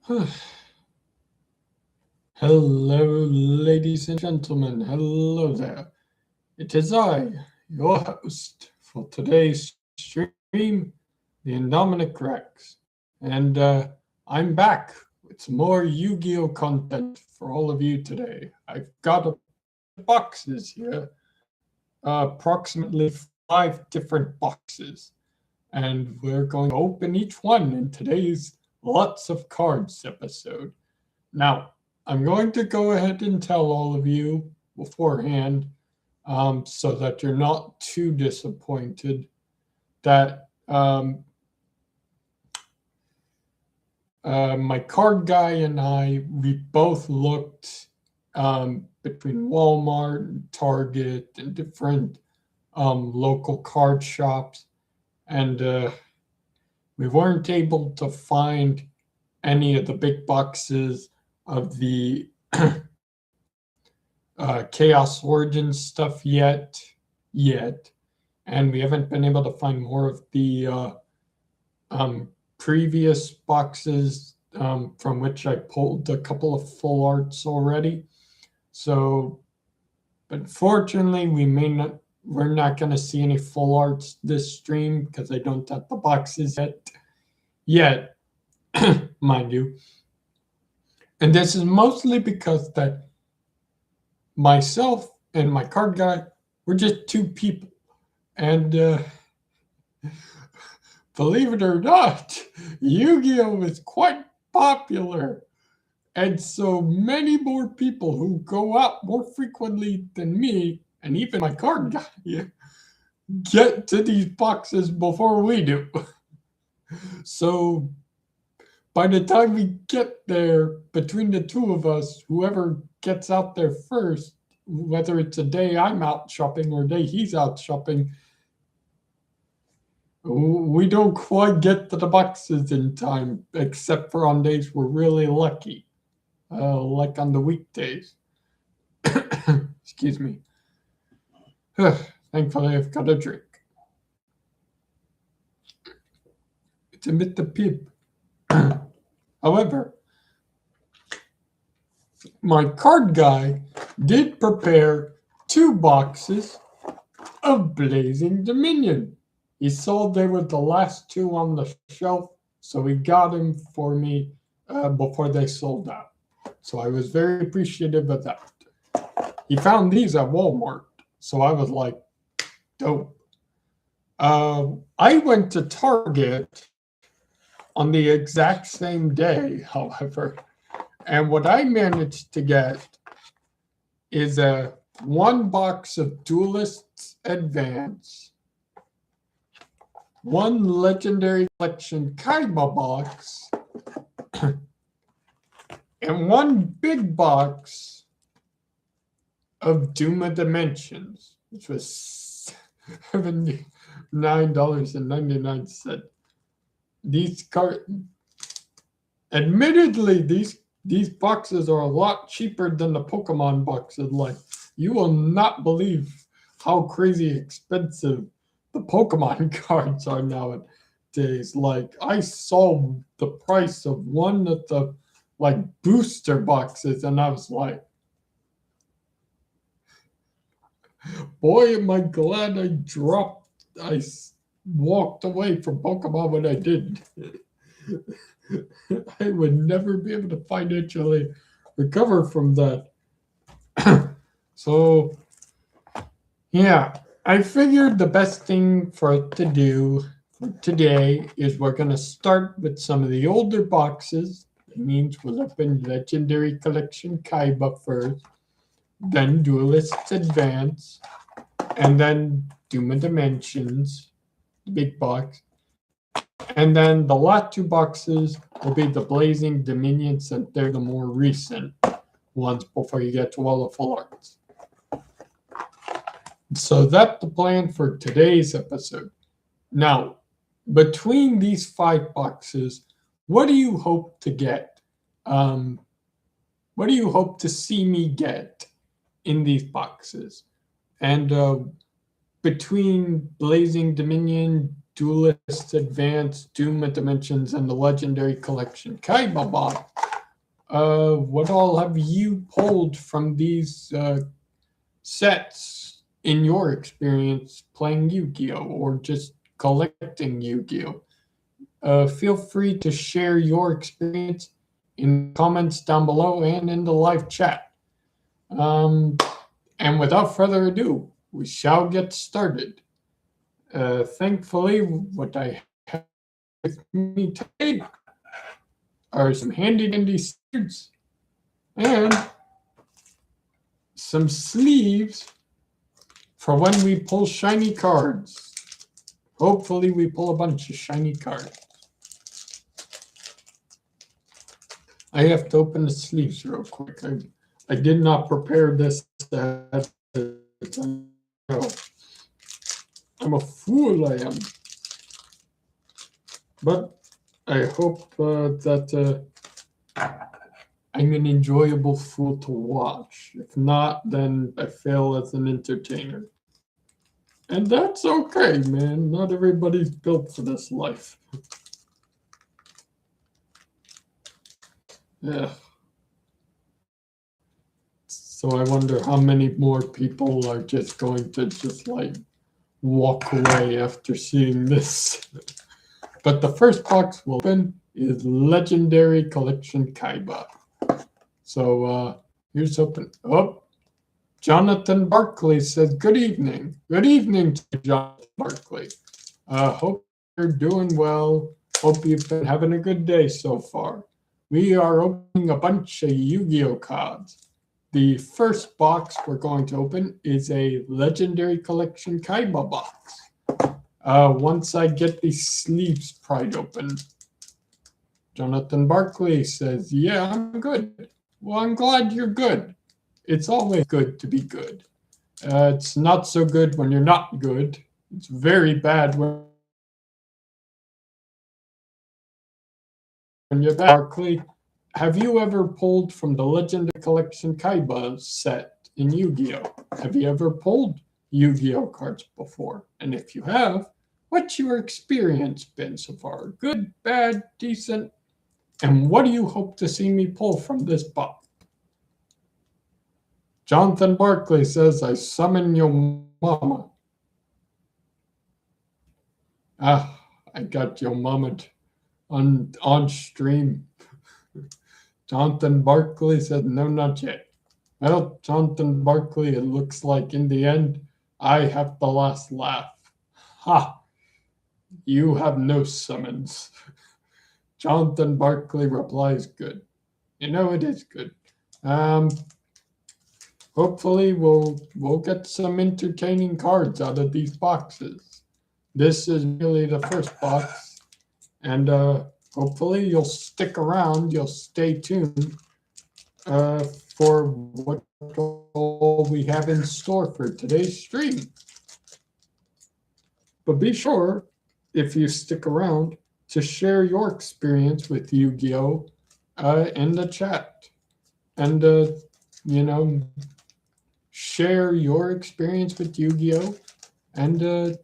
Hello, ladies and gentlemen. Hello there. It is I, your host for today's stream, the Indominic Rex. And I'm back with some more Yu-Gi-Oh content for all of you today. I've got a bunch of boxes here, approximately 5 different boxes. And we're going to open each one in today's Lots of Cards episode. Now, I'm going to go ahead and tell all of you beforehand, so that you're not too disappointed, that my card guy and we both looked between Walmart and Target and different local card shops, and we weren't able to find any of the big boxes of the Chaos Origins stuff yet, and we haven't been able to find more of the previous boxes from which I pulled a couple of full arts already. So, unfortunately, we're not going to see any full arts this stream because I don't have the boxes yet, mind you. And this is mostly because that myself and my card guy, we're just two people. And believe it or not, Yu-Gi-Oh! Is quite popular. And so many more people who go out more frequently than me, and even my card guy, get to these boxes before we do. So by the time we get there, between the two of us, whoever gets out there first, whether it's a day I'm out shopping or a day he's out shopping, we don't quite get to the boxes in time, except for on days we're really lucky, like on the weekdays. Excuse me. Thankfully, I've got a drink. It's a bit the pip. However, my card guy did prepare 2 boxes of Blazing Dominion. He saw they were the last 2 on the shelf, so he got them for me before they sold out. So I was very appreciative of that. He found these at Walmart, so I was like, dope. I went to Target on the exact same day, however, and what I managed to get is a 1 box of Duelists Advance, 1 Legendary Collection Kaiba box, and 1 big box of Doom of Dimensions, which was $79.99. Admittedly, these boxes are a lot cheaper than the Pokemon boxes. Like, you will not believe how crazy expensive the Pokemon cards are nowadays. Like, I saw the price of one of the booster boxes, and I was like, boy, am I glad I walked away from Pokemon when I did. I would never be able to financially recover from that. So, yeah, I figured the best thing for us to do for today is we're going to start with some of the older boxes. It means we'll open Legendary Collection Kaiba first, then Duelists Advance, and then Doom of Dimensions, big box. And then the last 2 boxes will be the Blazing Dominions, and they're the more recent ones before you get to all the full arts. So that's the plan for today's episode. Now, between these 5 boxes, what do you hope to get? What do you hope to see me get in these boxes? And between Blazing Dominion, Duelist Advance, Doom of Dimensions, and the Legendary Collection Kaiba box. What all have you pulled from these sets in your experience playing Yu-Gi-Oh! Or just collecting Yu-Gi-Oh! Feel free to share your experience in the comments down below and in the live chat. And without further ado, we shall get started. Thankfully, what I have with me today are some handy-dandy stickers and some sleeves for when we pull shiny cards. Hopefully we pull a bunch of shiny cards. I have to open the sleeves real quick. I did not prepare this. I'm a fool, I am. But I hope that I'm an enjoyable fool to watch. If not, then I fail as an entertainer. And that's okay, man. Not everybody's built for this life. Yeah. So I wonder how many more people are just going to just like walk away after seeing this. But the first box we'll open is Legendary Collection Kaiba. So here's open. Oh, Jonathan Barkley says, good evening. Good evening to Jonathan Barkley. Hope you're doing well. Hope you've been having a good day so far. We are opening a bunch of Yu-Gi-Oh! Cards. The first box we're going to open is a Legendary Collection Kaiba box. Once I get these sleeves pried open. Jonathan Barkley says, yeah, I'm good. Well, I'm glad you're good. It's always good to be good. It's not so good when you're not good. It's very bad when you're bad. Barkley, have you ever pulled from the Legendary Collection Kaiba set in Yu-Gi-Oh? Have you ever pulled Yu-Gi-Oh cards before? And if you have, what's your experience been so far? Good, bad, decent? And what do you hope to see me pull from this box? Jonathan Barkley says, I summon your mama. Ah, I got your mama on stream. Jonathan Barkley said, no, not yet. Well, Jonathan Barkley, it looks like in the end, I have the last laugh. Ha! You have no summons. Jonathan Barkley replies, good. You know, it is good. Hopefully we'll get some entertaining cards out of these boxes. This is really the first box, and hopefully you'll stick around, you'll stay tuned for what all we have in store for today's stream. But be sure, if you stick around, to share your experience with Yu-Gi-Oh! In the chat. And, you know, share your experience with Yu-Gi-Oh! And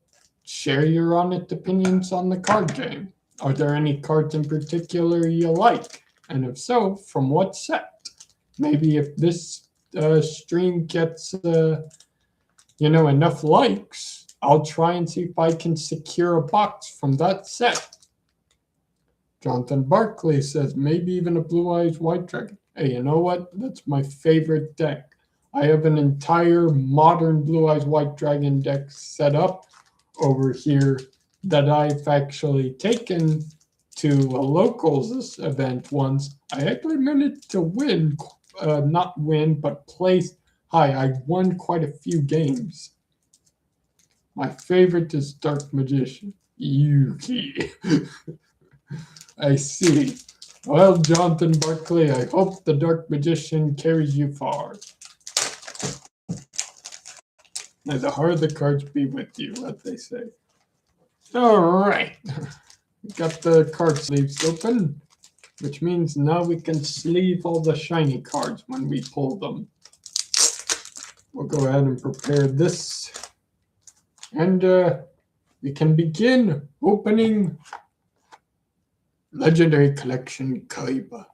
share your honest opinions on the card game. Are there any cards in particular you like? And if so, from what set? Maybe if this stream gets, you know, enough likes, I'll try and see if I can secure a box from that set. Jonathan Barkley says, maybe even a Blue Eyes White Dragon. Hey, you know what? That's my favorite deck. I have an entire modern Blue Eyes White Dragon deck set up over here that I've actually taken to a locals event once. I actually managed to win, not win, but place high. I won quite a few games. My favorite is Dark Magician. Yuki. I see. Well, Jonathan Barkley, I hope the Dark Magician carries you far. May the heart of the cards be with you, what they say. All right. Got the card sleeves open, which means now we can sleeve all the shiny cards when we pull them. We'll go ahead and prepare this. And we can begin opening Legendary Collection Kaiba.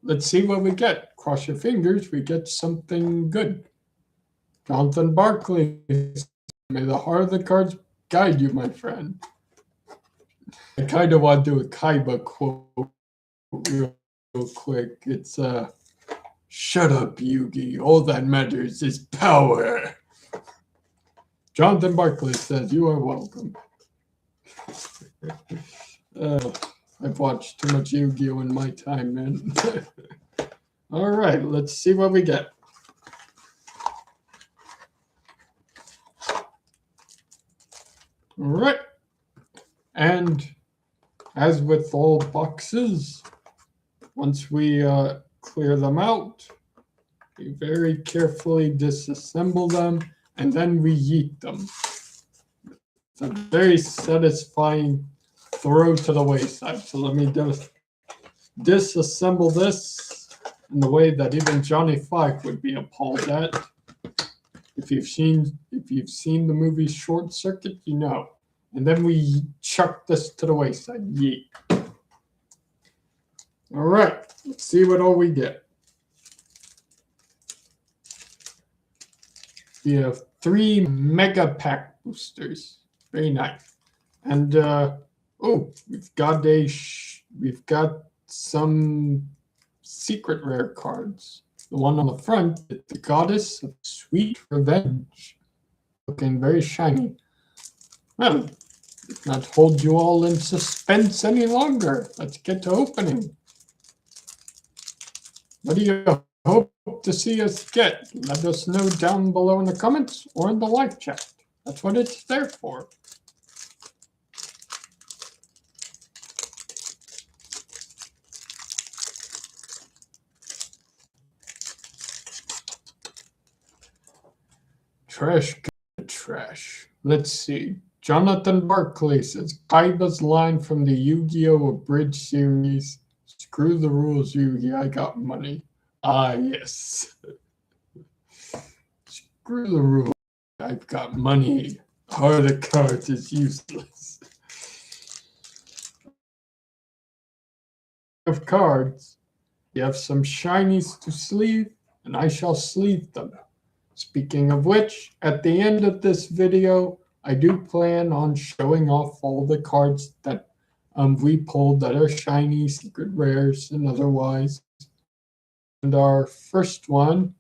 Let's see what we get. Cross your fingers, we get something good. Jonathan Barkley, may the heart of the cards guide you, my friend. I kind of want to do a Kaiba quote real quick. It's shut up, Yugi. All that matters is power. Jonathan Barkley says, you are welcome. I've watched too much Yu-Gi-Oh! In my time, man. All right, let's see what we get. All right. And as with all boxes, once we clear them out, we very carefully disassemble them, and then we yeet them. It's a very satisfying throw to the wayside. So let me just disassemble this in the way that even Johnny Five would be appalled at. If you've seen the movie Short Circuit, you know. And then we chuck this to the wayside. Yeet. All right, let's see what all we get. We have 3 Mega Pack boosters. Very nice. And we've got some secret rare cards. The one on the front is the Goddess of Sweet Revenge, looking very shiny. Well, let's not hold you all in suspense any longer. Let's get to opening. What do you hope to see us get? Let us know down below in the comments or in the live chat. That's what it's there for. Trash. Let's see. Jonathan Barkley says, Kaiba's line from the Yu-Gi-Oh! Abridged series. Screw the rules, Yugi, I got money. Ah, yes. Screw the rules, I've got money. Heart of the cards is useless. Of cards, you have some shinies to sleeve, and I shall sleeve them. Speaking of which, at the end of this video, I do plan on showing off all the cards that we pulled that are shiny, secret rares, and otherwise. And our first one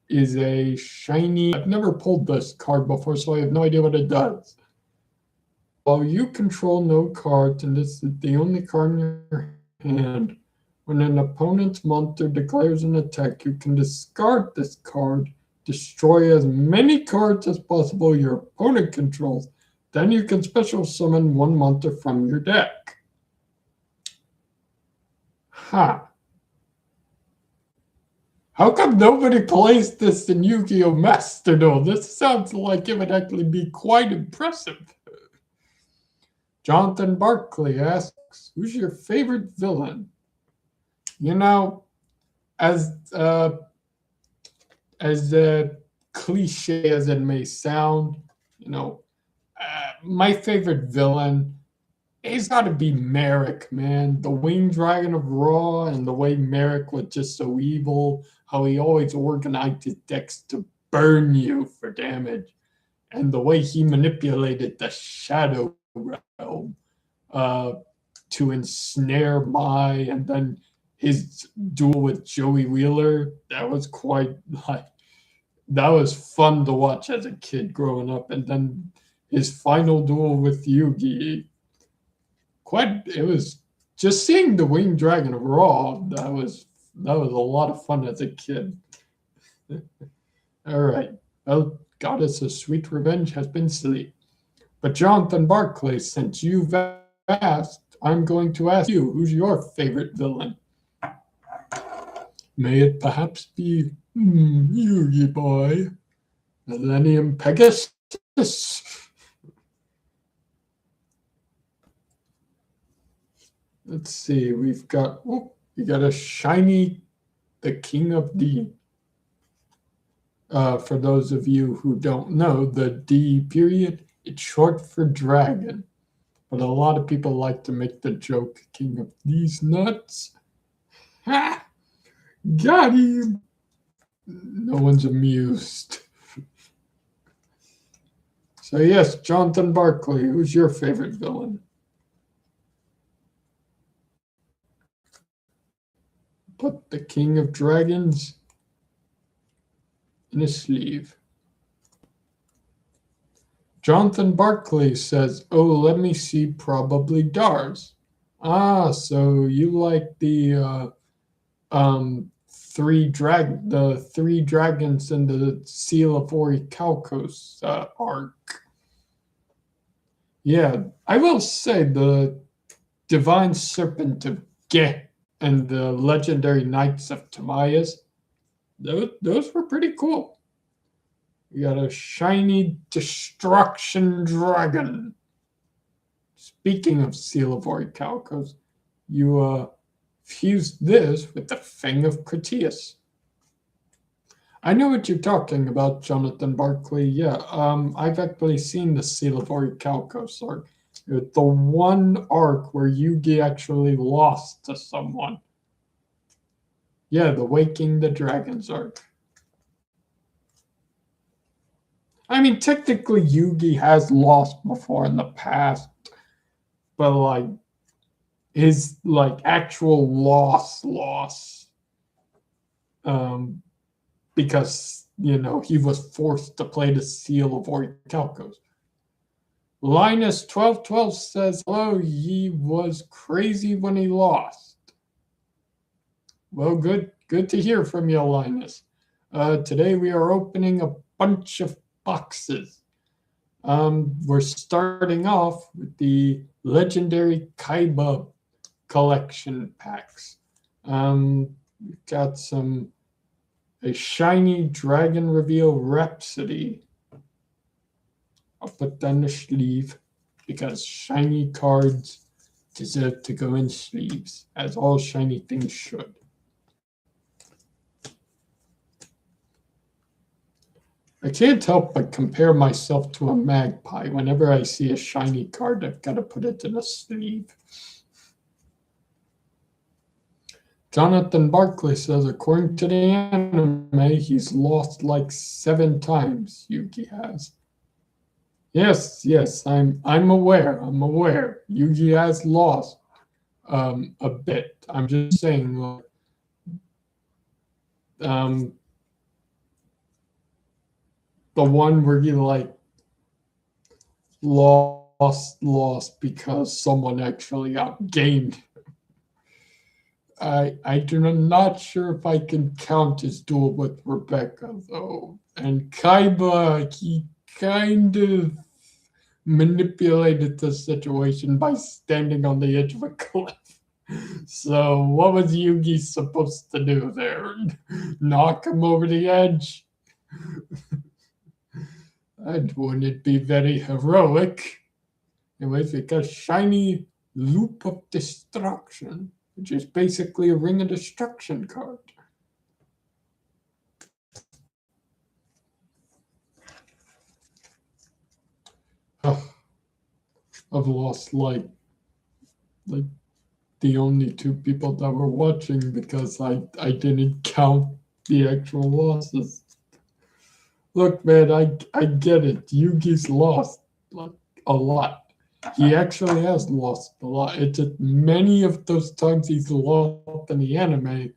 is a shiny. I've never pulled this card before, so I have no idea what it does. While you control no cards, and this is the only card in your hand, when an opponent's monster declares an attack, you can discard this card, destroy as many cards as possible your opponent controls. Then you can special summon one monster from your deck. Huh. How come nobody plays this in Yu-Gi-Oh! Master Duel? This sounds like it would actually be quite impressive. Jonathan Barkley asks, who's your favorite villain? You know, as cliche as it may sound, you know, my favorite villain is got to be Merrick, man. The Winged Dragon of Ra, and the way Merrick was just so evil, how he always organized his decks to burn you for damage, and the way he manipulated the Shadow Realm to ensnare Mai, and then his duel with Joey Wheeler, that was fun to watch as a kid growing up. And then his final duel with Yugi, it was just seeing the Winged Dragon of Ra, that was a lot of fun as a kid. All right. Well, Goddess of Sweet Revenge has been sleep. But Jonathan Barkley, since you've asked, I'm going to ask you, who's your favorite villain? May it perhaps be Yugi Boy, Millennium Pegasus. Let's see, we got a shiny, the King of D. For those of you who don't know, the D period It's short for dragon, but a lot of people like to make the joke, king of these nuts. Ha! Got him! No one's amused. So yes, Jonathan Barkley, who's your favorite villain? Put the king of dragons in a sleeve. Jonathan Barkley says, "Oh, let me see, probably Dars." Ah, so you like the three dragons in the Seal of Orichalcos arc. Yeah, I will say the Divine Serpent of Ge and the Legendary Knights of Timaeus, those were pretty cool. You got a shiny destruction dragon. Speaking of Seal of Orichalcos, you fused this with the Fang of Critias. I know what you're talking about, Jonathan Barkley. Yeah, I've actually seen the Seal of Orichalcos arc. The one arc where Yugi actually lost to someone. Yeah, the Waking the Dragons arc. I mean, technically, Yugi has lost before in the past, but like his actual loss, because he was forced to play the Seal of Orichalcos. Linus1212 says, "Hello, he was crazy when he lost." Well, good to hear from you, Linus. Today we are opening a bunch of boxes. We're starting off with the Legendary Kaiba collection packs. We've got a shiny Dragon Reveal Rhapsody. I'll put that in the sleeve because shiny cards deserve to go in sleeves, as all shiny things should. I can't help but compare myself to a magpie. Whenever I see a shiny card, I've got to put it in a sleeve. Jonathan Barkley says, according to the anime, he's lost like 7 times, Yugi has. Yes, I'm aware. Yugi has lost a bit. I'm just saying, the one where he lost because someone actually outgained. I'm not sure if I can count his duel with Rebecca though. And Kaiba, he kind of manipulated the situation by standing on the edge of a cliff. So what was Yugi supposed to do there? Knock him over the edge? That wouldn't be very heroic. Anyways, we got shiny Loop of Destruction, which is basically a Ring of Destruction card. Oh, I've lost like the only 2 people that were watching because I didn't count the actual losses. Look, man, I get it. Yugi's lost a lot. He actually has lost a lot. It's just many of those times he's lost in the anime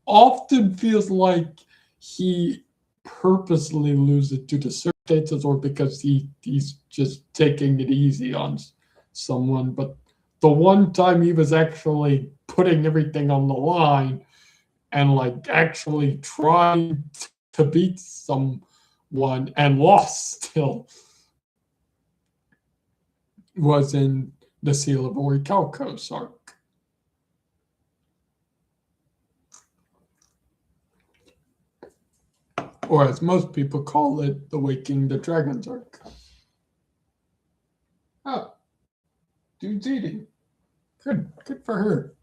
often feels like he purposely loses due to circumstances or because he's just taking it easy on someone. But the one time he was actually putting everything on the line and actually trying to beat someone and lost still was in the Seal of Orichalcos arc. Or as most people call it, the Waking the Dragons arc. Oh, dude's eating. Good for her.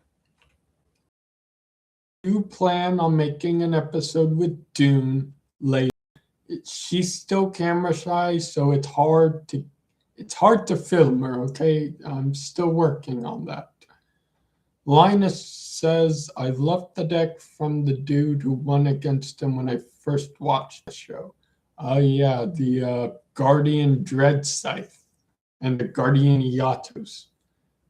Do you plan on making an episode with Dune later she's still camera shy, so it's hard to film her. Okay, I'm still working on that. Linus says, I loved the deck from the dude who won against him when I first watched the show. Oh, yeah, the Guardian Dread Scythe and the Guardian Yatos.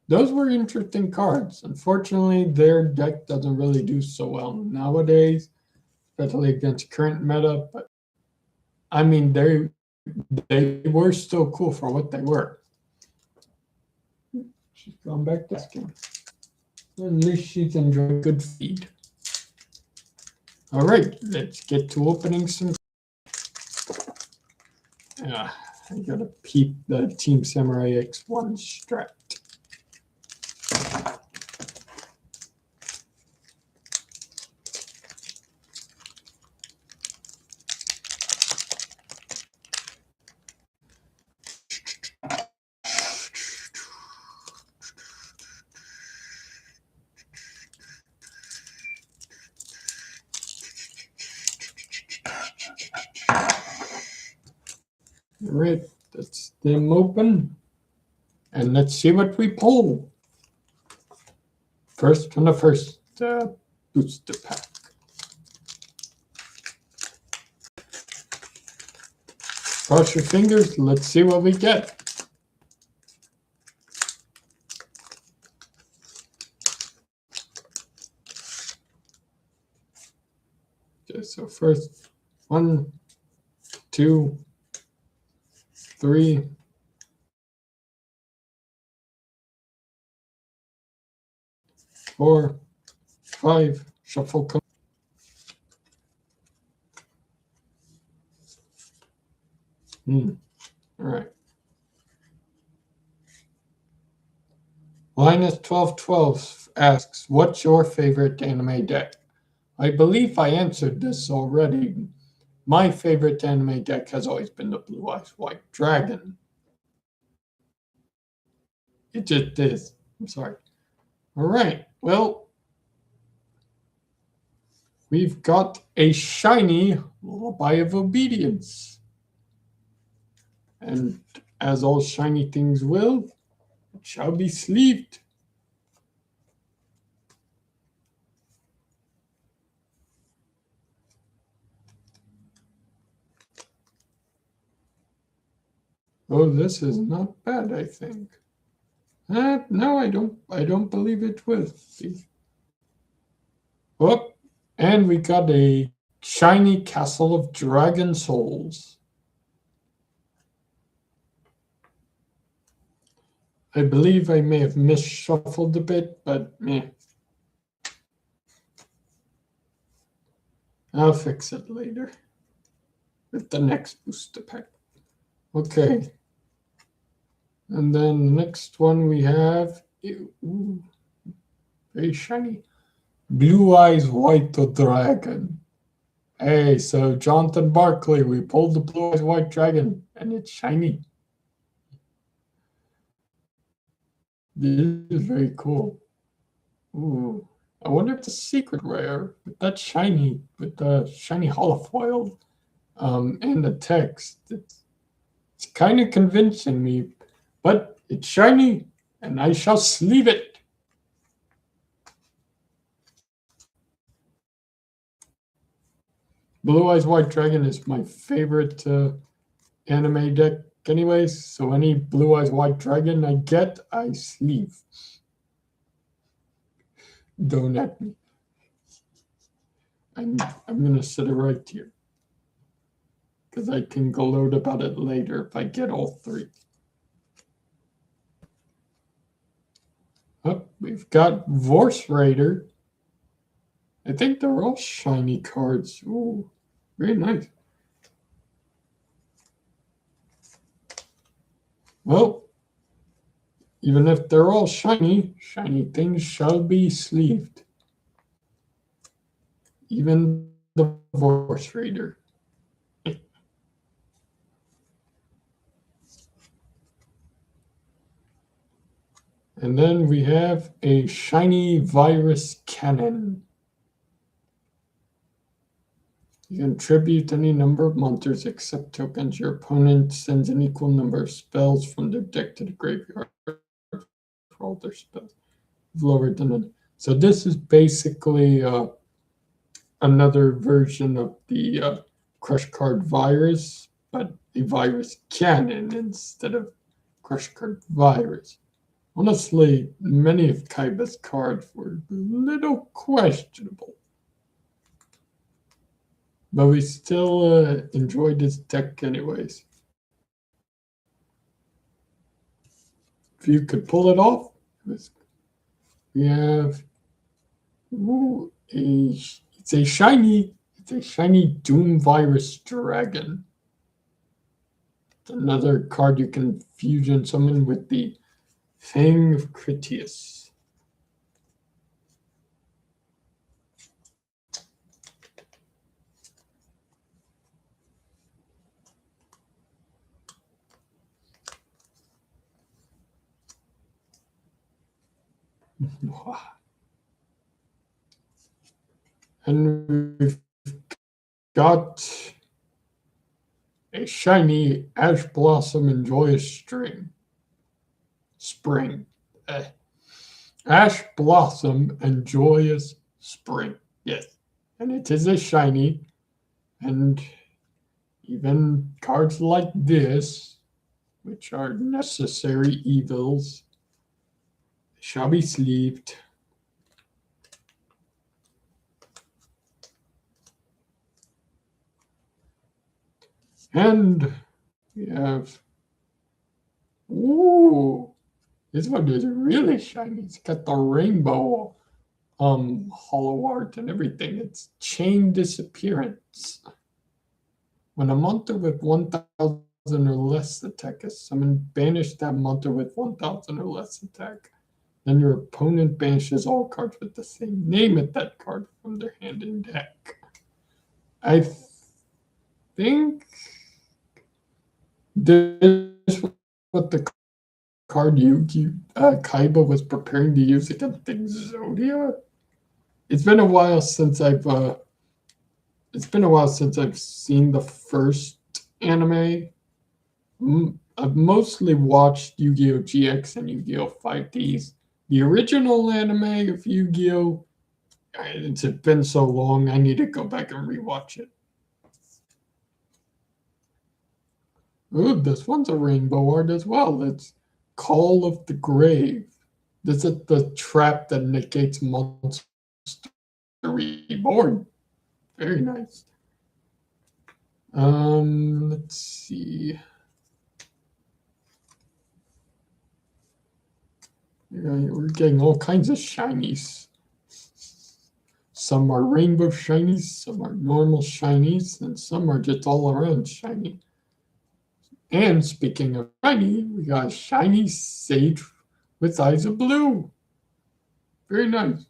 Those were interesting cards. Unfortunately, their deck doesn't really do so well nowadays, especially against current meta. But I mean, they were still cool for what they were. She's gone back to skin. At least she's enjoying good feed. All right, let's get to opening some. I gotta peep the Team Samurai X1 strat. All right, that's them open. And let's see what we pull. First on the first booster pack. Cross your fingers, let's see what we get. Okay, so first 1, 2, 3, 4, 5, shuffle. All right. Linus 1212 asks, what's your favorite anime deck? I believe I answered this already. My favorite anime deck has always been the Blue Eyes White Dragon. It just is. I'm sorry. All right. Well, we've got a shiny Lullaby of Obedience. And as all shiny things will, it shall be sleeved. Oh, this is not bad, I think. No, I don't believe it will be. Oh, and we got a shiny Castle of Dragon Souls. I believe I may have misshuffled a bit, but meh. I'll fix it later with the next booster pack. Okay. And then the next one we have, ooh, very shiny, Blue Eyes White Dragon. Hey, so Jonathan Barkley, we pulled the Blue Eyes White Dragon, and it's shiny. This is very cool. Ooh, I wonder if it's a secret rare with that shiny, with the shiny holofoil, and the text. It's kind of convincing me, but it's shiny, and I shall sleeve it. Blue Eyes White Dragon is my favorite anime deck anyways, so any Blue Eyes White Dragon I get, I sleeve. Don't at me. I'm gonna set it right here, because I can gloat about it later if I get all three. Oh, we've got Vorse Raider. I think they're all shiny cards. Ooh, very nice. Well, even if they're all shiny, shiny things shall be sleeved. Even the Vorse Raider. And then we have a shiny Virus Cannon. You can tribute any number of monsters except tokens. Your opponent sends an equal number of spells from their deck to the graveyard for all their spells. Lower than it. So this is basically another version of the Crush Card Virus, but a virus cannon instead of Crush Card Virus. Honestly, many of Kaiba's cards were a little questionable. But we still enjoyed this deck anyways. If you could pull it off, we have it's a shiny Doom Virus Dragon. It's another card you can fusion summon with the Fang of Critias. And we've got a shiny Ash Blossom and Joyous Spring. Ash Blossom and Joyous Spring. Yes. And it is a shiny. And even cards like this, which are necessary evils, shall be sleeved. And we have, ooh, this one is really shiny. It's got the rainbow hollow art and everything. It's Chain Disappearance. When a monster with 1,000 or less attack is summoned, banish that monster with 1,000 or less attack. Then your opponent banishes all cards with the same name at that card from their hand and deck. I think this was what the card Kaiba was preparing to use against Exodia. It's been a while since I've seen the first anime. I've mostly watched Yu-Gi-Oh! GX and Yu-Gi-Oh! 5Ds. The original anime of Yu-Gi-Oh! It's been so long, I need to go back and rewatch it. Ooh, this one's a rainbow art as well. It's Call of the Grave. This is the trap that negates Monster Reborn. Very nice. Let's see. We're getting all kinds of shinies. Some are rainbow shinies, some are normal shinies, and some are just all around shiny. And speaking of shiny, we got shiny Sage with eyes of blue. Very nice.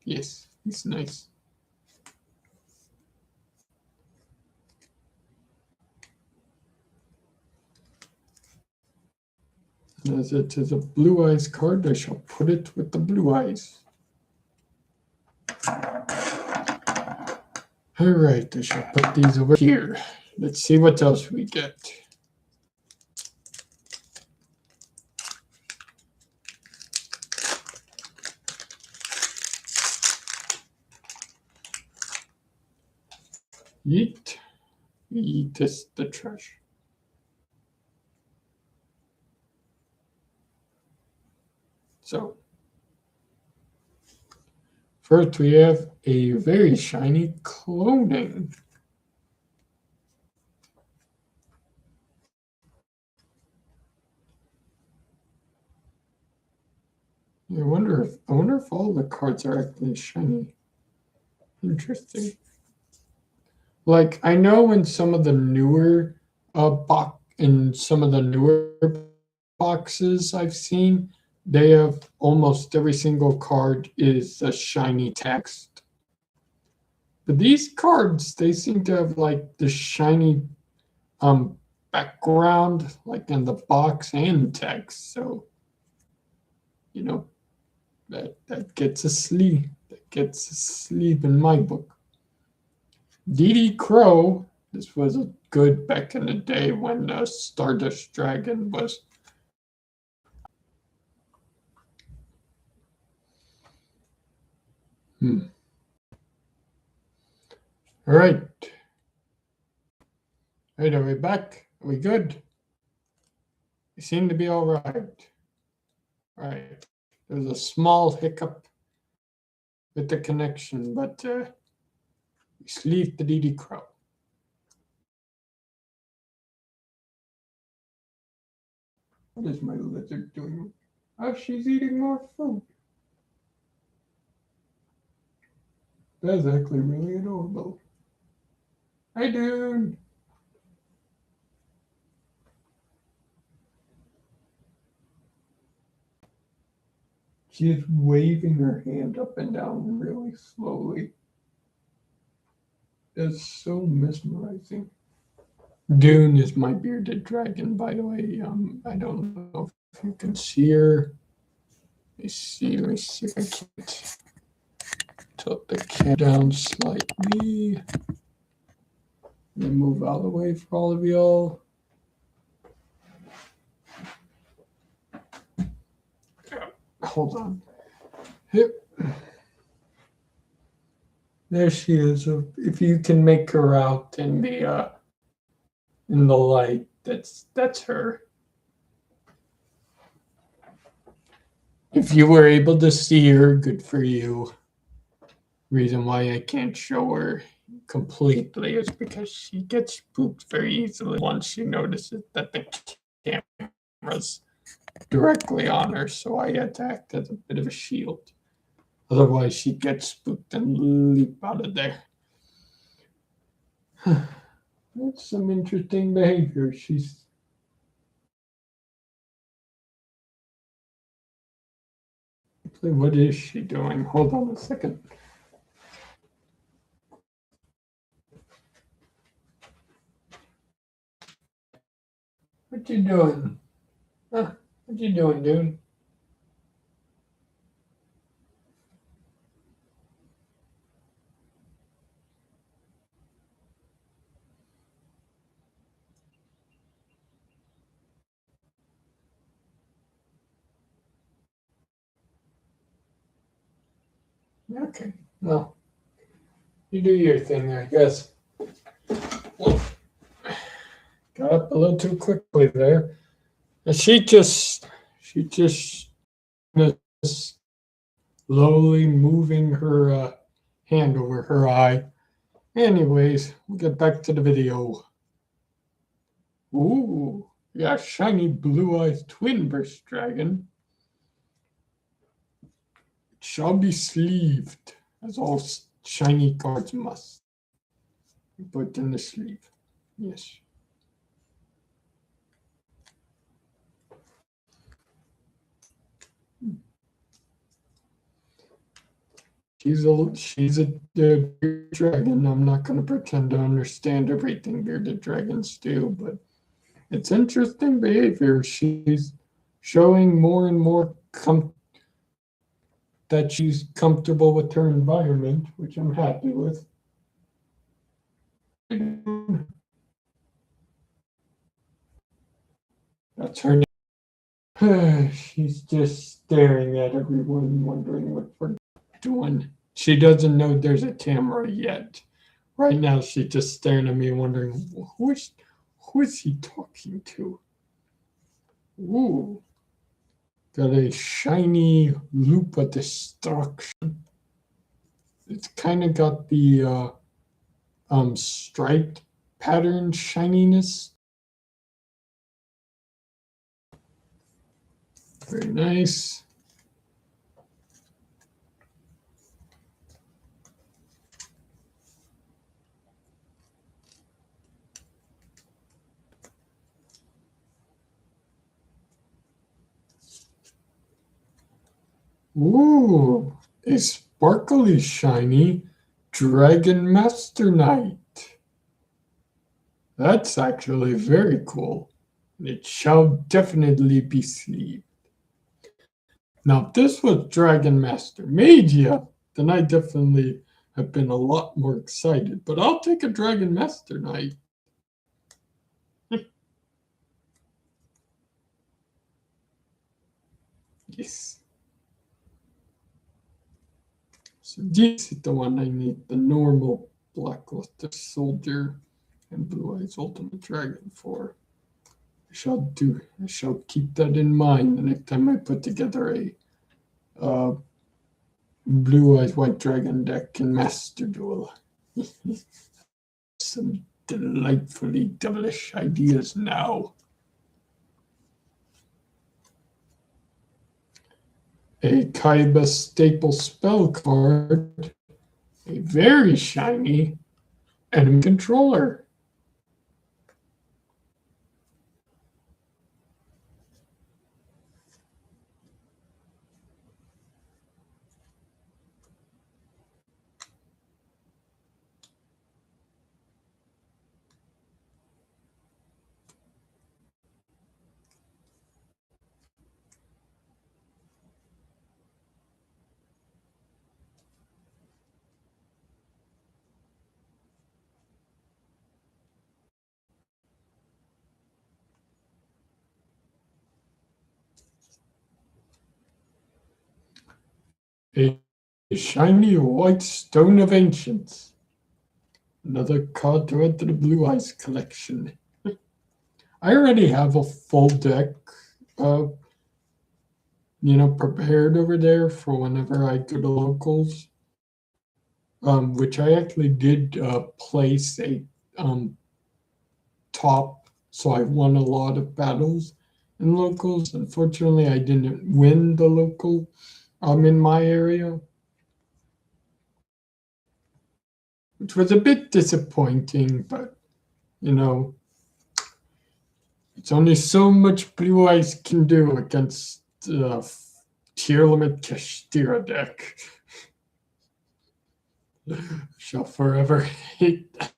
Yes, he's nice. As it is a blue eyes card, I shall put it with the blue eyes. All right, I shall put these over here. Let's see what else we get. Eat this, the trash. So, first we have a very shiny cloning. I wonder if all the cards are actually shiny. Interesting. Like I know in some of the newer boxes I've seen, they have almost every single card is a shiny text. But these cards, they seem to have like the shiny background, like in the box and text. So, that gets a sleeve. that gets a sleeve in my book. Dee Crow. This was a good back in the day when Stardust Dragon was. All right. All right, are we back? Are we good? We seem to be all right. All right. There's a small hiccup with the connection, but we sleeved the Dee Crow. What is my lizard doing? Oh, she's eating more food. That's actually really adorable. Hi, dude. She's waving her hand up and down really slowly. It's so mesmerizing. Dune is my bearded dragon, by the way. I don't know if you can see her. Let me see if I can tilt the camera down slightly. Let me move out of the way for all of y'all. Hold on. Yep. There she is. If you can make her out in the light, that's her. If you were able to see her, good for you. Reason why I can't show her completely is because she gets spooked very easily once she notices that the camera's directly on her, so I had to act as a bit of a shield. Otherwise, she'd get spooked and leap out of there. That's some interesting behavior. What is she doing? Hold on a second. What you doing? Huh? What you doing, dude? Okay, well, you do your thing, I guess. Well, got up a little too quickly there. And she just slowly moving her hand over her eye. Anyways, we'll get back to the video. Ooh, yeah, shiny blue-eyes twin burst dragon. It shall be sleeved, as all shiny cards must. Put in the sleeve. Yes. She's a bearded dragon. I'm not going to pretend to understand everything bearded dragons do, but it's interesting behavior. She's showing more and more that she's comfortable with her environment, which I'm happy with. That's her name. She's just staring at everyone, wondering what we're doing. She doesn't know there's a camera yet. Right now, she's just staring at me, wondering who is he talking to? Ooh, got a shiny loop of destruction. It's kind of got the striped pattern shininess. Very nice. Ooh, a sparkly shiny Dragon Master Knight. That's actually very cool. It shall definitely be sleeved. Now, if this was Dragon Master Magia, then I definitely have been a lot more excited. But I'll take a Dragon Master Knight. Yes. So this is the one I need the normal Blackluster Soldier and Blue Eyes Ultimate Dragon for. I shall keep that in mind the next time I put together a Blue Eyes White Dragon deck in Master Duel. Some delightfully devilish ideas now. A Kaiba staple spell card, a very shiny enemy controller. A shiny white Stone of Ancients. Another card to add to the Blue Eyes collection. I already have a full deck, prepared over there for whenever I go to locals. Which I actually did place a top, so I won a lot of battles in locals. Unfortunately, I didn't win the local in my area, which was a bit disappointing, but it's only so much Blue Eyes can do against tier limit Kashtira deck. Shall forever hate that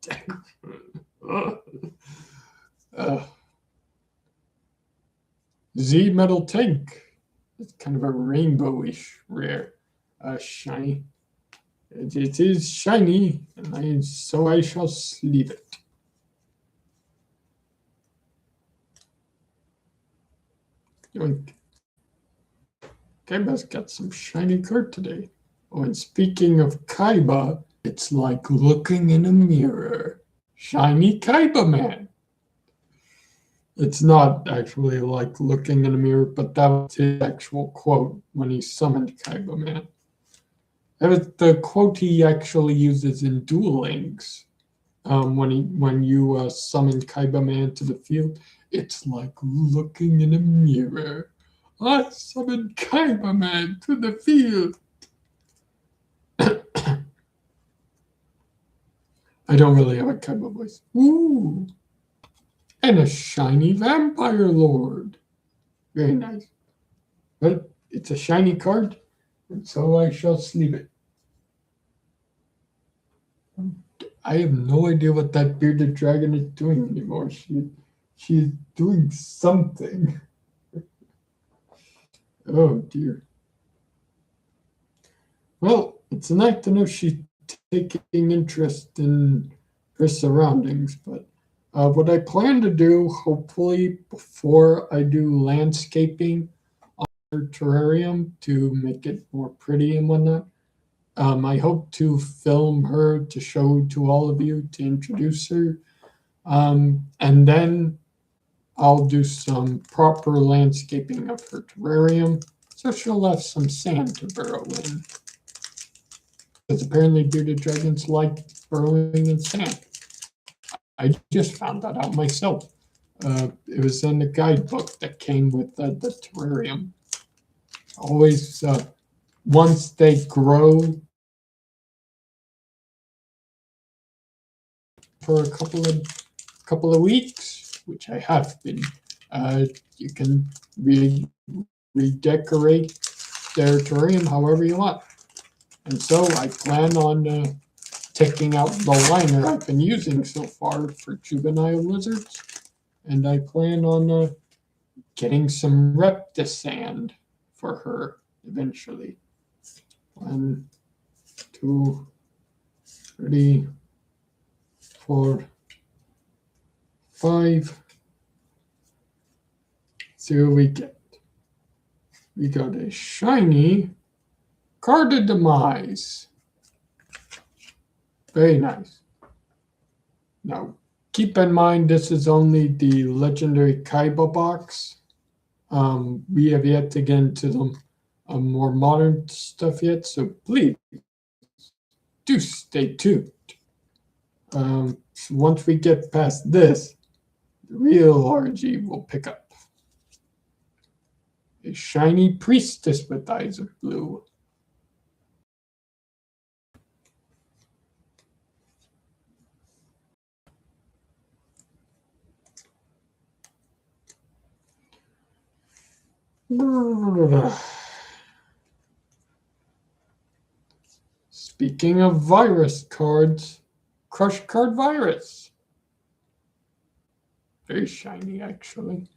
deck. Z Metal Tank. It's kind of a rainbowish rare, shiny. It is shiny, and so I shall sleeve it. Yoink. Kaiba's got some shiny card today. Oh, and speaking of Kaiba, it's like looking in a mirror. Shiny Kaiba Man. It's not actually like looking in a mirror, but that was his actual quote when he summoned Kaiba Man. That was the quote he actually uses in Duel Links. When you summon Kaiba Man to the field, it's like looking in a mirror. I summoned Kaiba Man to the field. I don't really have a Kaiba voice. Ooh. And a shiny Vampire Lord. Very nice. But it's a shiny card, and so I shall sleeve it. I have no idea what that bearded dragon is doing anymore. She's doing something. Oh dear. Well, it's nice to know she's taking interest in her surroundings, but what I plan to do, hopefully before I do landscaping on her terrarium to make it more pretty and whatnot, I hope to film her to show to all of you to introduce her. And then I'll do some proper landscaping of her terrarium so she'll have some sand to burrow in. Because apparently bearded dragons like burrowing in sand. I just found that out myself. It was in the guidebook that came with the terrarium. Always, once they grow for a couple of weeks, which I have been, you can redecorate their terrarium however you want. And so I plan on taking out the liner I've been using so far for juvenile lizards, and I plan on getting some Reptisand for her eventually. 1, 2, 3, 4, 5. See what we get. We got a shiny Card of Demise. Very nice. Now, keep in mind this is only the legendary Kaiba box. We have yet to get into the more modern stuff yet, so please do stay tuned. Once we get past this, the real RNG will pick up. A shiny Priestess with eyes of blue. Speaking of virus cards, Crush Card Virus. Very shiny, actually.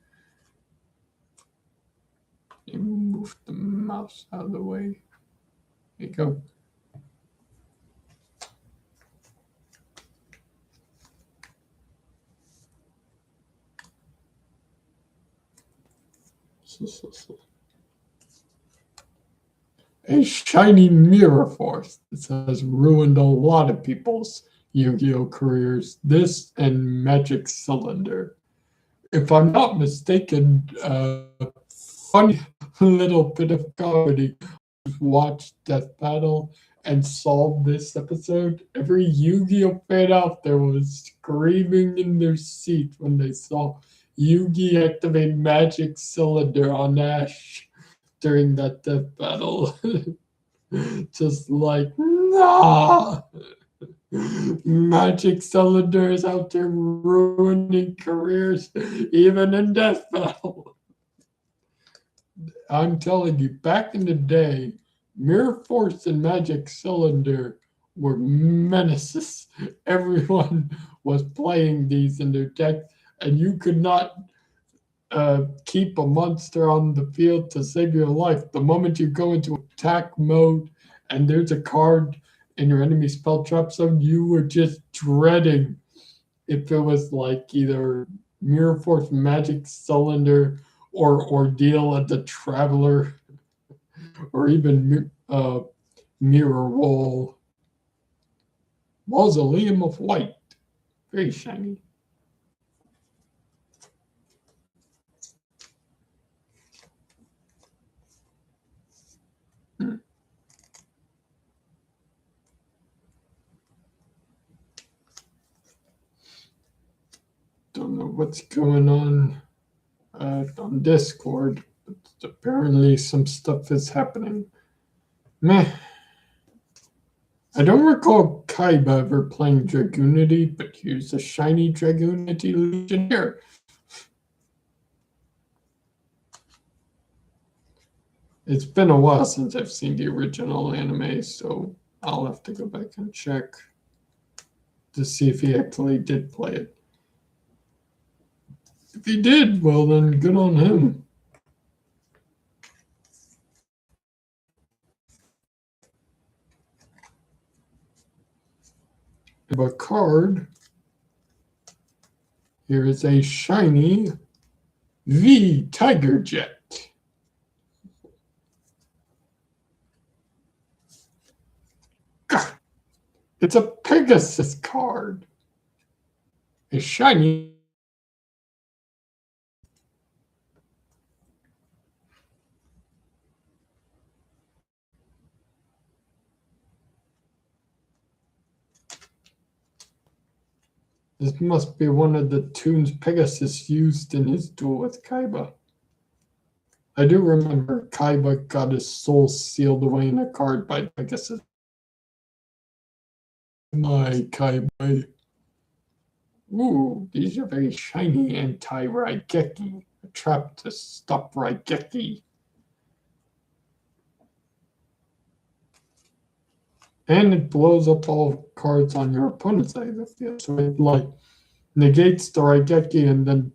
Let me move the mouse out of the way. There you go. A shiny Mirror Force. This has ruined a lot of people's Yu-Gi-Oh careers. This and Magic Cylinder. If I'm not mistaken, funny little bit of comedy. Watched Death Battle and saw this episode. Every Yu-Gi-Oh fan out there was screaming in their seat when they saw Yugi activate Magic Cylinder on Ash during that Death Battle. Just like, nah! Magic Cylinder is out there ruining careers, even in Death Battle. I'm telling you, back in the day, Mirror Force and Magic Cylinder were menaces. Everyone was playing these in their deck, and you could not keep a monster on the field to save your life. The moment you go into attack mode and there's a card in your enemy spell trap zone, you were just dreading if it was like either Mirror Force, Magic Cylinder, or Ordeal at the Traveler, or even Mirror Wall. Mausoleum of White. Very shiny. Don't know what's going on Discord, but apparently some stuff is happening. Meh. I don't recall Kaiba ever playing Dragoonity, but here's a shiny Dragoonity Legionnaire. It's been a while since I've seen the original anime, so I'll have to go back and check to see if he actually did play it. If he did, well then good on him. I have a card. Here is a shiny V Tiger Jet. It's a Pegasus card. A shiny. This must be one of the tunes Pegasus used in his duel with Kaiba. I do remember Kaiba got his soul sealed away in a card by Pegasus. My Kaiba. Ooh, these are very shiny anti-Raigeki. A trap to stop Raigeki. And it blows up all cards on your opponent's side of the field. So it like negates the Raigeki and then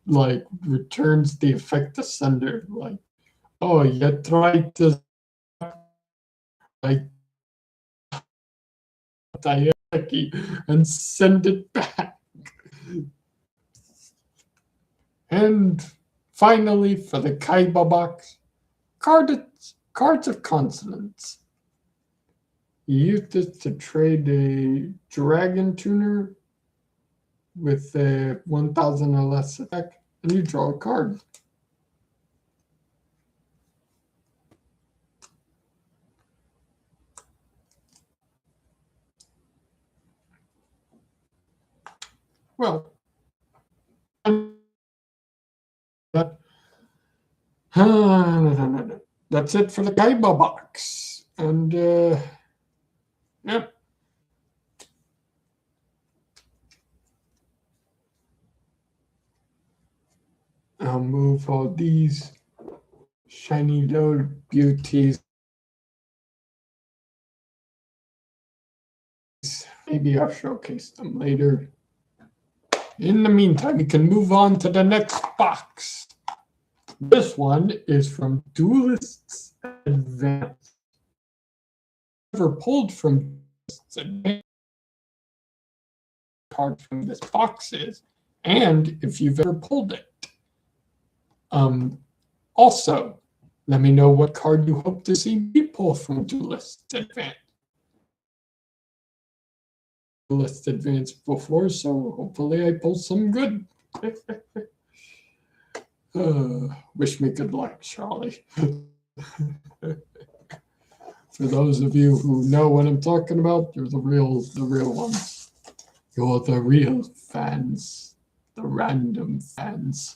like returns the effect to sender. Like, oh, you tried to like Taiyaki and send it back. And finally, for the Kaiba box, cards of consonants. You use this to trade a dragon tuner with a 1000 or less attack, and you draw a card. Well, that, that's it for the Kaiba box. And, yep. I'll move all these shiny little beauties. Maybe I'll showcase them later. In the meantime, we can move on to the next box. This one is from Duelists Advance. Never pulled from Duelists Advance card from this box is, and if you've ever pulled it. Also, let me know what card you hope to see me pull from Duelists Advance. Duelists Advance before, so hopefully I pull some good. Wish me good luck, Charlie. For those of you who know what I'm talking about, you're the real ones. You're the real fans, the random fans.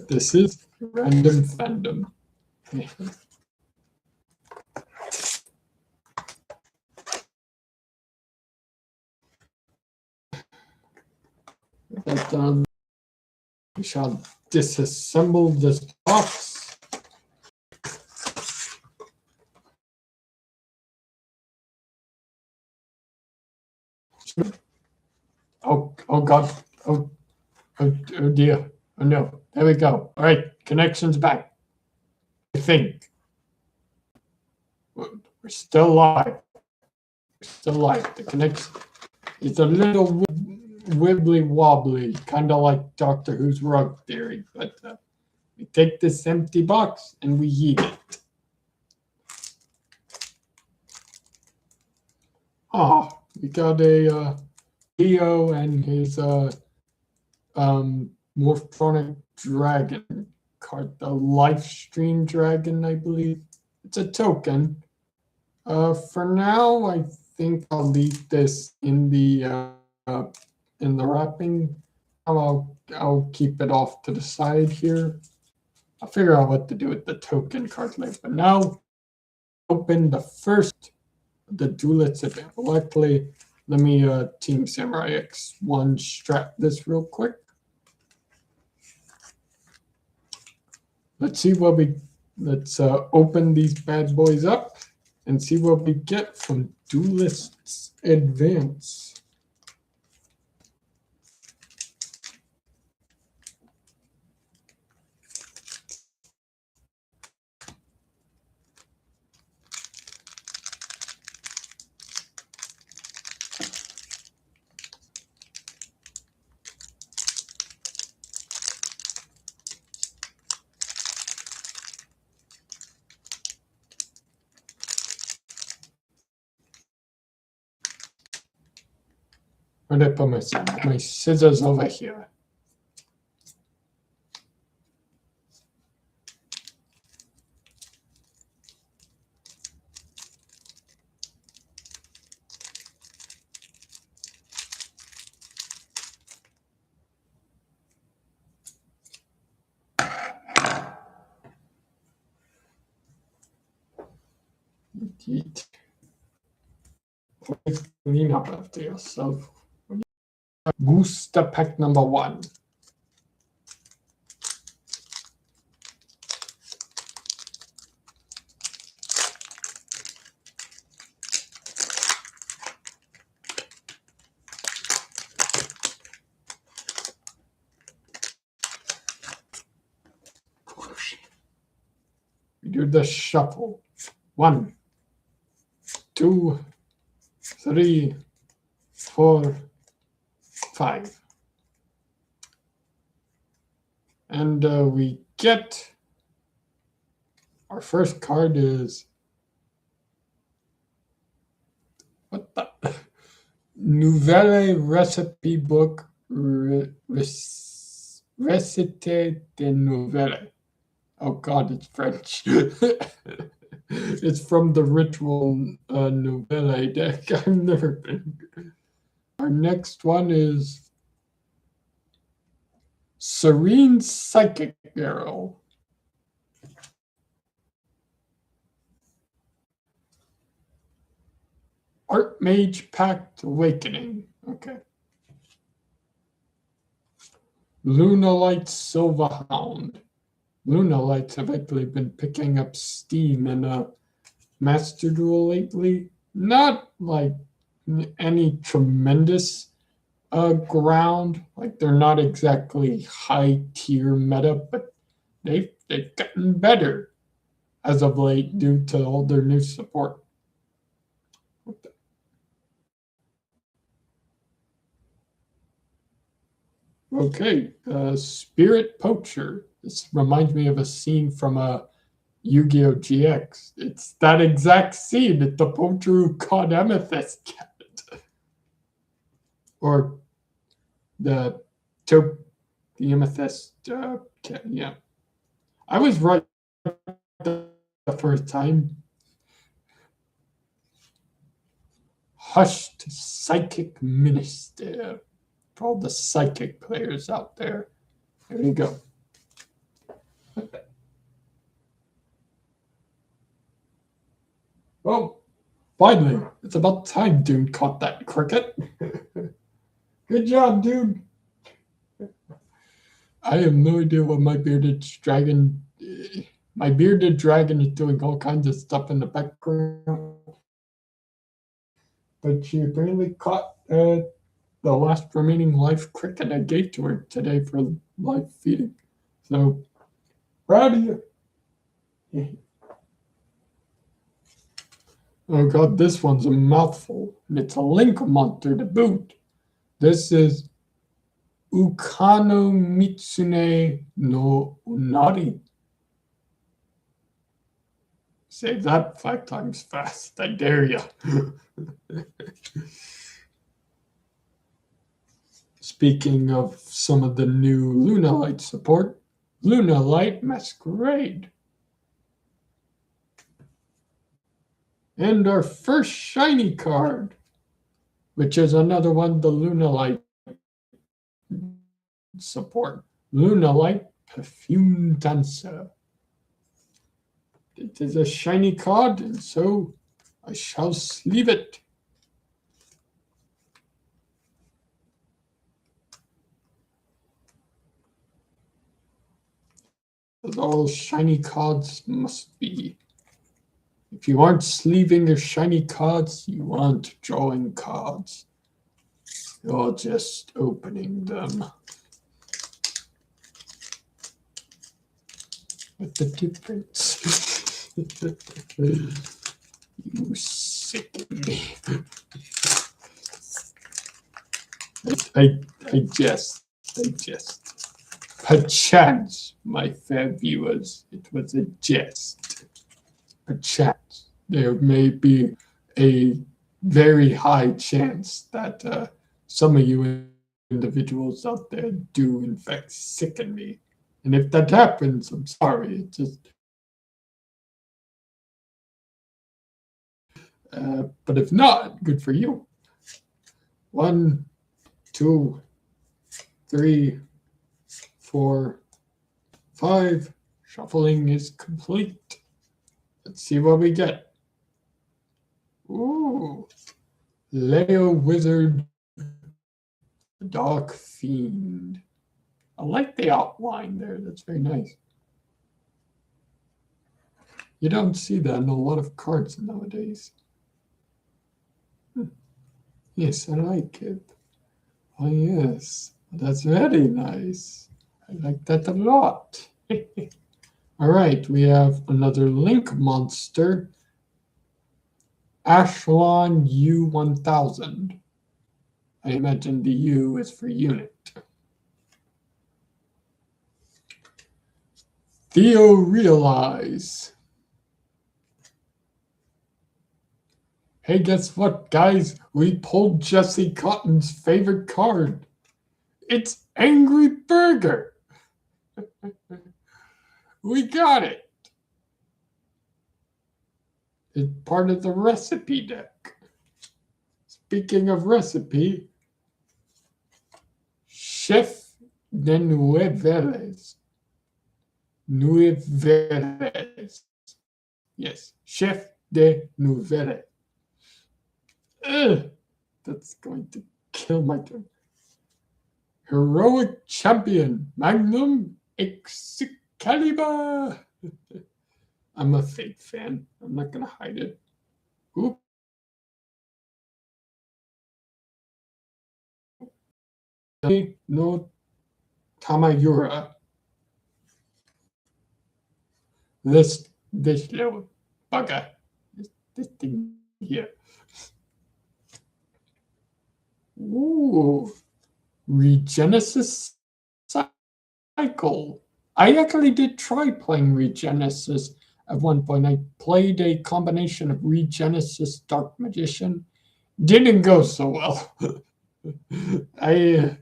This is random fandom. But, we shall disassemble this box. Oh God. Oh dear. Oh no. There we go. All right. Connection's back. I think. We're still live. We're still live. The connection is a little wibbly wobbly, kind of like Doctor Who's rug theory. But we take this empty box and we eat it. We got a Leo and his Morphtronic Dragon card, the Lifestream Dragon, I believe. It's a token. For now, I think I'll leave this in the wrapping. I'll keep it off to the side here. I'll figure out what to do with the token card later. But now, open the first, the Duelists Advance. Luckily, let me Team Samurai X1 strap this real quick. Let's open these bad boys up and see what we get from Duelists Advance. Where did I put my scissors over here? Please clean up after yourself. Booster pack number 1. do the shuffle. 1, 2, 3, 4, 5. And we get our first card is what the Nouvelle Recipe Book Recette de Nouvelle. Oh God, it's French. It's from the Ritual Nouvelle deck. I've never been. Our next one is Serene Psychic Girl. Archmage Pact Awakening. Okay. Lunalight Silverhound. Lunalights have actually been picking up steam in Master Duel lately. Not like any tremendous ground. Like they're not exactly high tier meta, but they've gotten better as of late due to all their new support. Okay, Spirit Poacher. This reminds me of a scene from a Yu-Gi-Oh! GX. It's that exact scene. It's the poacher who caught Amethyst Cat. Or the Amethyst Cat, yeah. I was right the first time. Hushed Psychic Minister. For all the psychic players out there. There you go. Well, finally, it's about time Dune caught that cricket. Good job, dude. I have no idea what my bearded dragon is doing all kinds of stuff in the background. But she apparently caught the last remaining live cricket I gave to her today for live feeding. So, proud of you. Oh God, this one's a mouthful, and it's a link monster to boot. This is Ukano Mitsune no Unari. Say that 5 times fast, I dare you. Speaking of some of the new Lunalight support, Lunalight Masquerade. And our first shiny card, which is another one the Lunalight support. Lunalight Perfume Dancer. It is a shiny card, and so I shall sleeve it. As all shiny cards must be. If you aren't sleeving your shiny cards, you aren't drawing cards. You're just opening them. What's the difference? You sicken me. I jest. Perchance, my fair viewers, it was a jest. Perchance, there may be a very high chance that some of you individuals out there do in fact sicken me. And if that happens, I'm sorry. It just but if not, good for you. 1, 2, 3, 4, 5. Shuffling is complete. Let's see what we get. Ooh. Leo Wizard, Dark Fiend. I like the outline there. That's very nice. You don't see that in a lot of cards nowadays. Yes, I like it. Oh, yes. That's very nice. I like that a lot. All right, we have another Link monster, Ashlon U1000. I imagine the U is for unit. Theo Realize. Hey, guess what, guys? We pulled Jesse Cotton's favorite card. It's Angry Burger. We got it. It's part of the recipe deck. Speaking of recipe, Chef de Nueveles. Nueveles. Yes, Chef de Nueveles. Ugh, that's going to kill my tongue. Heroic Champion, Magnum Excalibur. I'm a fake fan. I'm not going to hide it. Oop. No Tamayura. This little bugger. This thing here. Ooh. Regenesis Cycle. I actually did try playing Regenesis at one point. I played a combination of Regenesis Dark Magician. Didn't go so well. I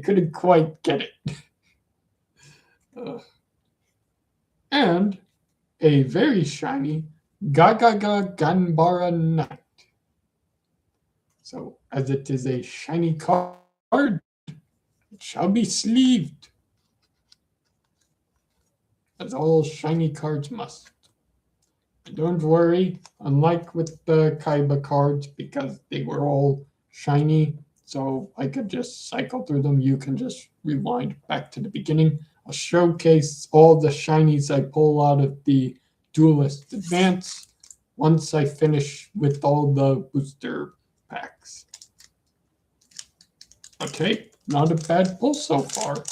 couldn't quite get it. And a very shiny Gagaga Ganbara Knight. So, as it is a shiny card, it shall be sleeved. As all shiny cards must. Don't worry, unlike with the Kaiba cards, because they were all shiny, so I could just cycle through them. You can just rewind back to the beginning. I'll showcase all the shinies I pull out of the Duelist Advance once I finish with all the booster packs. Okay, not a bad pull so far.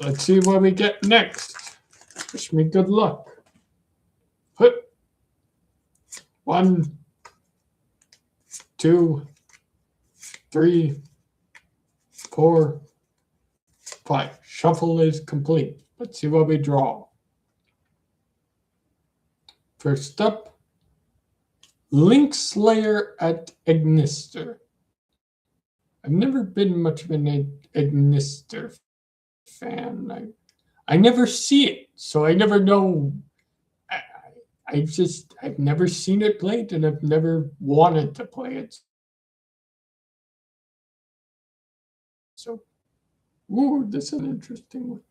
Let's see what we get next. Wish me good luck. Put 1, 2, 3, 4, 5. Shuffle is complete. Let's see what we draw. First up, Link Slayer at Ignister. I've never been much of an Ignister fan. I never see it, so I never know. I've never seen it played, and I've never wanted to play it. So, ooh, this is an interesting one.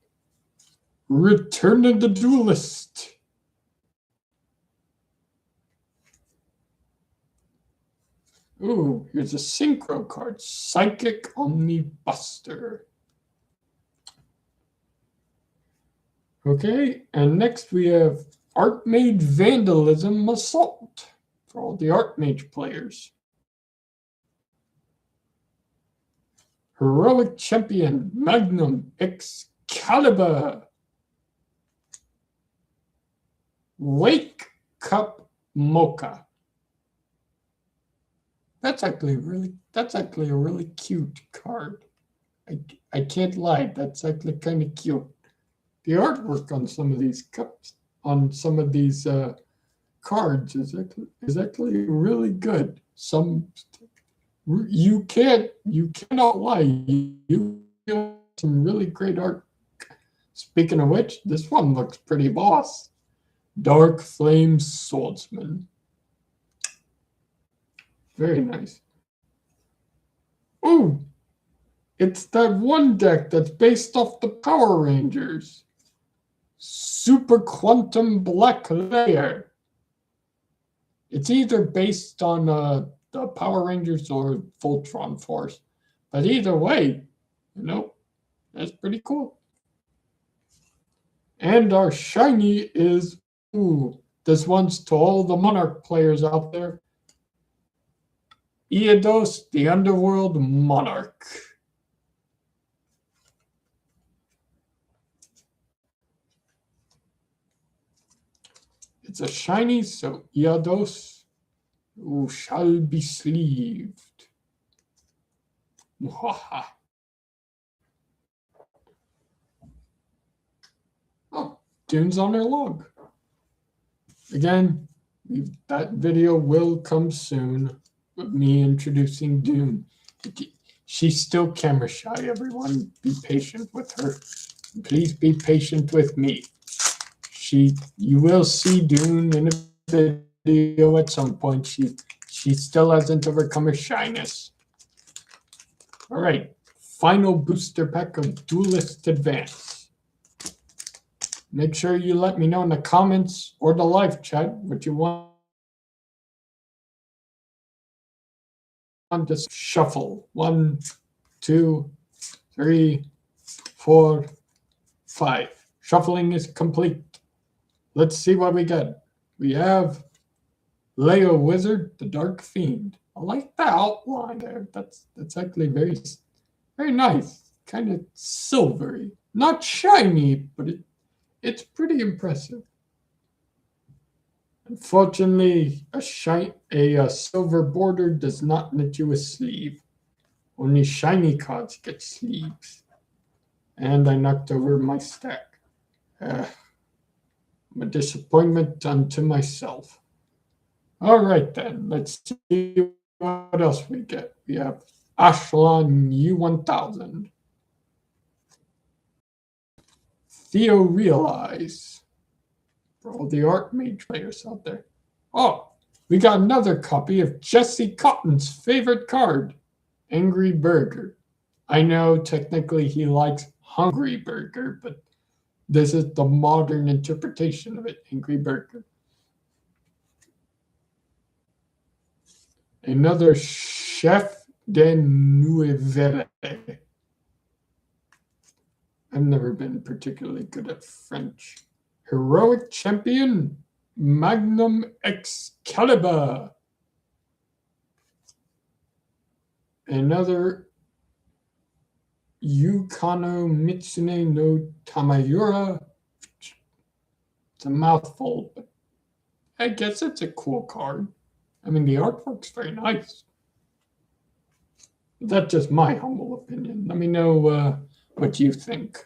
Return of the Duelist. Ooh, here's a synchro card, Psychic Omnibuster. Okay, and next we have Archmage Vandalism Assault for all the Archmage players. Heroic Champion Magnum Excalibur. Wake Cup Mocha. That's actually a really cute card. I can't lie, that's actually kind of cute. The artwork on some of these cups, on some of these cards is actually really good. You cannot lie. You have some really great art. Speaking of which, this one looks pretty boss. Dark Flame Swordsman. Very nice. Ooh, it's that one deck that's based off the Power Rangers. Super Quantum Black Layer. It's either based on the Power Rangers or Voltron Force. But either way, that's pretty cool. And our shiny is, this one's to all the Monarch players out there. Eodos, the Underworld Monarch. It's a shiny, so Iados who shall be sleeved. Mwahaha. Oh, Dune's on her log. Again, that video will come soon with me introducing Dune. She's still camera shy, everyone. Be patient with her. Please be patient with me. You will see Dune in a video at some point. She still hasn't overcome her shyness. All right, final booster pack of Duelist Advance. Make sure you let me know in the comments or the live chat what you want to shuffle. 1, 2, 3, 4, 5. Shuffling is complete. Let's see what we get. We have Leo Wizard, the Dark Fiend. I like the outline there. That's actually very, very nice. Kind of silvery. Not shiny, but it's pretty impressive. Unfortunately, a silver border does not net you a sleeve. Only shiny cards get sleeves. And I knocked over my stack. I'm a disappointment unto myself. All right, then. Let's see what else we get. We have Ashlan U1000. Theo Realize. For all the Archmage players out there. Oh, we got another copy of Jesse Cotton's favorite card, Angry Burger. I know technically he likes Hungry Burger, but this is the modern interpretation of it, Angry Burger. Another Chef de Nuevere. I've never been particularly good at French. Heroic Champion, Magnum Excalibur. Another Yukano Mitsune no Tamayura. It's a mouthful, but I guess it's a cool card. I mean, the artwork's very nice. That's just my humble opinion. Let me know what you think.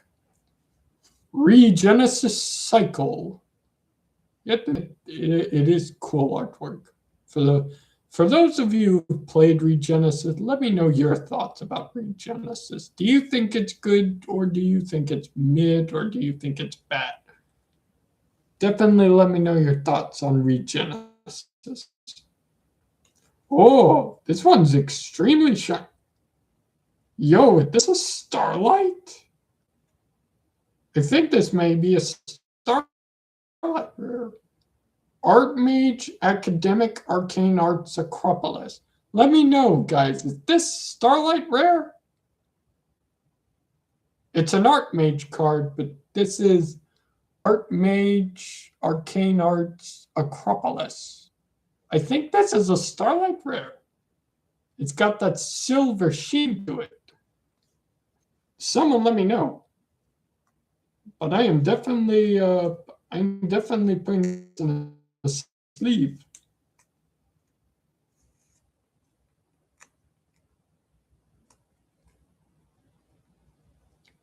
Regenesis Cycle. Yet it is cool artwork. For those of you who played Regenesis, let me know your thoughts about Regenesis. Do you think it's good, or do you think it's mid, or do you think it's bad? Definitely let me know your thoughts on Regenesis. Oh, this one's extremely shiny. Yo, is this a Starlight? I think this may be a Starlight rare. Archmage Academic Arcane Arts Acropolis. Let me know, guys. Is this Starlight rare? It's an Archmage card, but this is Archmage Arcane Arts Acropolis. I think this is a Starlight rare. It's got that silver sheen to it. Someone let me know. But I'm definitely putting this in a sleeve.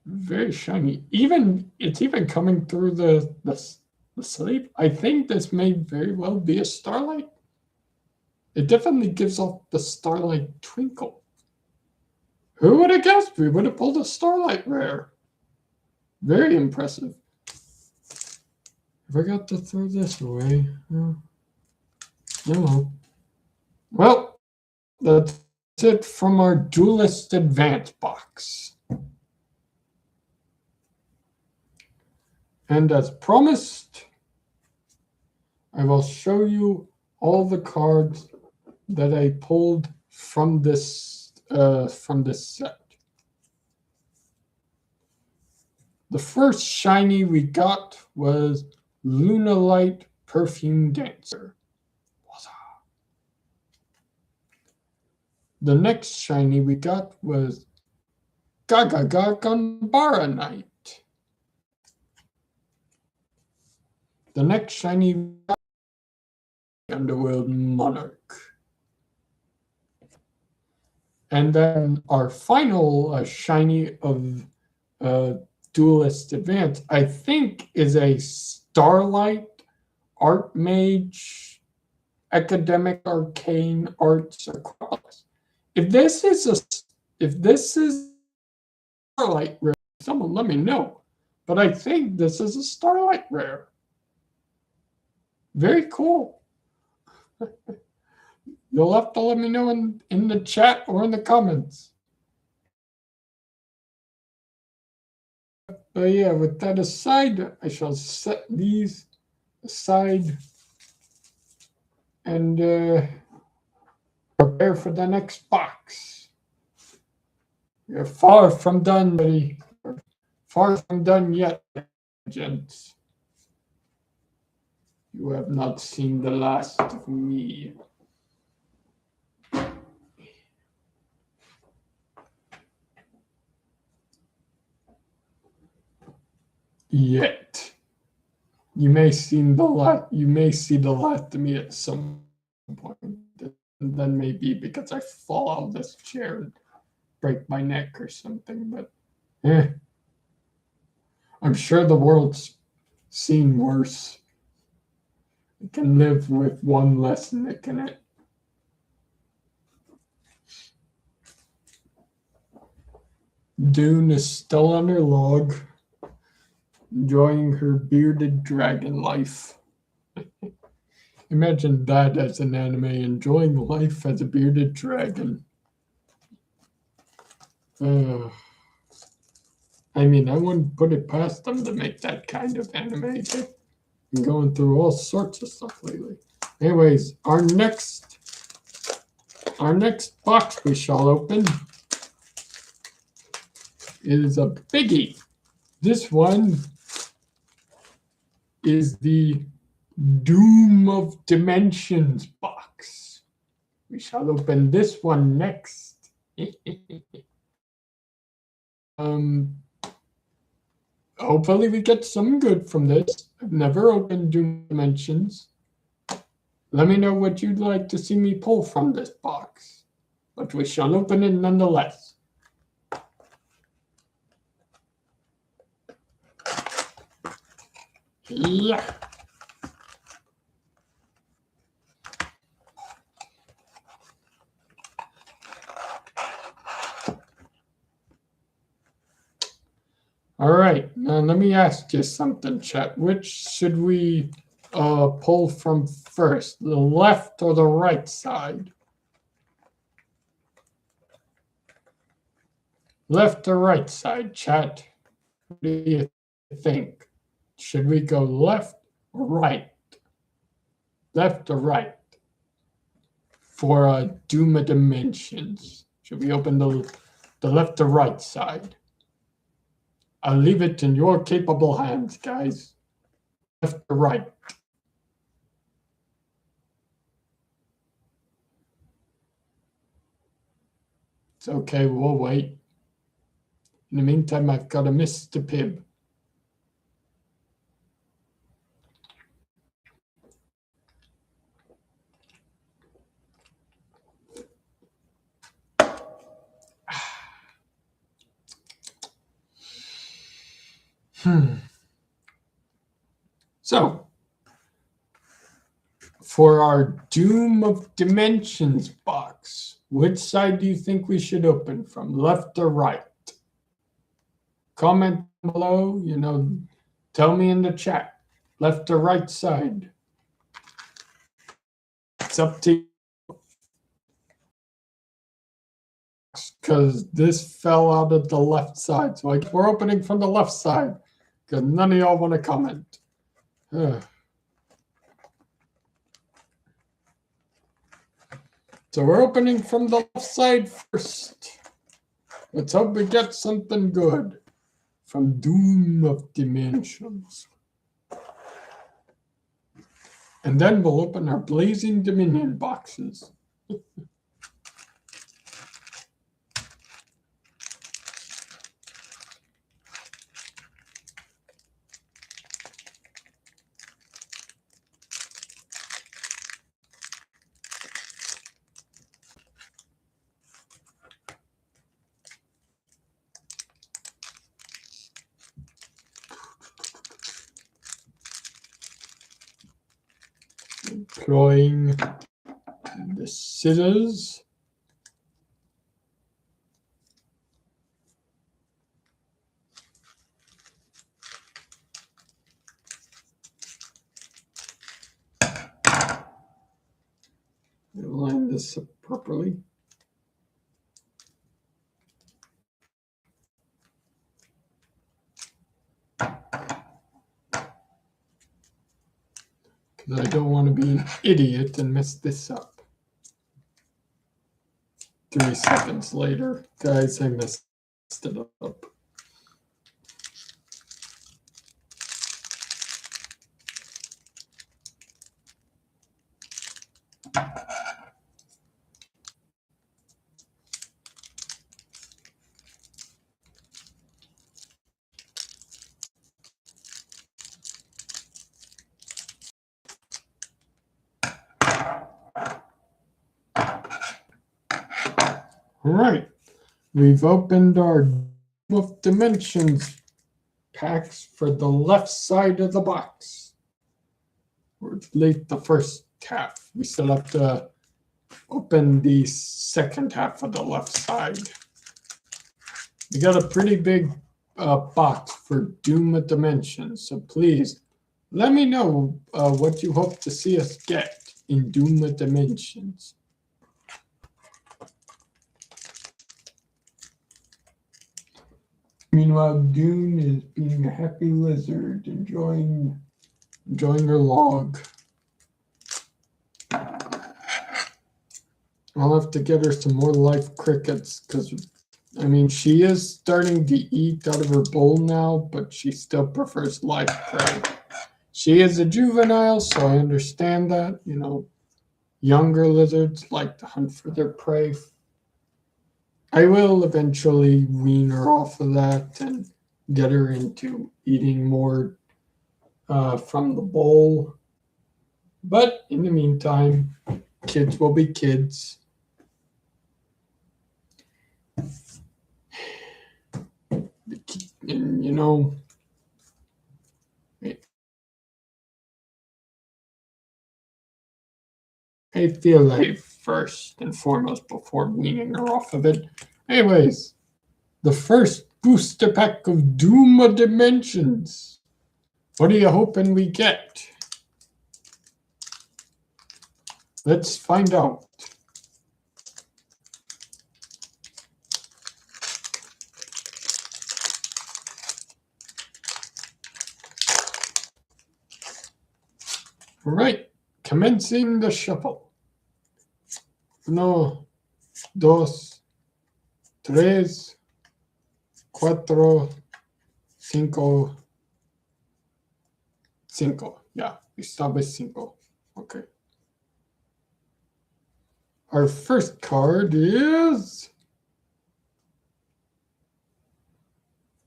Very shiny. It's even coming through the sleeve. I think this may very well be a Starlight. It definitely gives off the Starlight twinkle. Who would have guessed we would have pulled a Starlight rare? Very impressive. I forgot to throw this away. No. Well, that's it from our Duelist Advance box. And as promised, I will show you all the cards that I pulled from this set. The first shiny we got was Lunalight Perfume Dancer. The next shiny we got was Gagaga Ganbara Knight. The next shiny we got Underworld Monarch. And then our final shiny of Duelist Advance, I think, is a Starlight Archmage Academic Arcane Arts Acropolis. If this is Starlight rare, someone let me know. But I think this is a Starlight rare. Very cool. You'll have to let me know in the chat or in the comments. But yeah, with that aside, I shall set these aside and prepare for the next box. You're far from done, buddy. Far from done yet, gents. You have not seen the last of me. Yet. You may see the last of me at some point. And then maybe because I fall out of this chair and break my neck or something, but I'm sure the world's seen worse. It can live with one less nick in it. Dune is still on her log, enjoying her bearded dragon life. Imagine that as an anime, enjoying life as a bearded dragon. I mean, I wouldn't put it past them to make that kind of anime. They've been going through all sorts of stuff lately. Anyways, our next box we shall open is a biggie. This one is the Doom of Dimensions box. We shall open this one next. Hopefully we get some good from this. I've never opened Doom Dimensions. Let me know what you'd like to see me pull from this box. But we shall open it nonetheless. Yeah. All right, now let me ask you something, chat. Which should we pull from first, the left or the right side? Left or right side, chat? What do you think? Should we go left or right? Left or right? For Doom of Dimensions. Should we open the left or right side? I'll leave it in your capable hands, guys. Left or right? It's okay, we'll wait. In the meantime, I've got a Mr. Pibb. So, for our Doom of Dimensions box, which side do you think we should open from, left or right? Comment below, tell me in the chat, left or right side. It's up to you. Because this fell out of the left side. So we're opening from the left side because none of y'all want to comment. So we're opening from the left side first. Let's hope we get something good from Doom of Dimensions. And then we'll open our Blazing Dominion boxes. Deploying the scissors. Line this up properly. Because I don't want to be an idiot and mess this up. 3 seconds later, guys, I messed it up. All right, we've opened our of Dimensions packs for the left side of the box. We're late the first half. We still have to open the second half of the left side. We got a pretty big box for Doom of Dimensions, so please let me know what you hope to see us get in Doom of Dimensions. Meanwhile, Dune is being a happy lizard, enjoying her log. I'll have to get her some more live crickets because, I mean, she is starting to eat out of her bowl now, but she still prefers live prey. She is a juvenile, so I understand that. You know, younger lizards like to hunt for their prey. I will eventually wean her off of that and get her into eating more from the bowl. But in the meantime, kids will be kids. And, you know, I feel like first and foremost before weaning her off of it. Anyways, the first booster pack of Doom of Dimensions. What are you hoping we get? Let's find out. All right, commencing the shuffle. 1, 2, 3, 4, 5, 5. Yeah, we start with 5. Okay. Our first card is...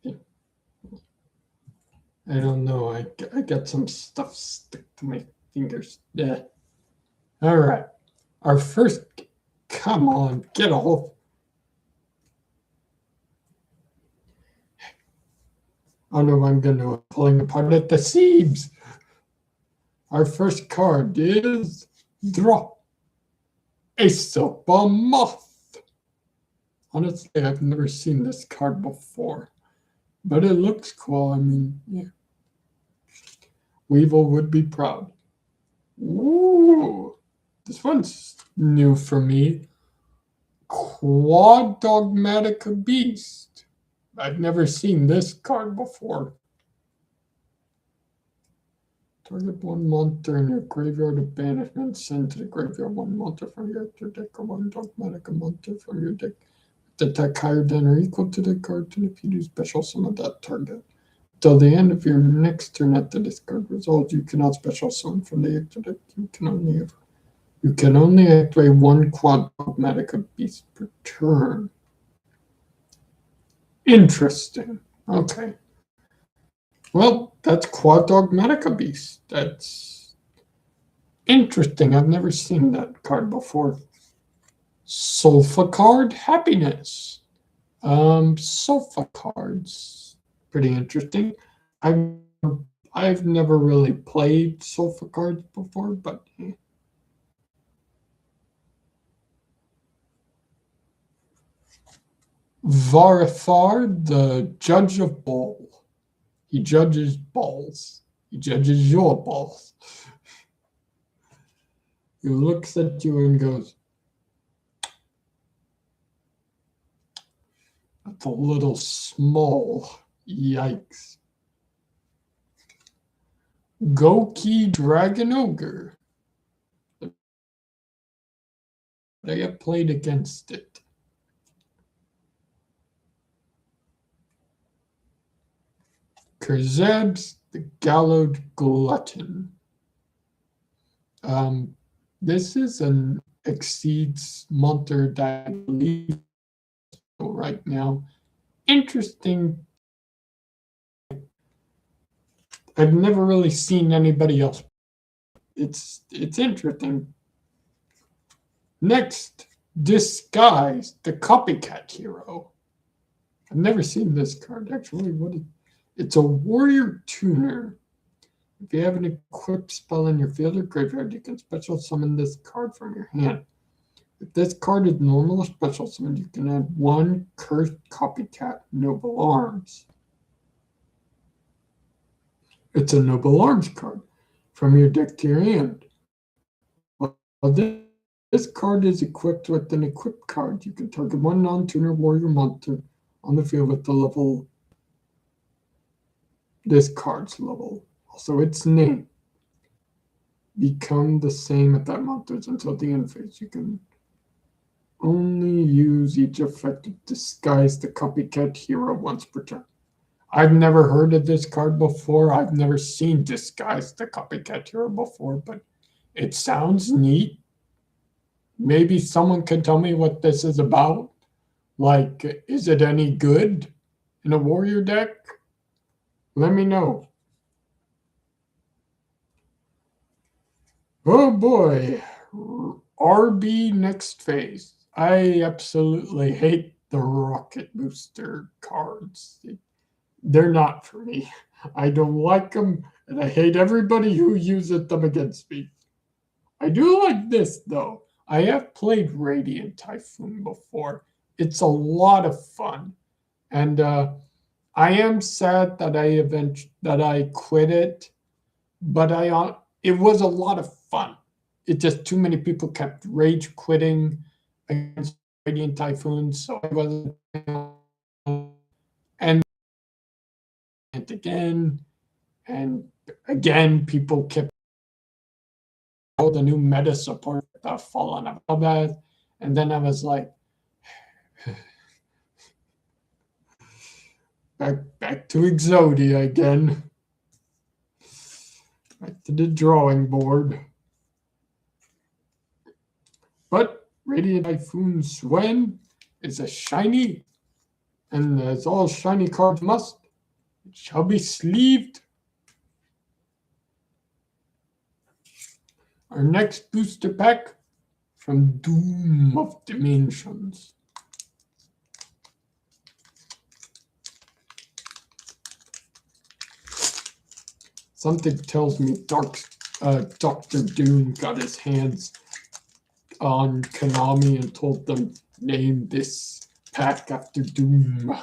I don't know. I got some stuff stick to my fingers. Yeah. All right. Our first... Come on, get off. Oh no, I'm going to pulling apart at the seams. Our first card is draw a silver moth. Honestly, I've never seen this card before, but it looks cool. I mean, yeah. Weevil would be proud. Ooh, this one's new for me. Quad Dogmatic Beast. I've never seen this card before. Target 1 monster in your graveyard of banishment. Send to the graveyard 1 monster from your deck or 1 Dogmatic monster from your deck. The attack higher than or equal to the card, and if you do special summon that target. Till the end of your next turn at the discard result, you cannot special summon from the extra deck. You can only activate 1 Quad Dogmatic Beast per turn. Interesting. Okay. Well, that's Quad Dogmatic Beast. That's interesting. I've never seen that card before. Sofa card Happiness. Sofa cards. Pretty interesting. I've never really played Sofa cards before, but Varifar, the judge of ball. He judges balls. He judges your balls. He looks at you and goes, "That's a little small. Yikes." Goki Dragon Ogre. They have played against it. Kerzebs, the Gallowed Glutton. This is an exceeds monster that I believe right now. Interesting. I've never really seen anybody else. It's interesting. Next, Disguise, the Copycat Hero. I've never seen this card actually. It's a warrior tuner. If you have an equipped spell in your field or graveyard, you can special summon this card from your hand. If this card is normal or special summon, you can add one Cursed Copycat Noble Arms. It's a Noble Arms card from your deck to your hand. Well, this card is equipped with an equipped card. You can target one non-tuner warrior monster on the field with the level, this card's level. Also, its name. Become the same at that monster's until the end phase. You can only use each effect to disguise the Copycat Hero once per turn. I've never heard of this card before. I've never seen Disguise the Copycat Hero before, but it sounds neat. Maybe someone can tell me what this is about. Like, is it any good in a warrior deck? Let me know. Oh boy. RB next phase. I absolutely hate the rocket booster cards. They're not for me. I don't like them, and I hate everybody who uses them against me. I do like this, though. I have played Radiant Typhoon before. It's a lot of fun. And I am sad that I quit it, but it was a lot of fun. It just too many people kept rage quitting against Radiant Typhoon, so I wasn't. And again, and again, people kept all the new meta support falling about that, and then I was like, back to Exodia again, back to the drawing board. But Radiant Typhoon Swen is a shiny, and as all shiny cards must, it shall be sleeved. Our next booster pack from Doom of Dimensions. Something tells me Dr. Doom got his hands on Konami and told them, name this pack after Doom,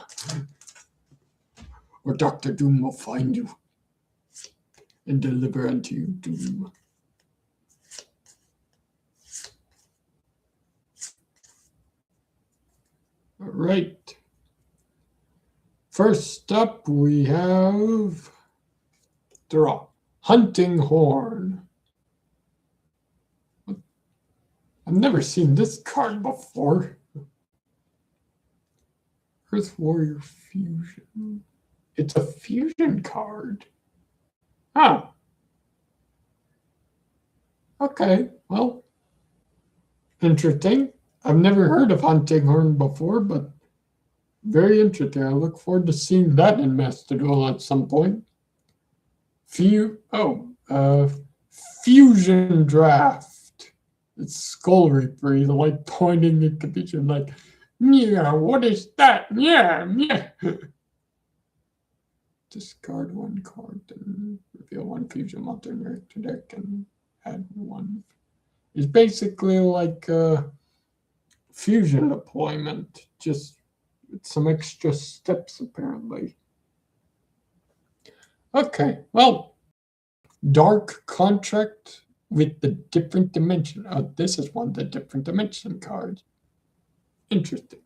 or Dr. Doom will find you and deliver unto you doom. All right. First up, we have draw Hunting Horn. I've never seen this card before. Earth Warrior Fusion. It's a fusion card. Huh. Okay, well, interesting. I've never heard of Hunting Horn before, but very interesting. I look forward to seeing that in Master Duel at some point. Fusion Draft. It's Skull Reaper. He's like pointing at confusion, like, yeah, what is that? Yeah. Discard one card and reveal one fusion monster in your deck and add one. It's basically like a fusion deployment, just with some extra steps apparently. Okay, well, Dark Contract with the different dimension. Oh, this is one of the different dimension cards. Interesting.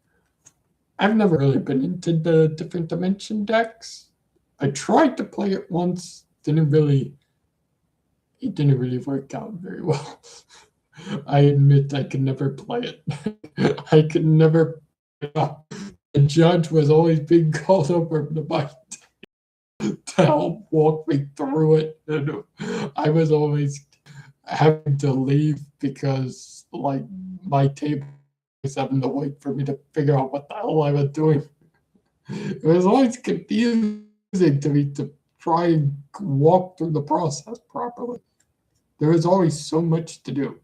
I've never really been into the different dimension decks. I tried to play it once, it didn't really work out very well. I admit I could never play it. I could never. The judge was always being called over by to help walk me through it. And I was always having to leave because, like, my table was having to wait for me to figure out what the hell I was doing. It was always confusing to me to try and walk through the process properly. There was always so much to do.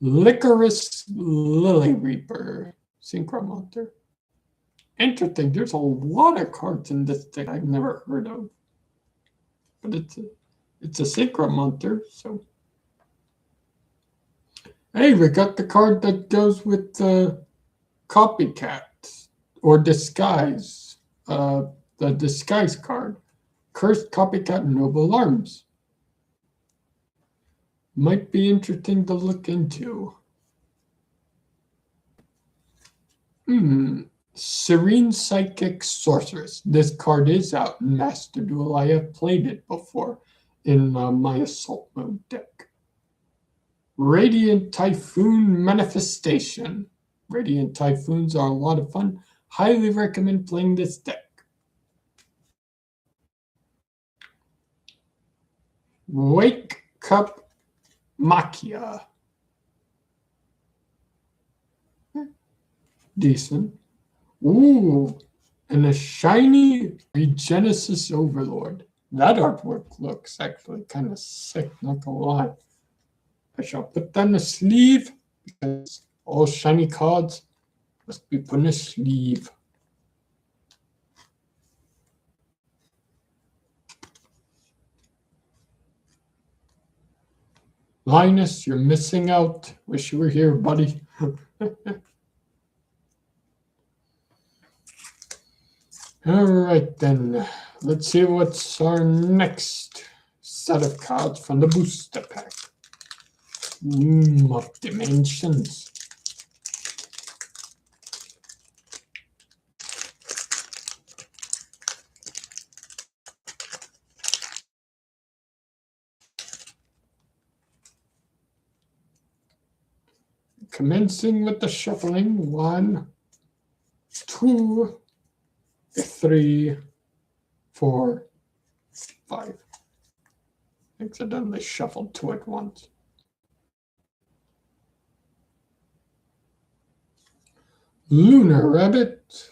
Licorice Lily Reaper, Synchromonster. Interesting. There's a lot of cards in this deck I've never heard of, but it's a Synchromonster. So hey, we got the card that goes with the Copycat or Disguise. The Disguise card, Cursed Copycat Noble Arms. Might be interesting to look into. Serene Psychic Sorceress. This card is out in Master Duel. I have played it before in my Assault Mode deck. Radiant Typhoon Manifestation. Radiant Typhoons are a lot of fun. Highly recommend playing this deck. Wake Cup Machia. Decent. Ooh, and a shiny Regenesis Overlord. That artwork looks actually kind of sick, not gonna lie. I shall put that in a sleeve because all shiny cards must be put in a sleeve. Linus, you're missing out. Wish you were here, buddy. All right, then. Let's see what's our next set of cards from the booster pack. Of dimensions. Commencing with the shuffling. 1, 2, 3, 4, 5. Accidentally shuffled 2 at once. Lunar Rabbit.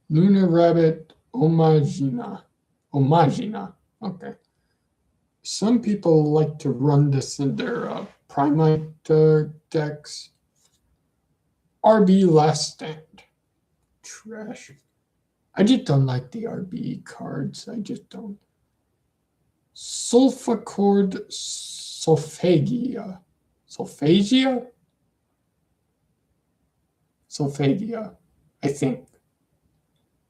Lunar Rabbit Omagina. Okay. Some people like to run this in their Primite decks. RB Last Stand. Trash. I just don't like the RB cards. I just don't. Sulfachord Solfagia. Solfagia, I think.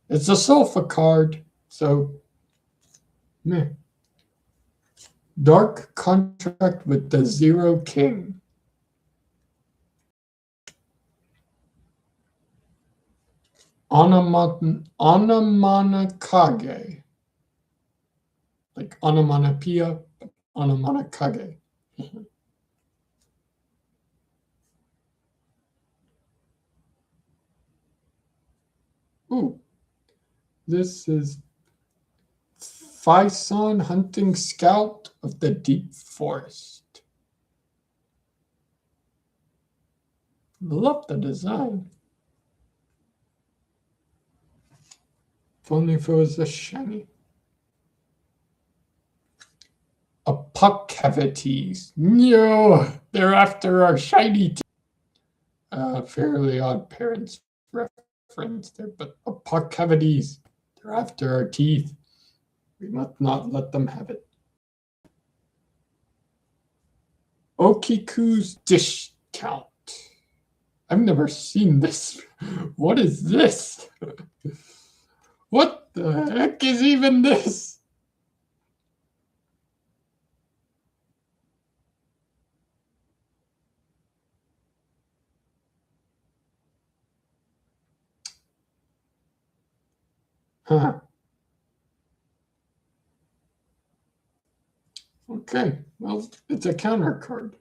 It's a Sulfa card, so meh. Dark Contract with the Zero King. Anamanakage. Like onomatopoeia, but Anamanakage. Ooh, this is Faison Hunting Scout of the Deep Forest. Love the design. If only if it was a shiny. A puck cavities. No, they're after our shiny. Fairly Odd Parents reference there, but a puck cavities. They're after our teeth. We must not let them have it. Okiku's Dish Count. I've never seen this. What is this? What the heck is even this? Huh. Okay, well, it's a counter card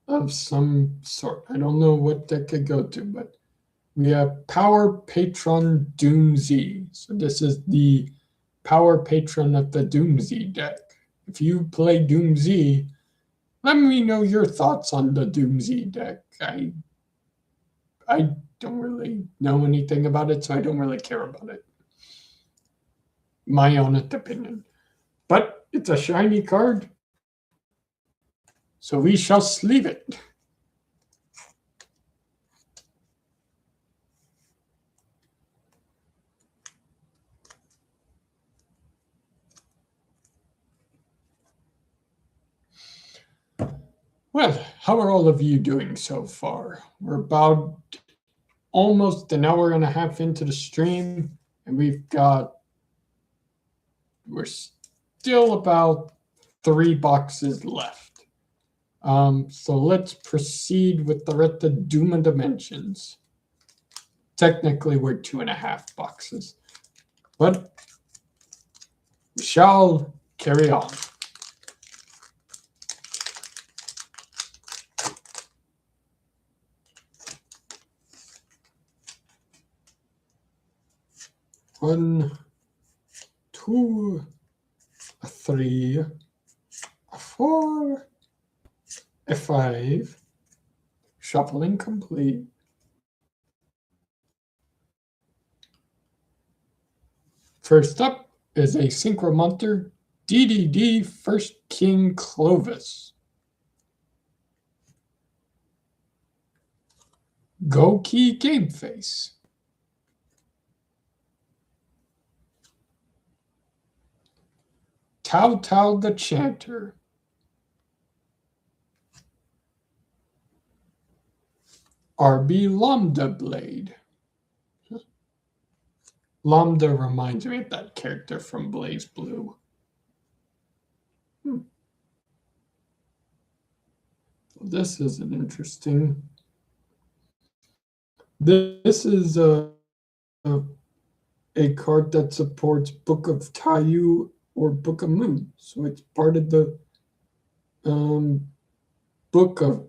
of some sort. I don't know what that could go to, but we have Power Patron Doomsy. So this is the Power Patron of the Doomsy deck. If you play Doomsy, let me know your thoughts on the Doomsy deck. I don't really know anything about it, so I don't really care about it. My honest opinion. But it's a shiny card, so we shall sleeve it. Well, how are all of you doing so far? We're about almost an hour and a half into the stream, and we're still about 3 boxes left. So let's proceed with the rest of Doom Dimensions. Technically, we're 2.5 boxes, but we shall carry on. One, two, 3, 4, 5. Shuffling complete. First up is a Synchromonster DDD First King Clovis. Goki Game Face. Tao Tao the Chanter. RB Lambda Blade. Lambda reminds me of that character from Blaze Blue. This is an interesting. This is a card that supports Book of Tayu or Book of Moon. So it's part of the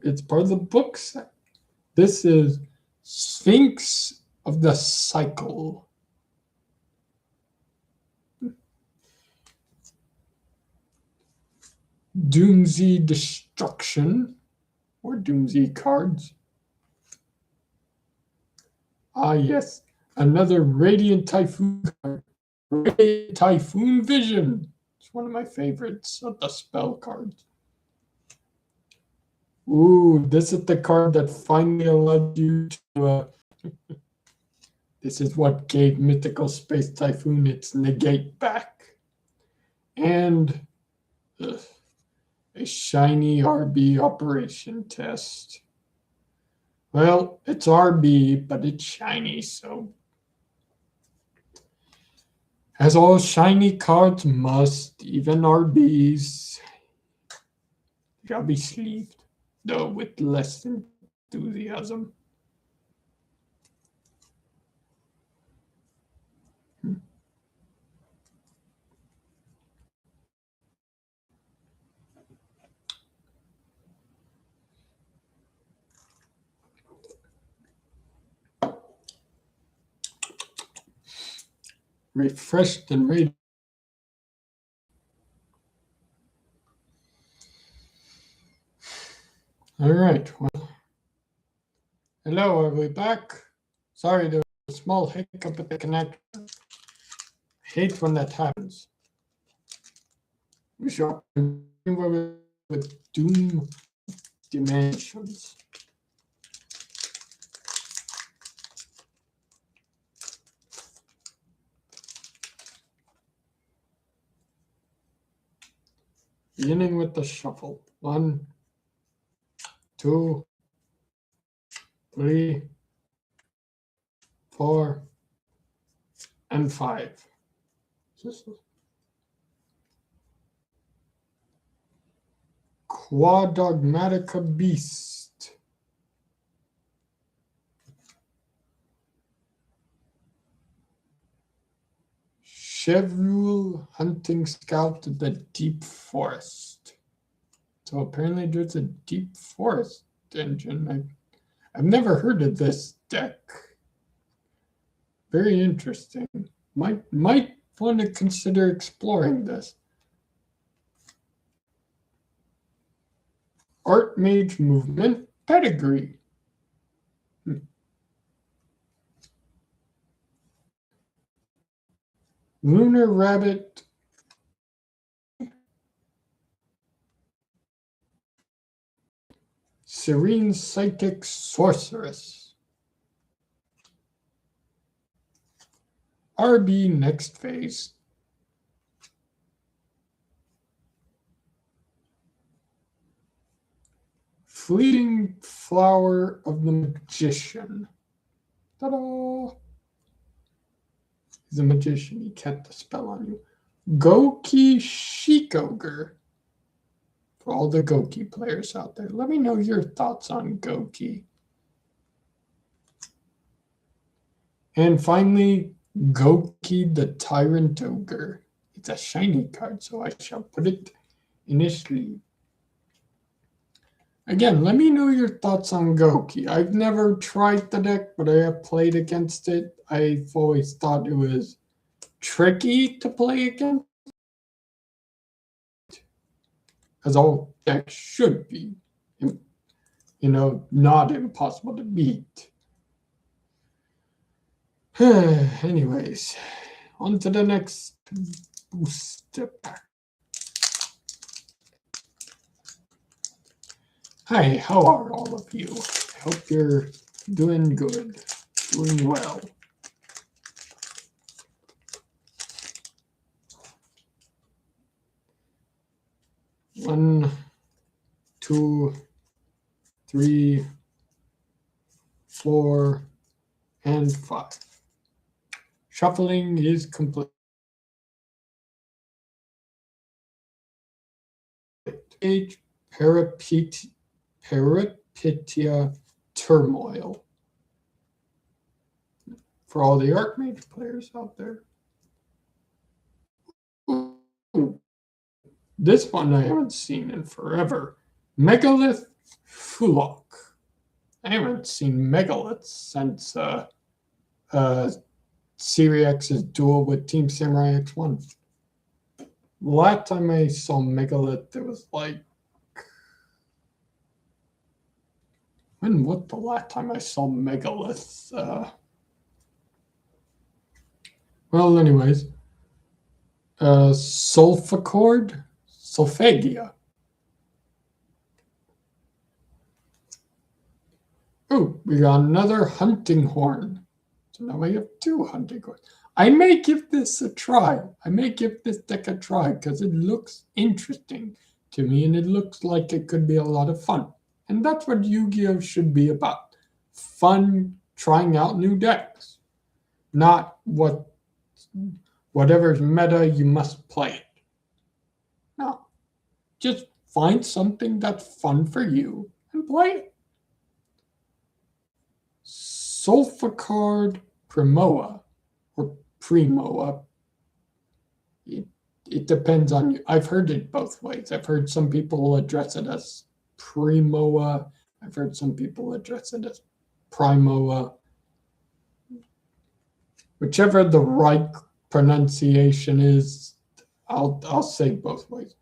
it's part of the book set. This is Sphinx of the Cycle. Doomsy Destruction or Doomsy cards. Ah, yes, another Radiant Typhoon card. Radiant Typhoon Vision. It's one of my favorites of the spell cards. Ooh, this is the card that finally allowed you to. This is what gave Mythical Space Typhoon its negate back. And a shiny RB operation test. Well, it's RB, but it's shiny, so. As all shiny cards must, even RBs, shall be sleeved, though with less enthusiasm. Refreshed and ready. All right. Well, hello, are we back? Sorry, there was a small hiccup at the connection. I hate when that happens. We shall continue with Doom Dimensions. Beginning with the shuffle. 1, 2, 3, 4, and 5. Quadogmatica Beast. Chevrolet Hunting Scout to the Deep Forest. So apparently there's a Deep Forest engine. I've never heard of this deck. Very interesting. Might want to consider exploring this. Archmage Movement Pedigree. Lunar Rabbit. Serene Psychic Sorceress. RB Next Phase. Fleeting Flower of the Magician. Ta-da! He's a magician. He cast a spell on you. Goki Shikogre. For all the Goki players out there, let me know your thoughts on Goki. And finally, Goki the Tyrant Ogre. It's a shiny card, so I shall put it in a sleeve. Again, let me know your thoughts on Goki. I've never tried the deck, but I have played against it. I've always thought it was tricky to play against, as all decks should be, not impossible to beat. Anyways, on to the next booster pack. Hi, how are all of you? I hope you're doing good, doing well. One, 2, 3, 4, and 5. Shuffling is complete. Age Peripetia Turmoil. For all the Archmage players out there. Ooh. This one I haven't seen in forever. Megalith Fulok. I haven't seen Megalith since Siriex's duel with Team Samurai X1. Last time I saw Megalith, it was like... When was the last time I saw Megalith? Well, anyways. Sulfagia. Oh, we got another hunting horn. So now we have 2 hunting horns. I may give this a try. I may give this deck a try because it looks interesting to me and it looks like it could be a lot of fun. And that's what Yu-Gi-Oh! Should be about. Fun, trying out new decks. Not whatever's meta, you must play it. No. Just find something that's fun for you and play it. Sulfacard Primoa, or Primoa. It depends on you. I've heard it both ways. I've heard some people address it as Primoa. I've heard some people address it as Primoa. Whichever the right pronunciation is, I'll say both ways.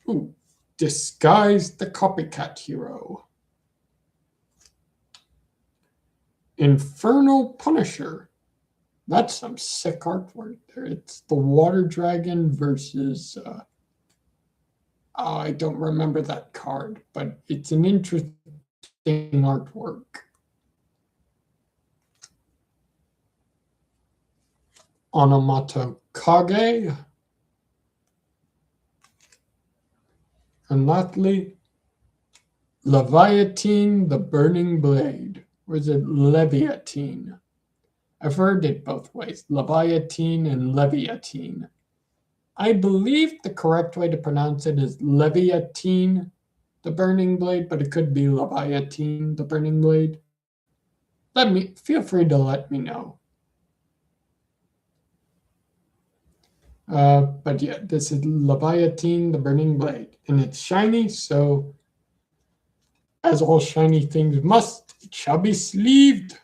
Ooh, Disguise the Copycat Hero. Infernal Punisher. That's some sick artwork there. It's the Water Dragon versus... I don't remember that card, but it's an interesting artwork. Onomato Kage. And lastly, Leviathan the Burning Blade. or is it Leviatine? I've heard it both ways, Leviatine and Leviatine. I believe the correct way to pronounce it is Leviatine, the Burning Blade, but it could be Leviatine, the Burning Blade. Feel free to let me know. But yeah, this is Leviatine, the Burning Blade, and it's shiny, so as all shiny things must, it shall be sleeved.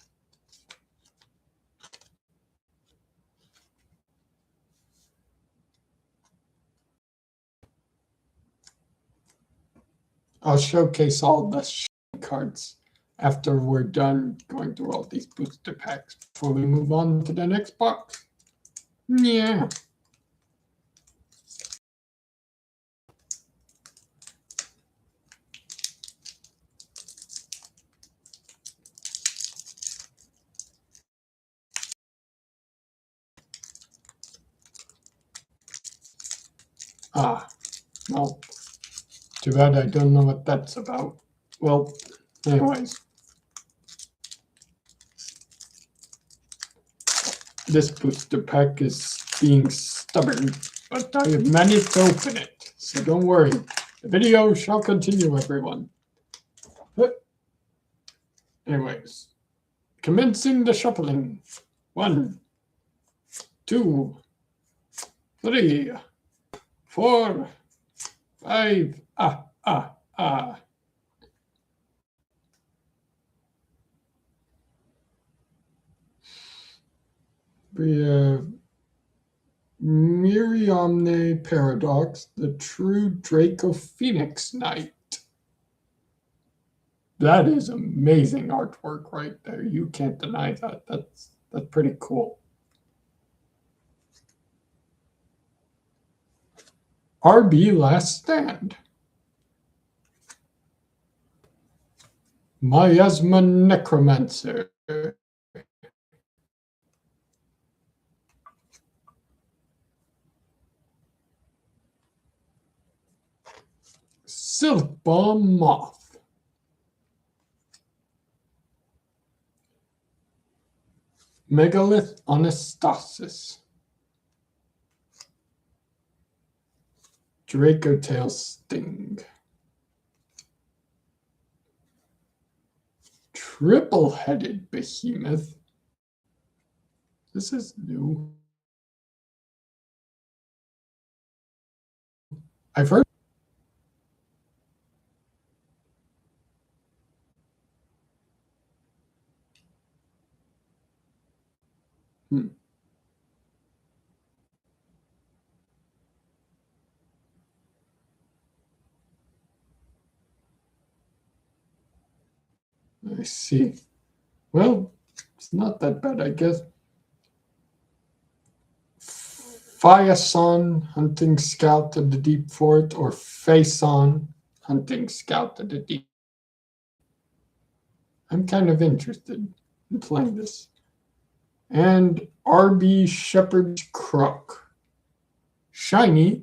I'll showcase all the shiny cards after we're done going through all these booster packs before we move on to the next box. Yeah. Ah, well, too bad I don't know what that's about. Well, anyways. This booster pack is being stubborn, but I have managed to open it, so don't worry. The video shall continue, everyone. But anyways, commencing the shuffling. 1, 2, 3, 4, 5. We have Miriamne Paradox, the true Draco Phoenix Knight. That is amazing artwork right there. You can't deny that. That's pretty cool. RB Last Stand. Miasma Necromancer. Silk Bomb Moth. Megalith Anastasis. Dracotail Sting. Triple-headed Behemoth. This is new. I've heard. I see. Well, it's not that bad, I guess. Fiason, Hunting Scout of the Deep Fort, or Faison, Hunting Scout of the Deep. I'm kind of interested in playing this. And RB Shepherd's Crook. Shiny,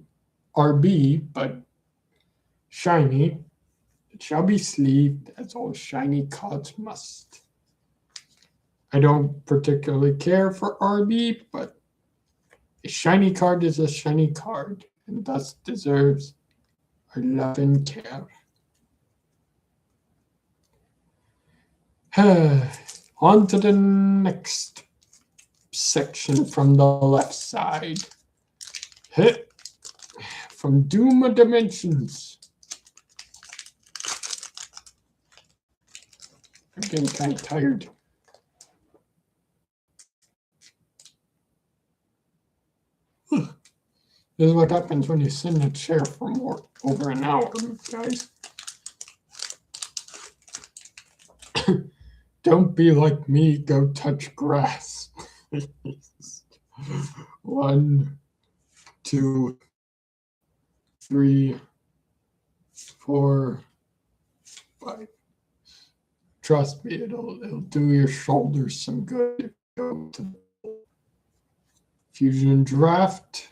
RB, but shiny. It shall be sleeved, as all shiny cards must. I don't particularly care for RB, but a shiny card is a shiny card, and thus deserves our love and care. On to the next section from the left side. From Doom of Dimensions. I'm getting kind of tired. This is what happens when you sit in a chair for over an hour, guys. Don't be like me, go touch grass. 1, 2, 3, 4, 5. Trust me, it'll do your shoulders some good. Go to Fusion Draft.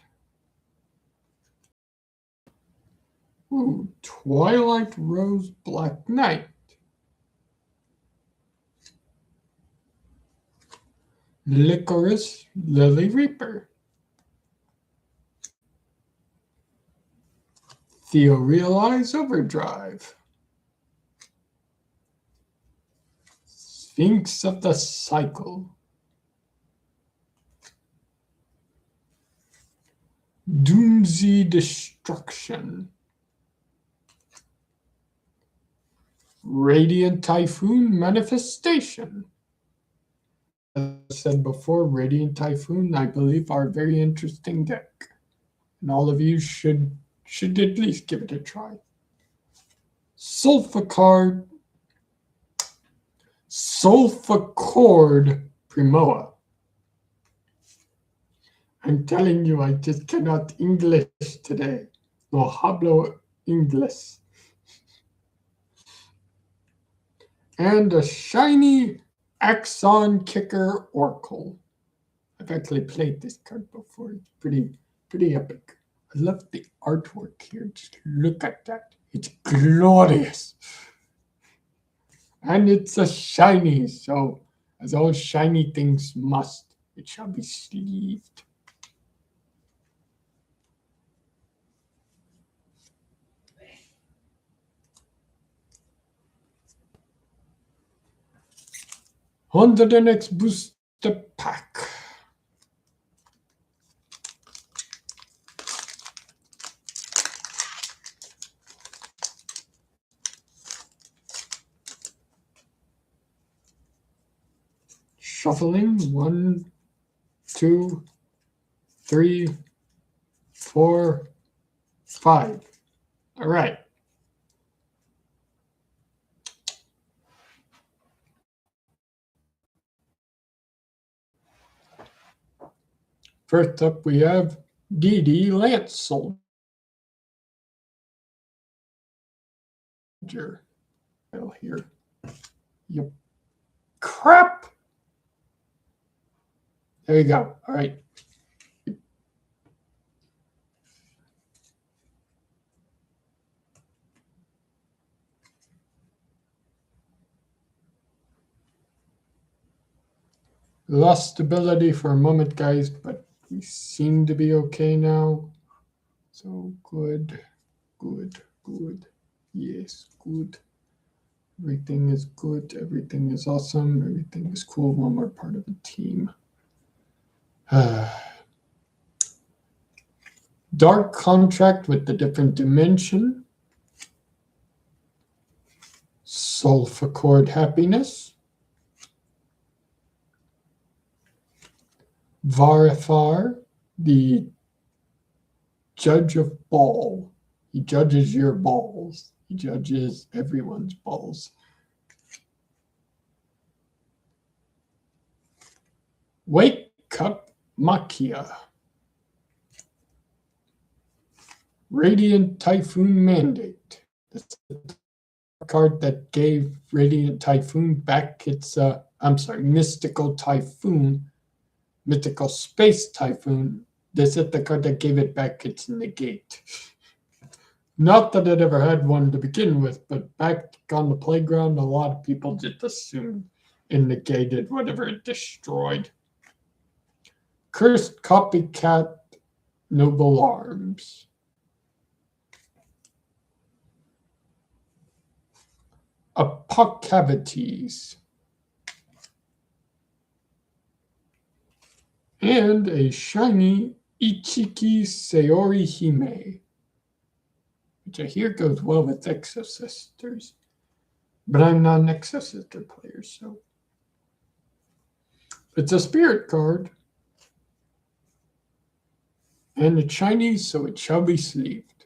Ooh, Twilight Rose Black Knight. Licorice Lily Reaper, Theorealize Overdrive, Sphinx of the Cycle, Doomsy Destruction, Radiant Typhoon Manifestation. As I said before, Radiant Typhoon, I believe, are a very interesting deck. And all of you should at least give it a try. Sulfachord Primoa. I'm telling you, I just cannot English today. No hablo English. And a shiny Axon Kicker Oracle. I've actually played this card before. It's pretty epic. I love the artwork here. Just look at that. It's glorious. And it's a shiny, so as all shiny things must, it shall be sleeved. On to the next booster pack. Shuffling 1, 2, 3, 4, 5. All right. First up, we have DD Lance Soldier. Here. Yep. Crap. There you go. All right. Lost stability for a moment, guys, but we seem to be okay now. So good. Yes, good. Everything is good. Everything is awesome. Everything is cool when we're part of a team. Dark Contract with the different dimension. Sulfachord Happiness. Varithar, the Judge of Ball. He judges your balls. He judges everyone's balls. Wake Up Makia. Radiant Typhoon Mandate. That's the card that gave Radiant Typhoon back its, Mystical Typhoon, Mythical Space Typhoon. This is the card that gave it back its negate. Not that it ever had one to begin with, but back on the playground, a lot of people just assumed it negated whatever it destroyed. Cursed Copycat Noble Arms. Apocavities. And a shiny Ichiki Sayori Hime, which I hear goes well with Exosisters. But I'm not an Exosister player, so. It's a spirit card. And it's shiny, so it shall be sleeved.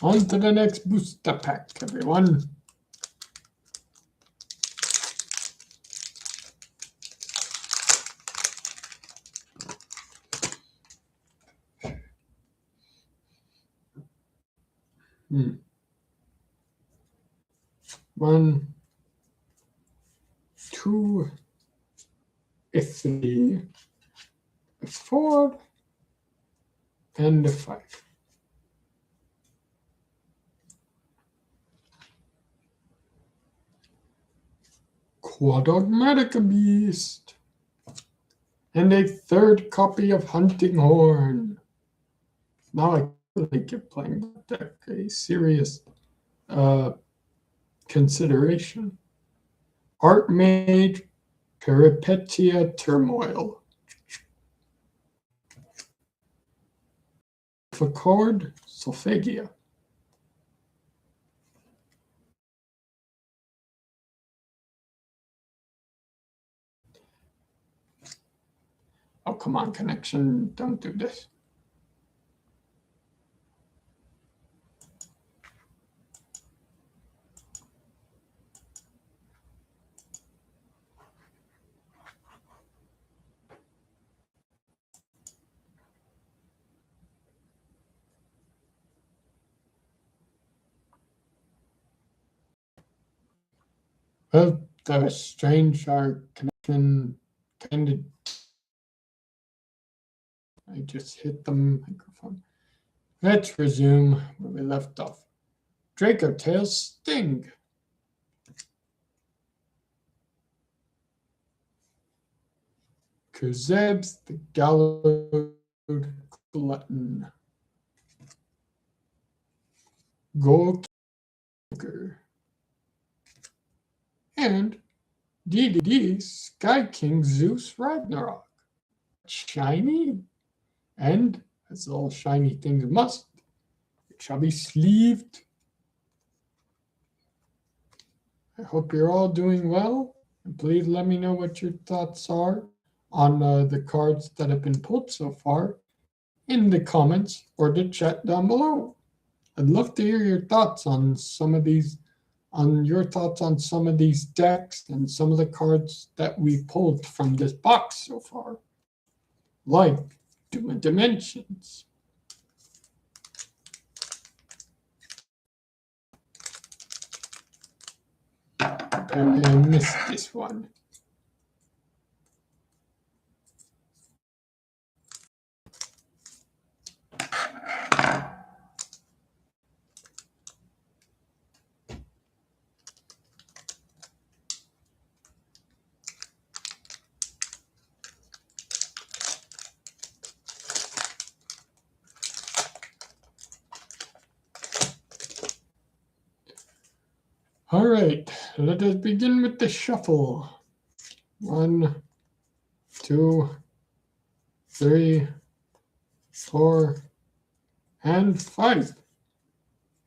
On to the next booster pack, everyone. One, two, a three, a four, and a 5. Quadogmatica Beast. And a third copy of Hunting Horn. Now I really give playing that deck a serious consideration. Archmage, Peripetia Turmoil. Accord, Solfagia. Oh, come on, connection, don't do this. Well, the strange our connection kind of. I just hit the microphone. Let's resume where we left off. Draco Tail's Sting. Kuzeb's the Gallowed Glutton. Golker. And DDD Sky King Zeus Ragnarok. Shiny. And, as all shiny things must, it shall be sleeved. I hope you're all doing well. And please let me know what your thoughts are on the cards that have been pulled so far in the comments or the chat down below. I'd love to hear your thoughts on some of these, some of these decks and some of the cards that we pulled from this box so far, like Doom of Dimensions. Apparently I missed this one. All right, let us begin with the shuffle. 1, 2, 3, 4, and 5.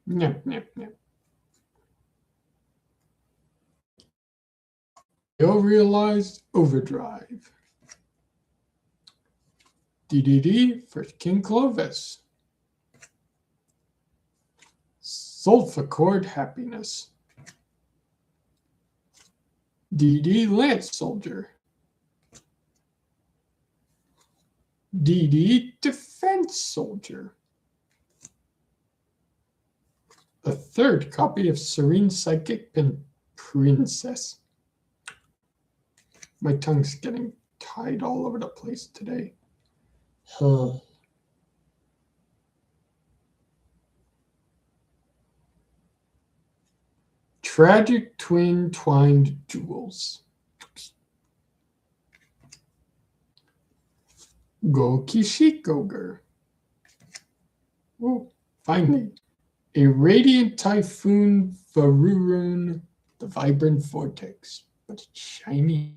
Yep, yep, yep. You'll realize Overdrive. DDD for King Clovis. Sulfur Happiness. DD Lance Soldier. DD Defense Soldier. A third copy of Serene Psychic Princess. My tongue's getting tied all over the place today. Tragic Twin Twined Jewels. Gokishikoger. Oh, finally. A Radiant Typhoon Varurun, the Vibrant Vortex. But it's shiny.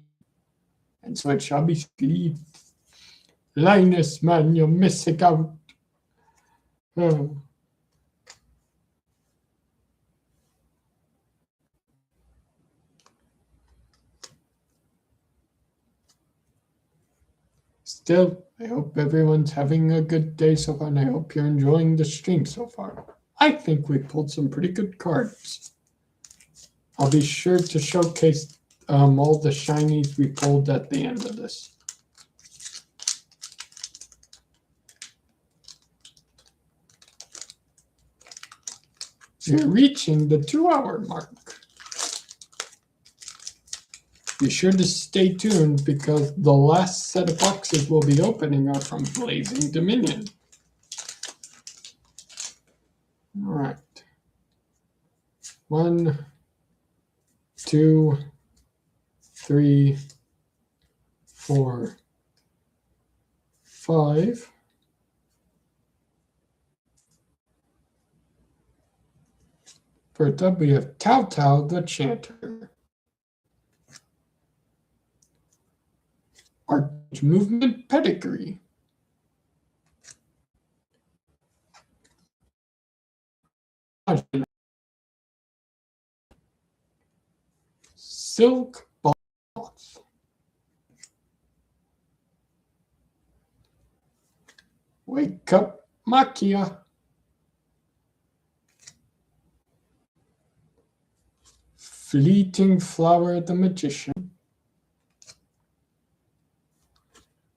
And so it shall be sleeved. Linus, man, you're missing out. Oh. Still, I hope everyone's having a good day so far, and I hope you're enjoying the stream so far. I think we pulled some pretty good cards. I'll be sure to showcase all the shinies we pulled at the end of this. We're reaching the 2-hour mark. Be sure to stay tuned because the last set of boxes we'll be opening are from Blazing Dominion. All right. 1, 2, 3, 4, 5. First up, we have Tao Tao the Chanter. Arch movement pedigree. Silk Boss. Wake up, Makia. Fleeting Flower the Magician.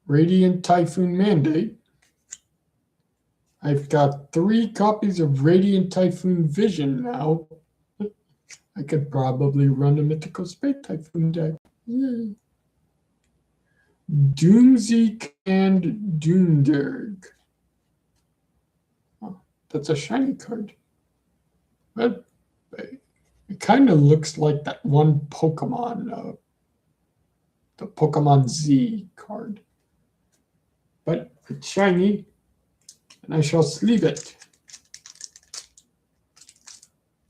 Radiant Typhoon Mandate. I've got 3 copies of Radiant Typhoon Vision now. I could probably run a Mythical Space Typhoon deck. Yay. Doomsy and Doomderg. Oh, that's a shiny card. But it kind of looks like that one Pokemon, the Pokemon Z card. But it's shiny, and I shall sleeve it.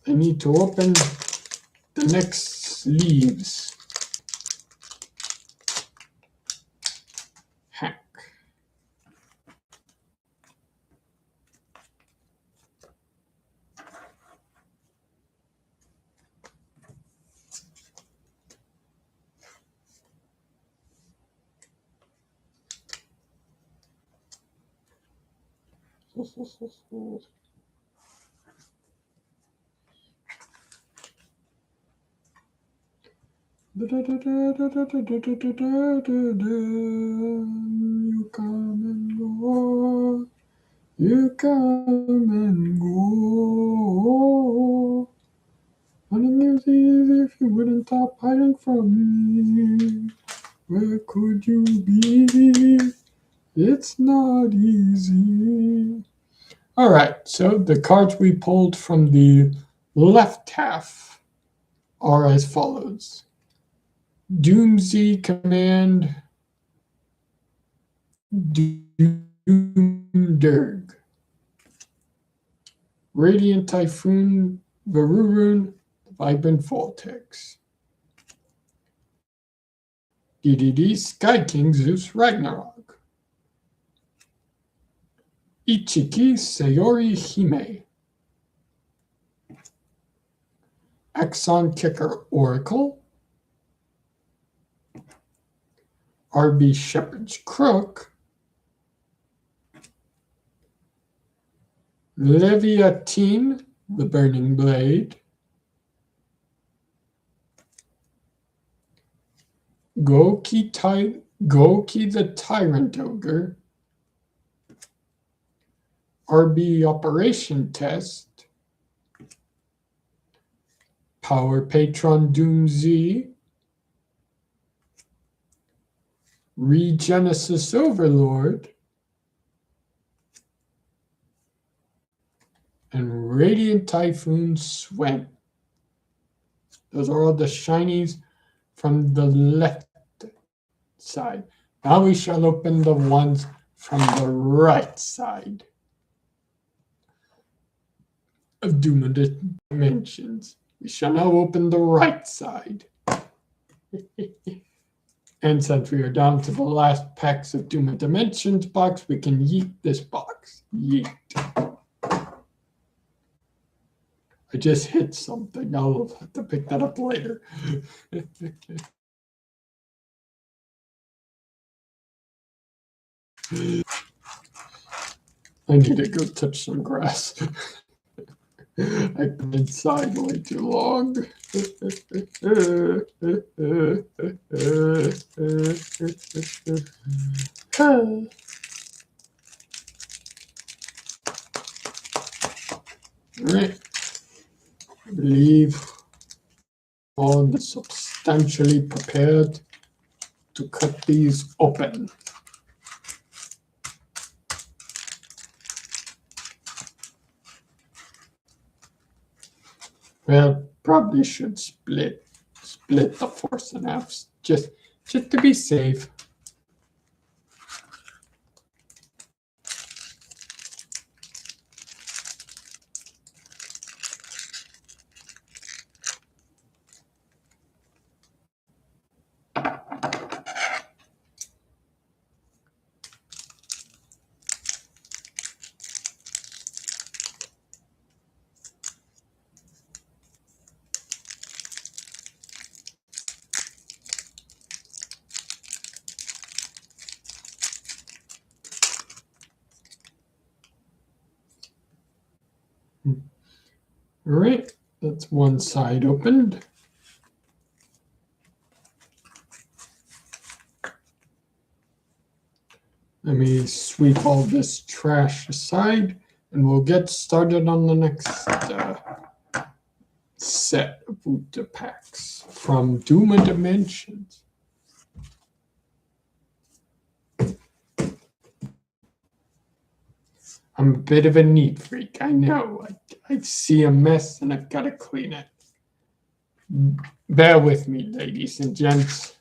I need to open the next sleeves. Hack. You come and go, you come and go. Running is easy if you wouldn't stop hiding from me. Where could you be? It's not easy. All right, so the cards we pulled from the left half are as follows. Doomsy Command Doomderg. Radiant Typhoon Varurun Vibrant Vortex. DDD Sky King Zeus Ragnarok. Ichiki Sayori Hime. Axon Kicker Oracle. RB Shepherd's Crook. Leviatine, the Burning Blade. Goki the Tyrant Ogre. RB Operation Test. Power Patron Doom Z. Regenesis Overlord. And Radiant Typhoon Swen. Those are all the shinies from the left side. Now we shall open the ones from the right side of Doom of the Dimensions. We shall now open the right side. And since we are down to the last packs of Doom of Dimensions box, we can yeet this box. Yeet. I just hit something. I'll have to pick that up later. I need to go touch some grass. I've been inside way too long. Right. I believe all is substantially prepared to cut these open. Well, probably should split the force in half just to be safe. All right, that's one side opened. Let me sweep all this trash aside, and we'll get started on the next set of booster packs from Duma Dimensions. I'm a bit of a neat freak, I know. I see a mess and I've got to clean it. Bear with me, ladies and gents.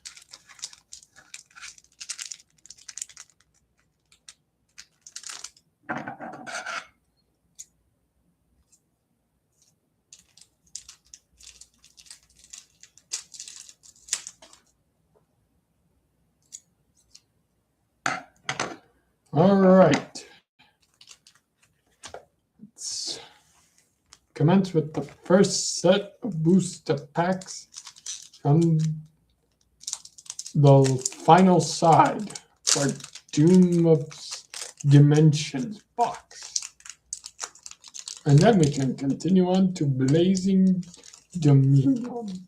All right. Let's commence with the first set of booster packs from the final side for Doom of Dimensions box. And then we can continue on to Blazing Dominion.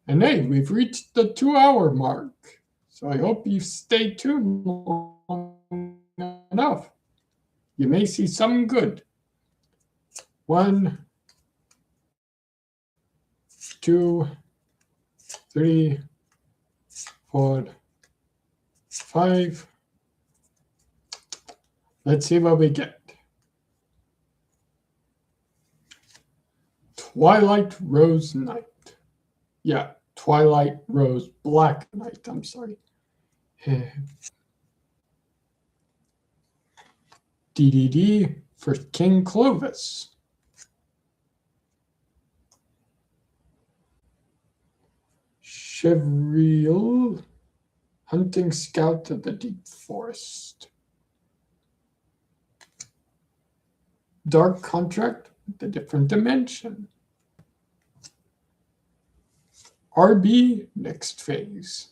And hey, we've reached the 2-hour mark. So I hope you stay tuned long enough. You may see something good. 1, 2, 3, 4, 5. Let's see what we get. Twilight Rose Knight. Yeah, Twilight Rose Black Knight, I'm sorry. DDD for King Clovis. Chevriel, Hunting Scout of the Deep Forest. Dark Contract, The Different Dimension. RB, Next Phase.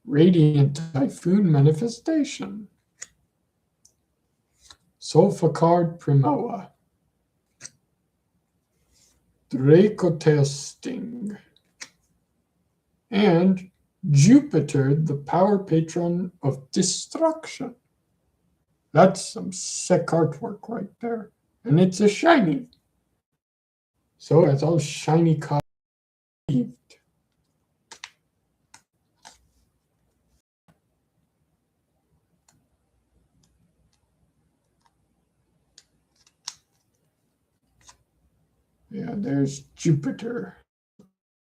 Radiant Typhoon Manifestation. Solfacard Primoa. Dracotail Sting. And Jupiter, the Power Patron of Destruction. That's some sick artwork right there. And it's a shiny. So it's all shiny cards. Yeah, there's Jupiter.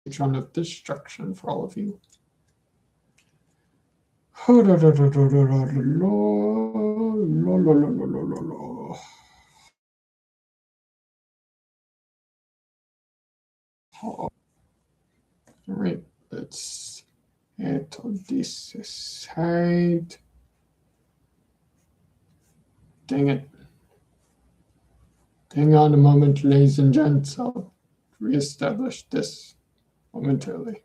Patron of Destruction for all of you. All right, let's add all this aside. Dang it. Hang on a moment, ladies and gents. I'll reestablish this momentarily.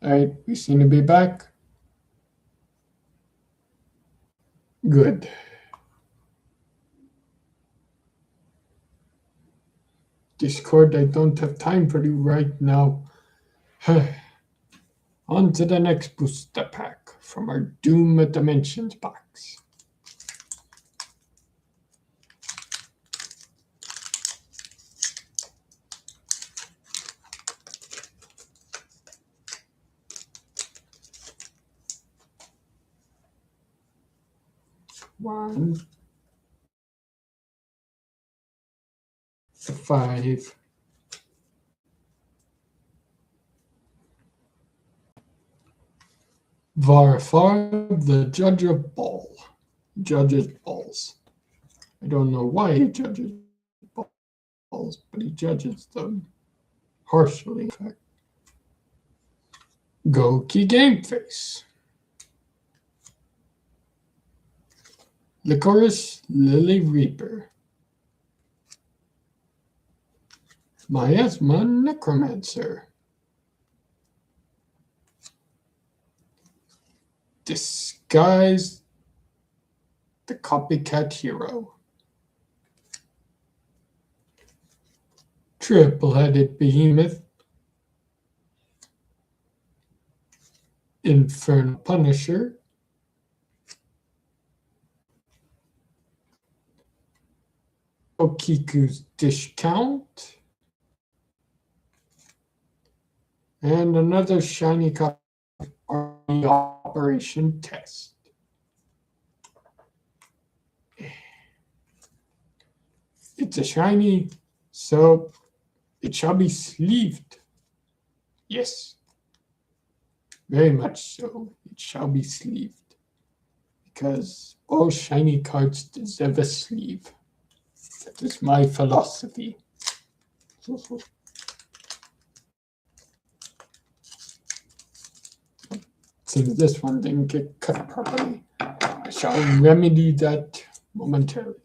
All right, we seem to be back. Good. Discord, I don't have time for you right now. On to the next booster pack from our Doom of Dimensions box. 1, 5. Varfar, the judge of ball, judges balls. I don't know why he judges balls, but he judges them harshly, in fact. Goki Game Face. Licorice Lily Reaper. Miasma Necromancer. Disguise the Copycat Hero. Triple-headed Behemoth. Infernal Punisher. Okiku's Discount. And another shiny copy of Operation Test. It's a shiny, so it shall be sleeved. Yes, very much so. It shall be sleeved. Because all shiny cards deserve a sleeve. That is my philosophy. Since this one didn't get cut properly, I shall remedy that momentarily.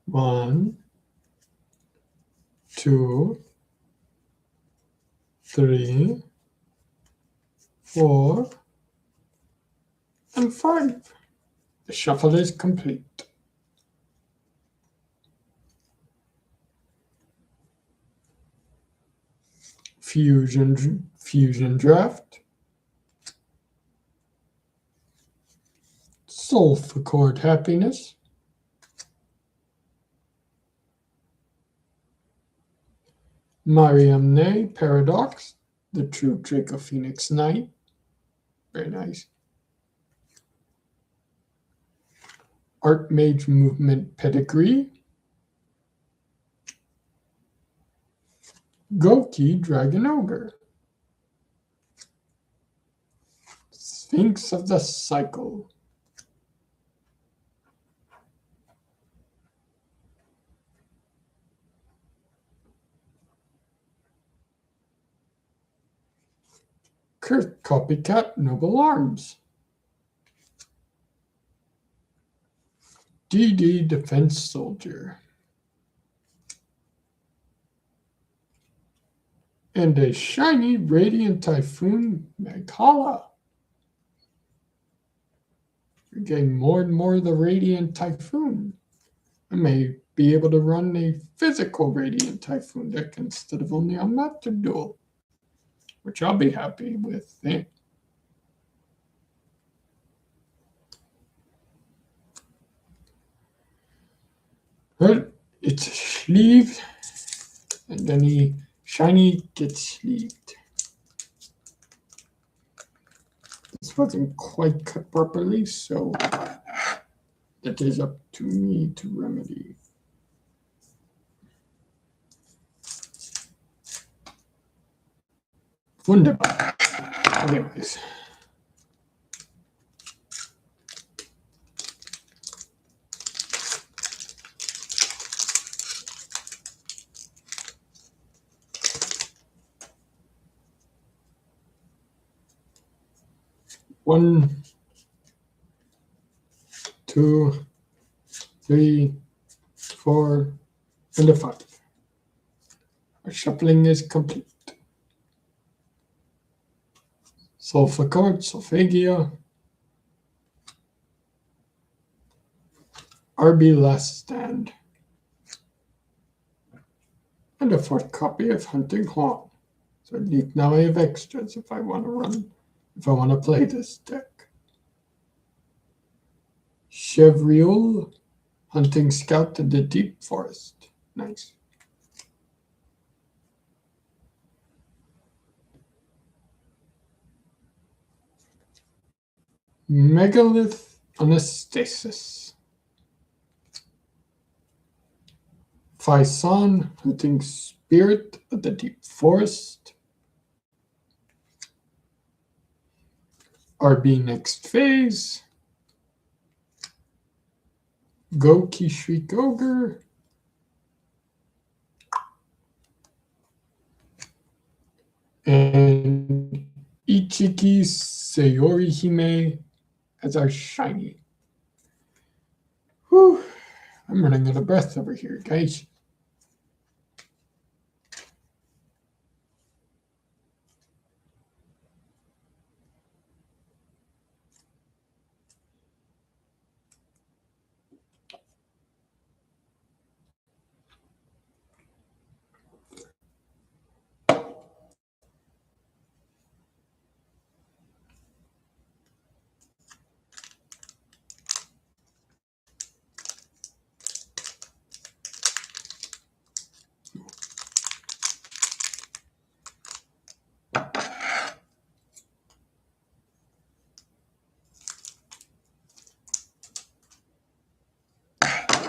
One, 2, 3, 4, and 5. The shuffle is complete. Fusion Draft. Sulfur Chord Happiness. Mariamne Paradox, the true Draco Phoenix Knight. Very nice. Archmage Movement Pedigree. Goki Dragon Ogre. Sphinx of the Cycle. Kurt Copycat Noble Arms. DD Defense Soldier. And a shiny Radiant Typhoon Maghala. You're getting more and more of the Radiant Typhoon. I may be able to run a physical Radiant Typhoon deck instead of only a Master Duel, which I'll be happy with. But it's sleeved, and then the shiny gets sleeved. This wasn't quite cut properly, so that is up to me to remedy. Wunderbar. Anyways. One, 2, 3, 4, and a 5. Our shuffling is complete. Sulfur Chord, Sulfagia. RB Last Stand. And a 4th copy of Hunting Horn. So at least now I have extras if I want to play this deck. Chevriel, Hunting Scout to the Deep Forest. Nice. Megalith Anastasis. Faison, Hunting Spirit of the Deep Forest. RB Next Phase. Goki Shriek Ogre. And Ichiki Sayori Hime as our shiny. Whew, I'm running out of breath over here, guys.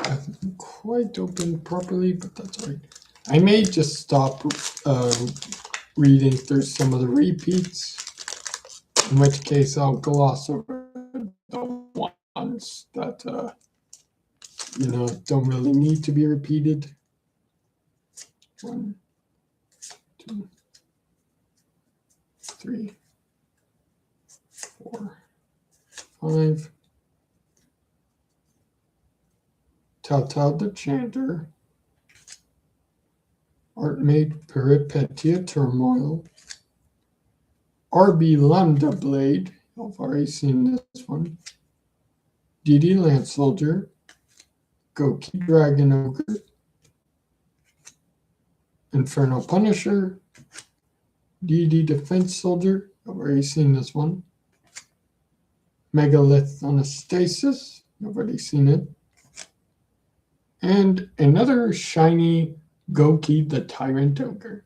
Hasn't quite opened properly, but that's all right. I may just stop reading through some of the repeats, in which case I'll gloss over the ones that don't really need to be repeated. 1, 2, 3, 4, 5. Telltale the Chanter. Artmate Peripetia Turmoil. RB Lambda Blade. I've already seen this one. DD Lance Soldier. Goki Dragon Ogre. Inferno Punisher. DD Defense Soldier. I've already seen this one. Megalith Anastasis. I've already seen it. And another shiny Goki the Tyrant Ogre.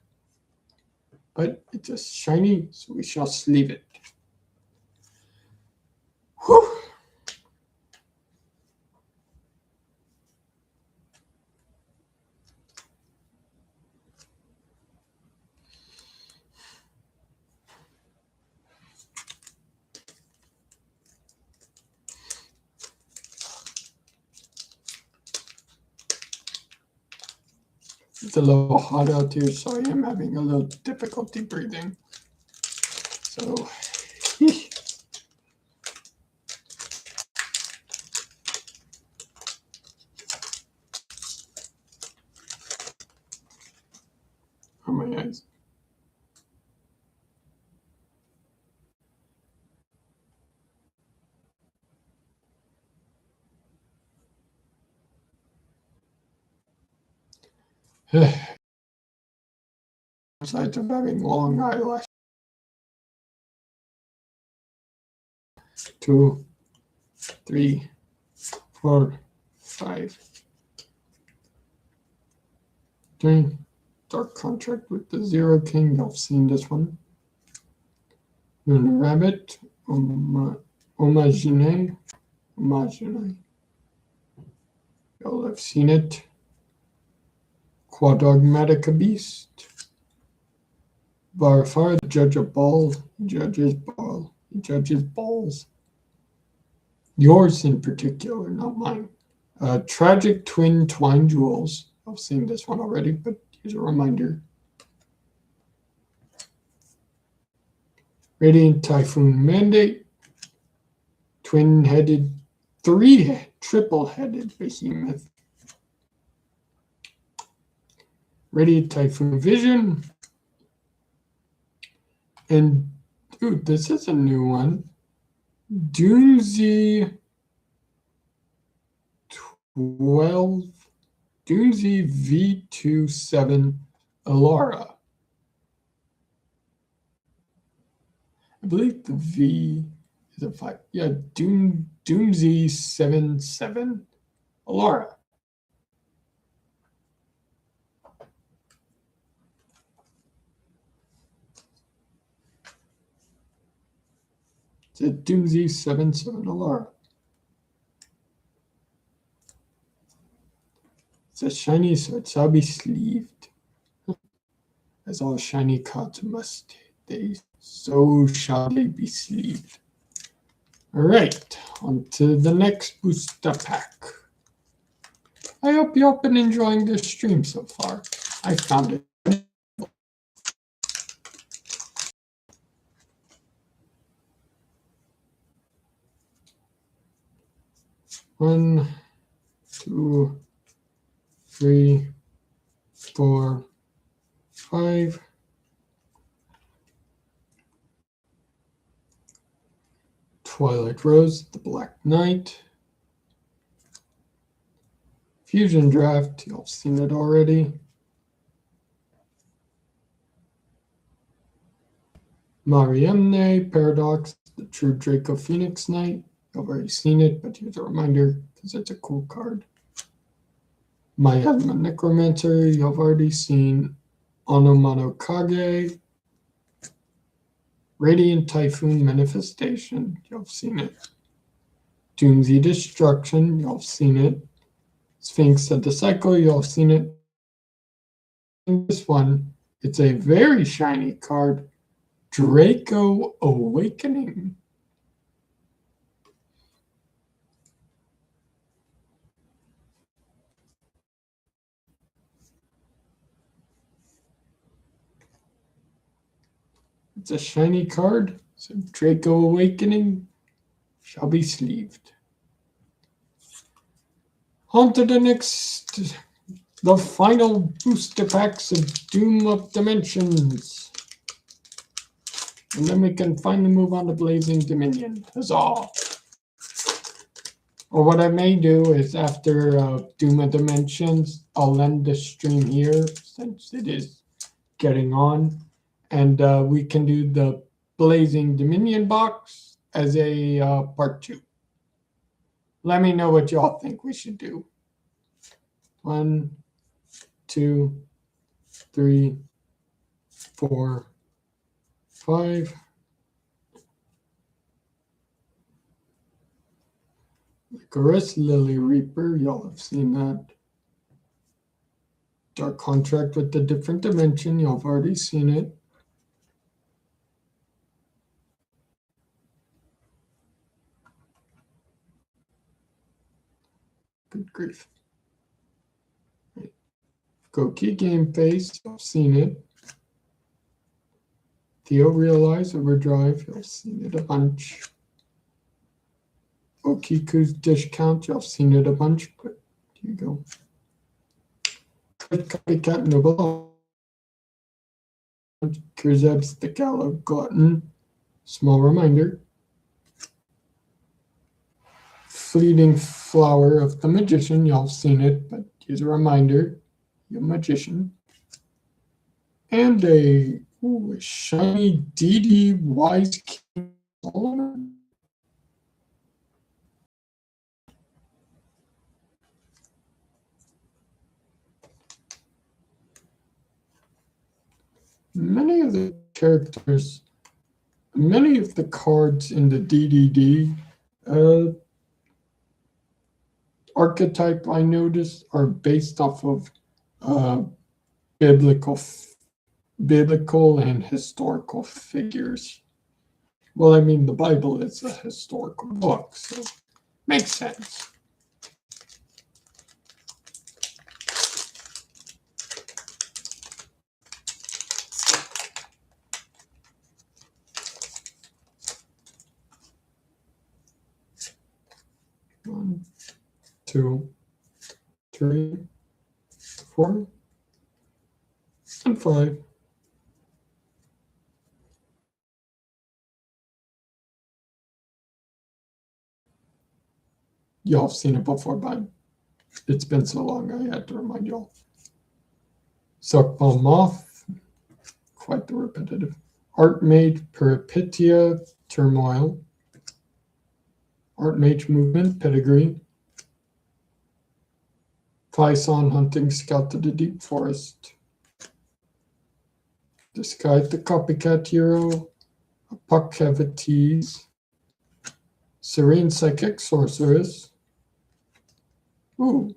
But it's a shiny, so we shall sleeve it. Whew. It's a little hot out here, so I am having a little difficulty breathing. So, oh my eyes. Besides of having long eyelashes. 2, 3, 4, 5. Dark Contract with the Zero King. Y'all seen this one. Luna Rabbit. Omagine. Y'all have seen it. Quadogmatica Beast. Barfar, the Judge of Balls. Judges balls. Yours in particular, not mine. Tragic Twin Twine Jewels. I've seen this one already, but here's a reminder. Radiant Typhoon Mandate. Twin-headed, triple-headed behemoth. Radiant Typhoon Vision. And, dude, this is a new one. Doomsday 12 Doomsday V27 Alara. I believe the V is a 5. Yeah, Doomsday 77 Alara. It's a Doomsday 77 Alara. It's a shiny, so it shall be sleeved. As all shiny cards must they, so shall they be sleeved. Alright, on to the next booster pack. I hope you all been enjoying this stream so far. I found it. One, two, three, four, five. Twilight Rose, the Black Knight. Fusion Draft, you've seen it already. Mariamne Paradox, the True Draco Phoenix Knight. You've already seen it, but here's a reminder because it's a cool card. Miasma Necromancer, you've already seen. Onomano Kage. Radiant Typhoon Manifestation, you've seen it. Doomsday Destruction, you've seen it. Sphinx of the Cycle, you've seen it. And this one, it's a very shiny card, Draco Awakening. It's a shiny card, so Draco Awakening shall be sleeved. On to the next, the final booster packs of Doom of Dimensions. And then we can finally move on to Blazing Dominion. Huzzah! Or what I may do is after Doom of Dimensions, I'll end the stream here since it is getting on. And we can do the Blazing Dominion box as a part 2. Let me know what y'all think we should do. 1, 2, 3, 4, 5. Icarus, Lily Reaper, y'all have seen that. Dark Contract with the different dimension, y'all have already seen it. Good grief. Goki Game Face, y'all have seen it. Theo Realize Overdrive, y'all have seen it a bunch. Okiku's Dish Count, y'all have seen it a bunch, but here you go. Copycat Noble. Kurzeb's The Gallow Glutton. Small reminder. Fleeting Flower of the Magician, y'all have seen it, but here's a reminder. You're a magician. And a shiny DD Wise King Solomon. Many of the characters, many of the cards in the DDD archetype I noticed are based off of biblical and historical figures. Well, I mean, the Bible is a historical book, so makes sense. One, two, three, 4, and 5. Y'all have seen it before, bud. It's been so long, I had to remind y'all. Suck Bomb Off, quite the repetitive. Artmage Peripetia Turmoil. Artmage Movement Pedigree. Python Hunting Scout to the Deep Forest. Disguise the Copycat Hero. Apocavities. Serene Psychic Sorceress. Ooh,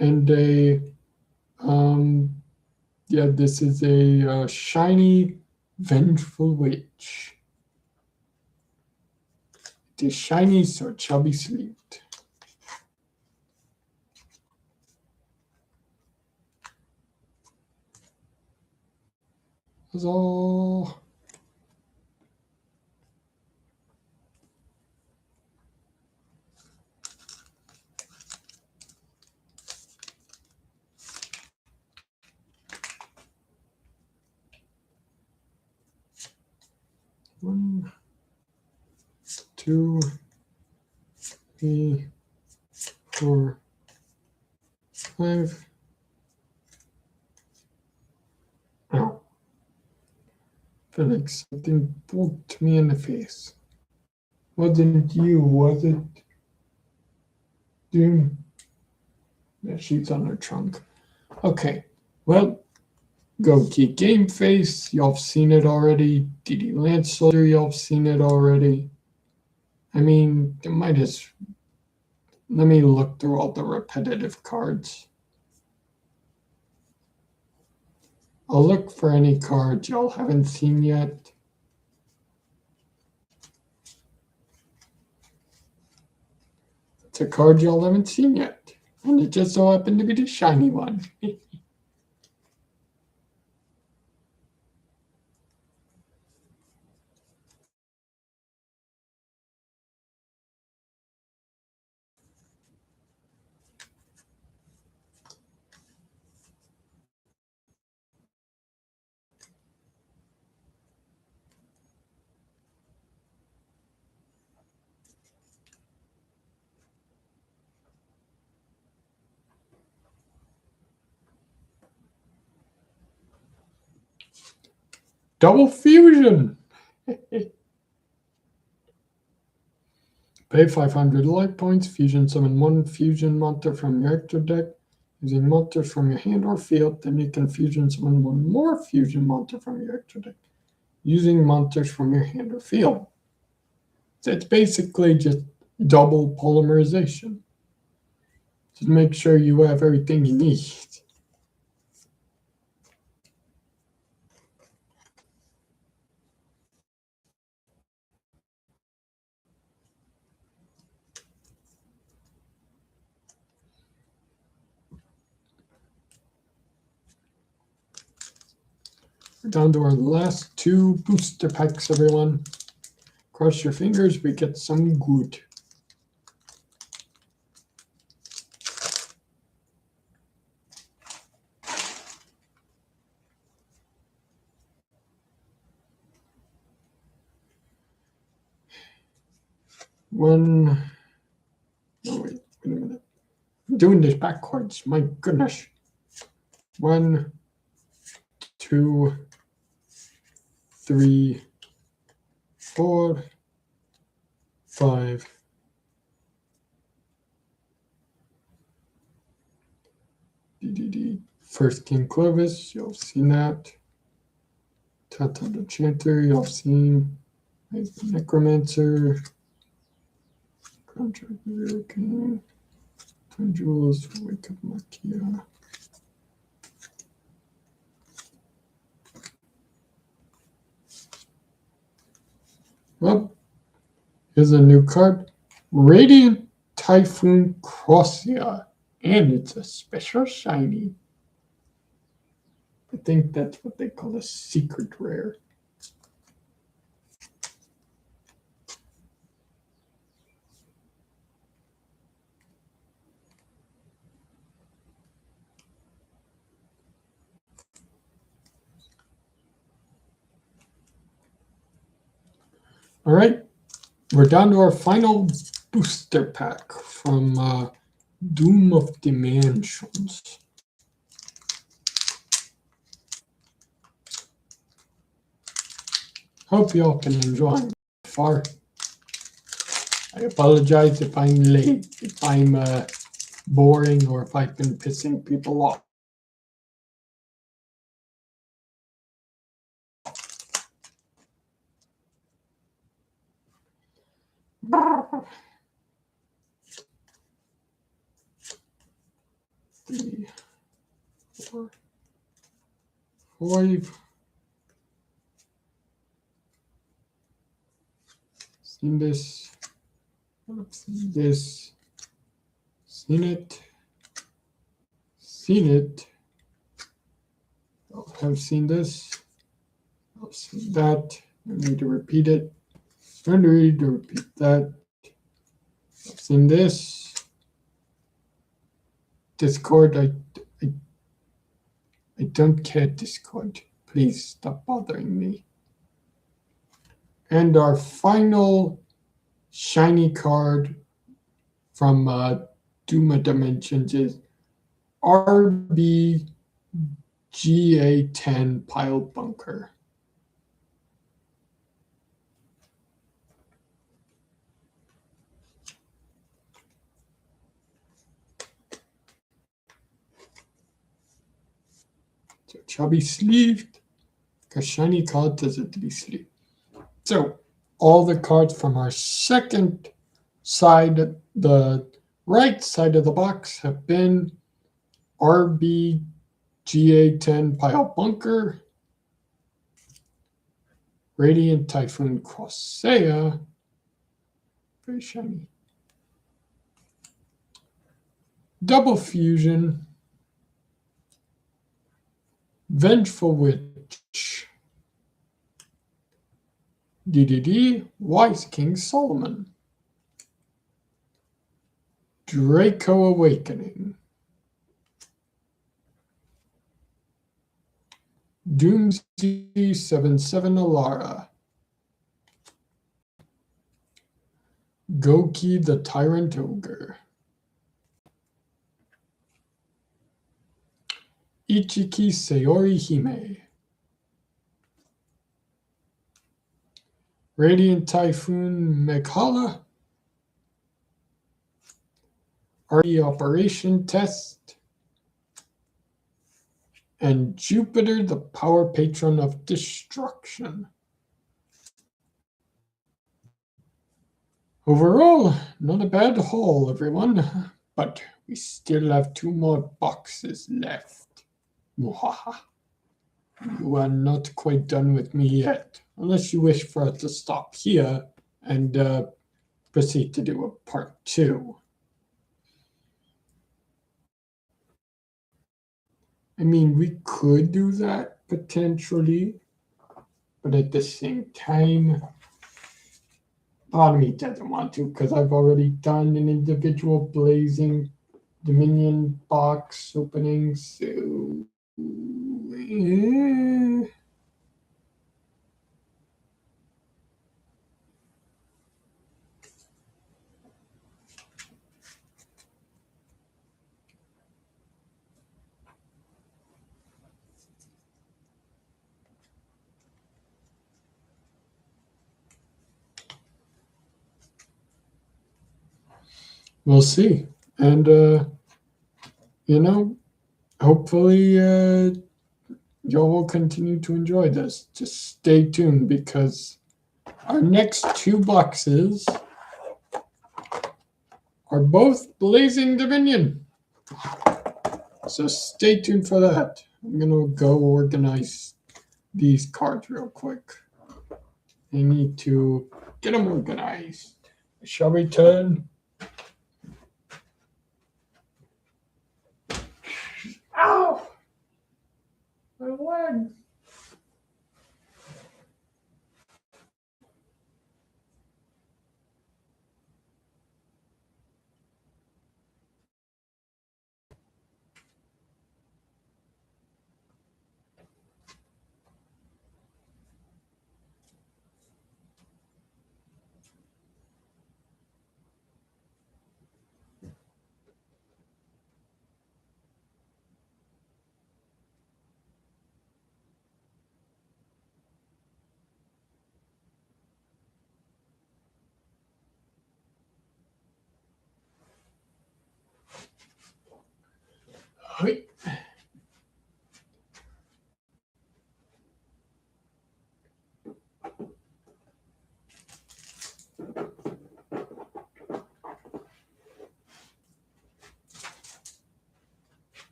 and a yeah, this is a shiny Vengeful Witch. It is shiny, so it shall be sweet. That's all. One, 2, 3, 4, 5. Ow. Feel like something poked me in the face. Wasn't you, was it? Doom. Yeah, she's on her trunk. Okay, well, Goatee Game Face, y'all have seen it already. DD Lance Soldier, y'all have seen it already. I mean, it might as... Let me look through all the repetitive cards. I'll look for any cards y'all haven't seen yet. It's a card y'all haven't seen yet. And it just so happened to be the shiny one. Double Fusion! Pay 500 life points, fusion summon one fusion monster from your extra deck. Using monsters from your hand or field, then you can fusion summon one more fusion monster from your extra deck. Using monsters from your hand or field. So it's basically just double polymerization. Just make sure you have everything you need. We're down to our last 2 booster packs, everyone. Cross your fingers, we get some good. One. Oh, wait a minute. I'm doing this backwards, my goodness. 1, 2, 3, 4, 5. DDD. First King Clovis, you'll have seen that. Tata the Chanter, you'll have seen. Necromancer. Contract Hurricane. Twin Jewels, Wake Up Makia. Well, here's a new card. Radiant Typhoon Crossia. And it's a special shiny. I think that's what they call a secret rare. All right, we're down to our final booster pack from Doom of Dimensions. Hope y'all can enjoy it far. I apologize if I'm late, if I'm boring, or if I've been pissing people off. Three, four, five. Seen this. I've seen this. Seen it. Seen it. I've seen this. I've seen that. I need to repeat it. I need to repeat that. I've seen this. Discord. I don't care, Discord. Please stop bothering me. And our final shiny card from Duma Dimensions is RBGA10 Pile Bunker. So it shall be sleeved, because shiny card does it to be sleeved. So all the cards from our second side, the right side of the box, have been RBGA10 Pile Bunker, Radiant Typhoon Crossair, very shiny, Double Fusion, Vengeful Witch, DDD, Wise King Solomon, Draco Awakening, Doomsday 77 Alara, Goki the Tyrant Ogre, Ichiki Sayori Hime, Radiant Typhoon Meghala, RE Operation Test, and Jupiter the Power Patron of Destruction. Overall, not a bad haul, everyone, but we still have 2 more boxes left. Mwahaha. You are not quite done with me yet, unless you wish for us to stop here and proceed to do a part 2. I mean, we could do that potentially, but at the same time, part of me doesn't want to, because I've already done an individual Blazing Dominion box opening, so we'll see. And, hopefully y'all will continue to enjoy this. Just stay tuned, because our next 2 boxes are both Blazing Dominion. So stay tuned for that. I'm going to go organize these cards real quick. I need to get them organized. I shall return. Ow! My leg. Hey.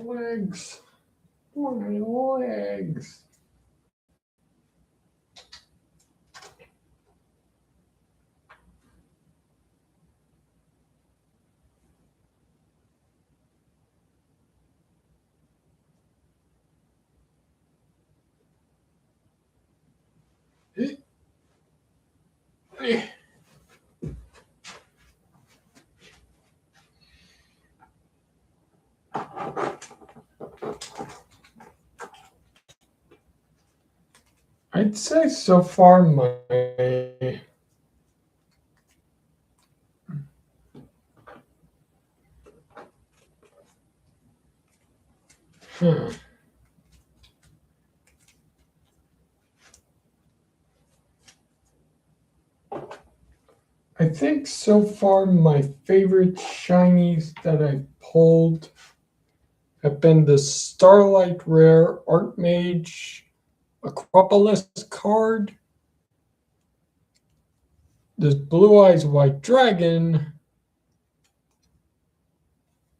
Legs. My legs. I'd say so far my hmm. I think so far my favorite shinies that I pulled have been the Starlight Rare Archmage Acropolis card, the Blue Eyes White Dragon,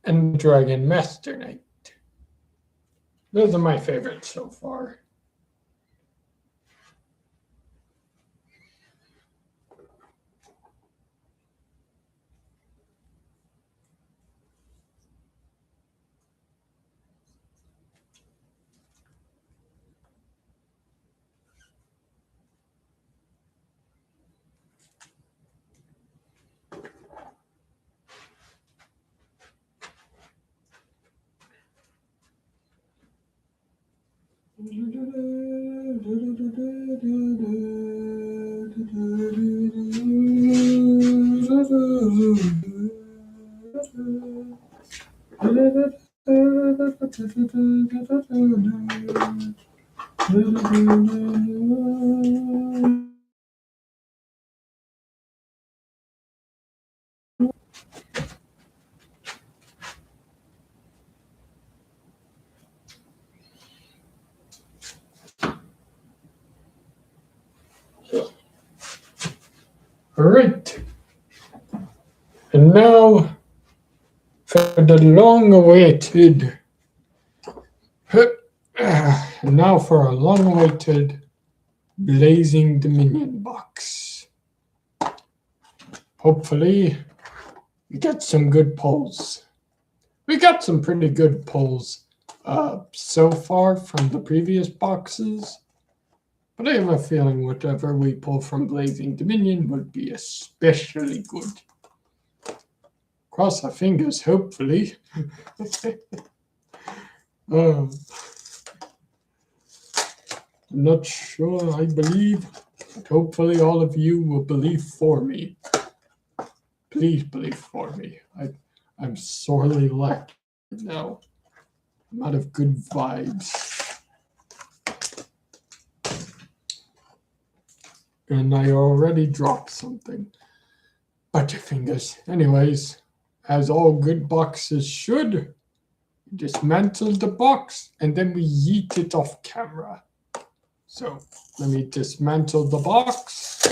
and Dragon Master Knight. Those are my favorites so far. All right. And now for the long-awaited, now for a long-awaited Blazing Dominion box. Hopefully, we get some good pulls. We got some pretty good pulls so far from the previous boxes, but I have a feeling whatever we pull from Blazing Dominion would be especially good. Cross our fingers, hopefully. I'm not sure I believe, but hopefully all of you will believe for me. Please believe for me. I'm sorely lacking now. I'm out of good vibes. And I already dropped something. Butterfingers. Anyways, as all good boxes should, dismantle the box and then we yeet it off camera. So let me dismantle the box.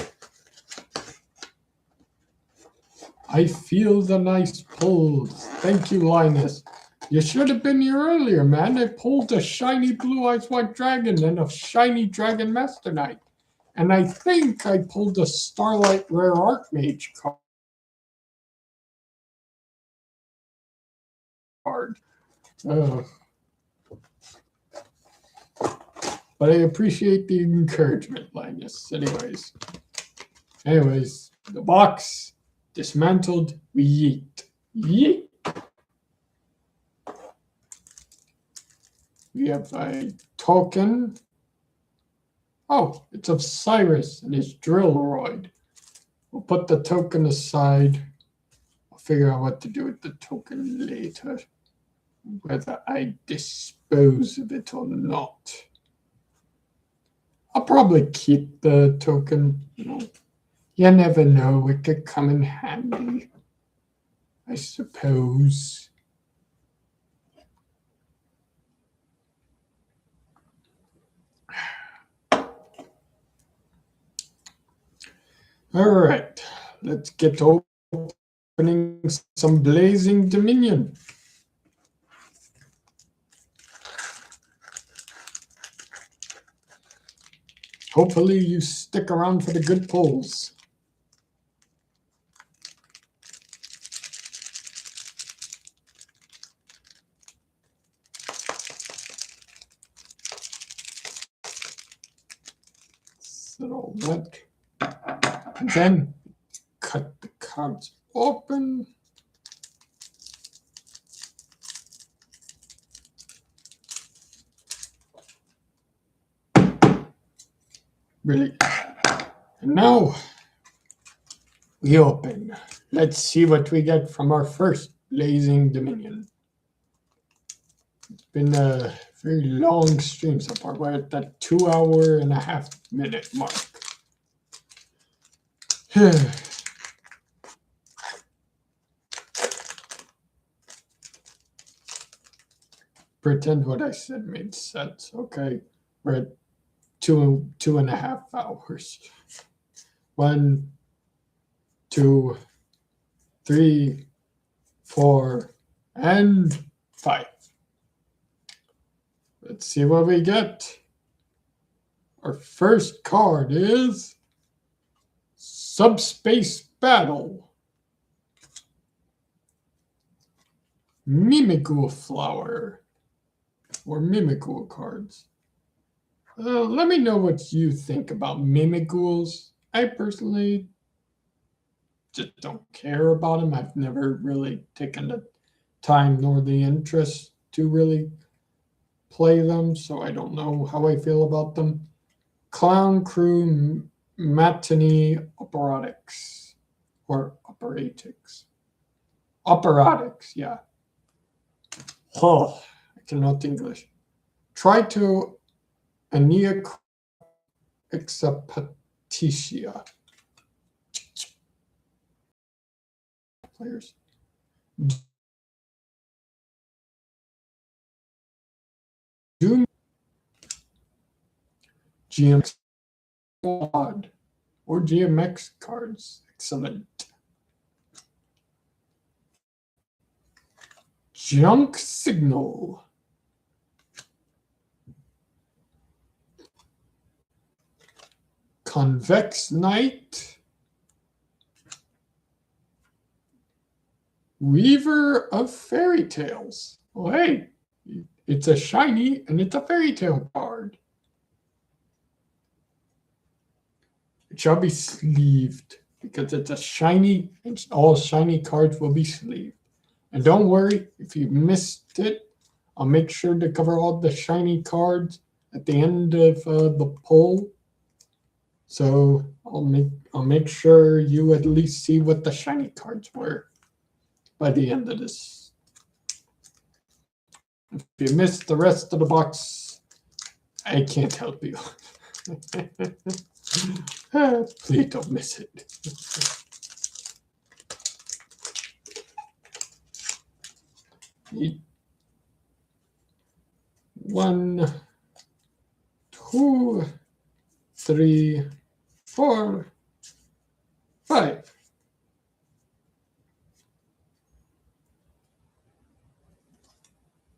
I feel the nice pulls. Thank you, Linus. You should have been here earlier, man. I pulled a shiny Blue Eyes White Dragon and a shiny Dragon Master Knight. And I think I pulled a Starlight Rare Archmage card. But I appreciate the encouragement, Linus. Anyways, the box dismantled. We yeet. Yeet. We have a token. Oh, it's of Cyrus and his Drillroid. We'll put the token aside. I'll figure out what to do with the token later. Whether I dispose of it or not. I'll probably keep the token, You never know, it could come in handy, I suppose. All right, let's get to opening some Blazing Dominion. Hopefully you stick around for the good pulls. Settle that. And then cut the cards open. Really. And now we open. Let's see what we get from our first Blazing Dominion. It's been a very long stream so far. We're at that 2.5 hour mark. Pretend what I said made sense. Okay, we're at 2.5 hours. 1, 2, 3, 4, and 5. Let's see what we get. Our first card is Subspace Battle. Mimikyu Flower. Or Mimikyu cards. Let me know what you think about Mimikyus. I personally just don't care about them. I've never really taken the time nor the interest to really play them, so I don't know how I feel about them. Clown Crew Matinee Operatics. Or Operatics. Operatics, yeah. Oh, I cannot English. Try to Ania Exapatitia. Players. Doom GMX Squad or GMX cards. Excellent. Junk Signal. Convex Knight. Weaver of Fairy Tales. Oh, hey, it's a shiny and it's a fairy tale card. It shall be sleeved because it's a shiny and all shiny cards will be sleeved. And don't worry, if you missed it, I'll make sure to cover all the shiny cards at the end of the poll. So I'll make sure you at least see what the shiny cards were by the end of this. If you missed the rest of the box, I can't help you. Please don't miss it. One, 2, 3, 4, 5.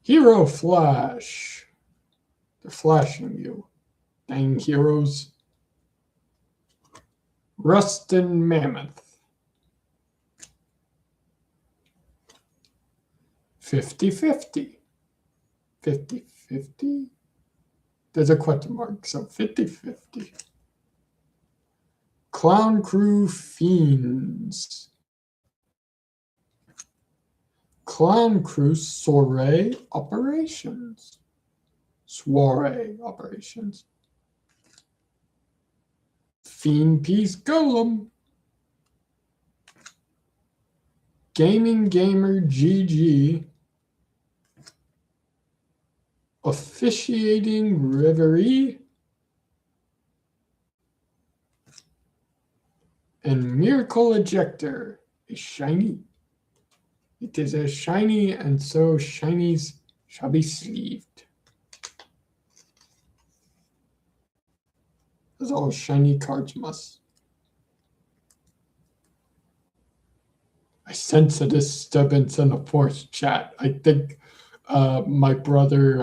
Hero Flash. They're flashing you. Dang heroes. Rustin Mammoth. 50-50. 50-50? There's a question mark, so 50-50. Clown Crew Fiends. Clown Crew Soiree Operations. Soiree Operations. Fiend Piece Golem. Gaming Gamer GG. Officiating Reverie. And Miracle Ejector is shiny. It is as shiny, and so shinies shall be sleeved. As all shiny cards must. I sense a disturbance in the force chat. I think my brother,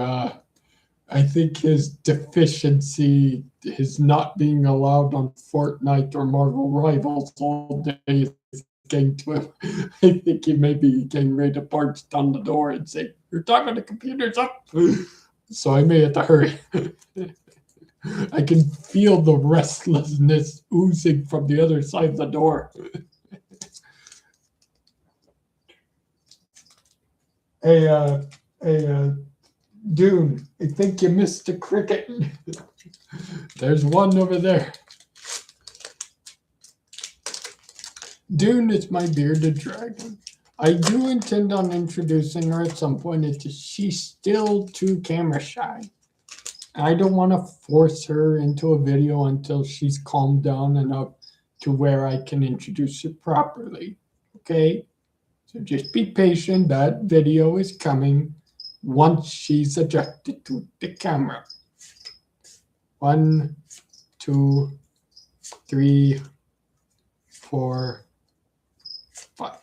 I think his deficiency, his not being allowed on Fortnite or Marvel Rivals all day is getting to him. I think he may be getting ready to barge down the door and say, "Your time on the computer's up." So I may have to hurry. I can feel the restlessness oozing from the other side of the door. Hey, Dune, I think you missed the cricket. There's one over there. Dune is my bearded dragon. I do intend on introducing her at some point. She's still too camera shy. I don't want to force her into a video until she's calmed down enough to where I can introduce her properly. Okay? So just be patient. That video is coming once she's adjusted to the camera. 1, 2, 3, 4, 5.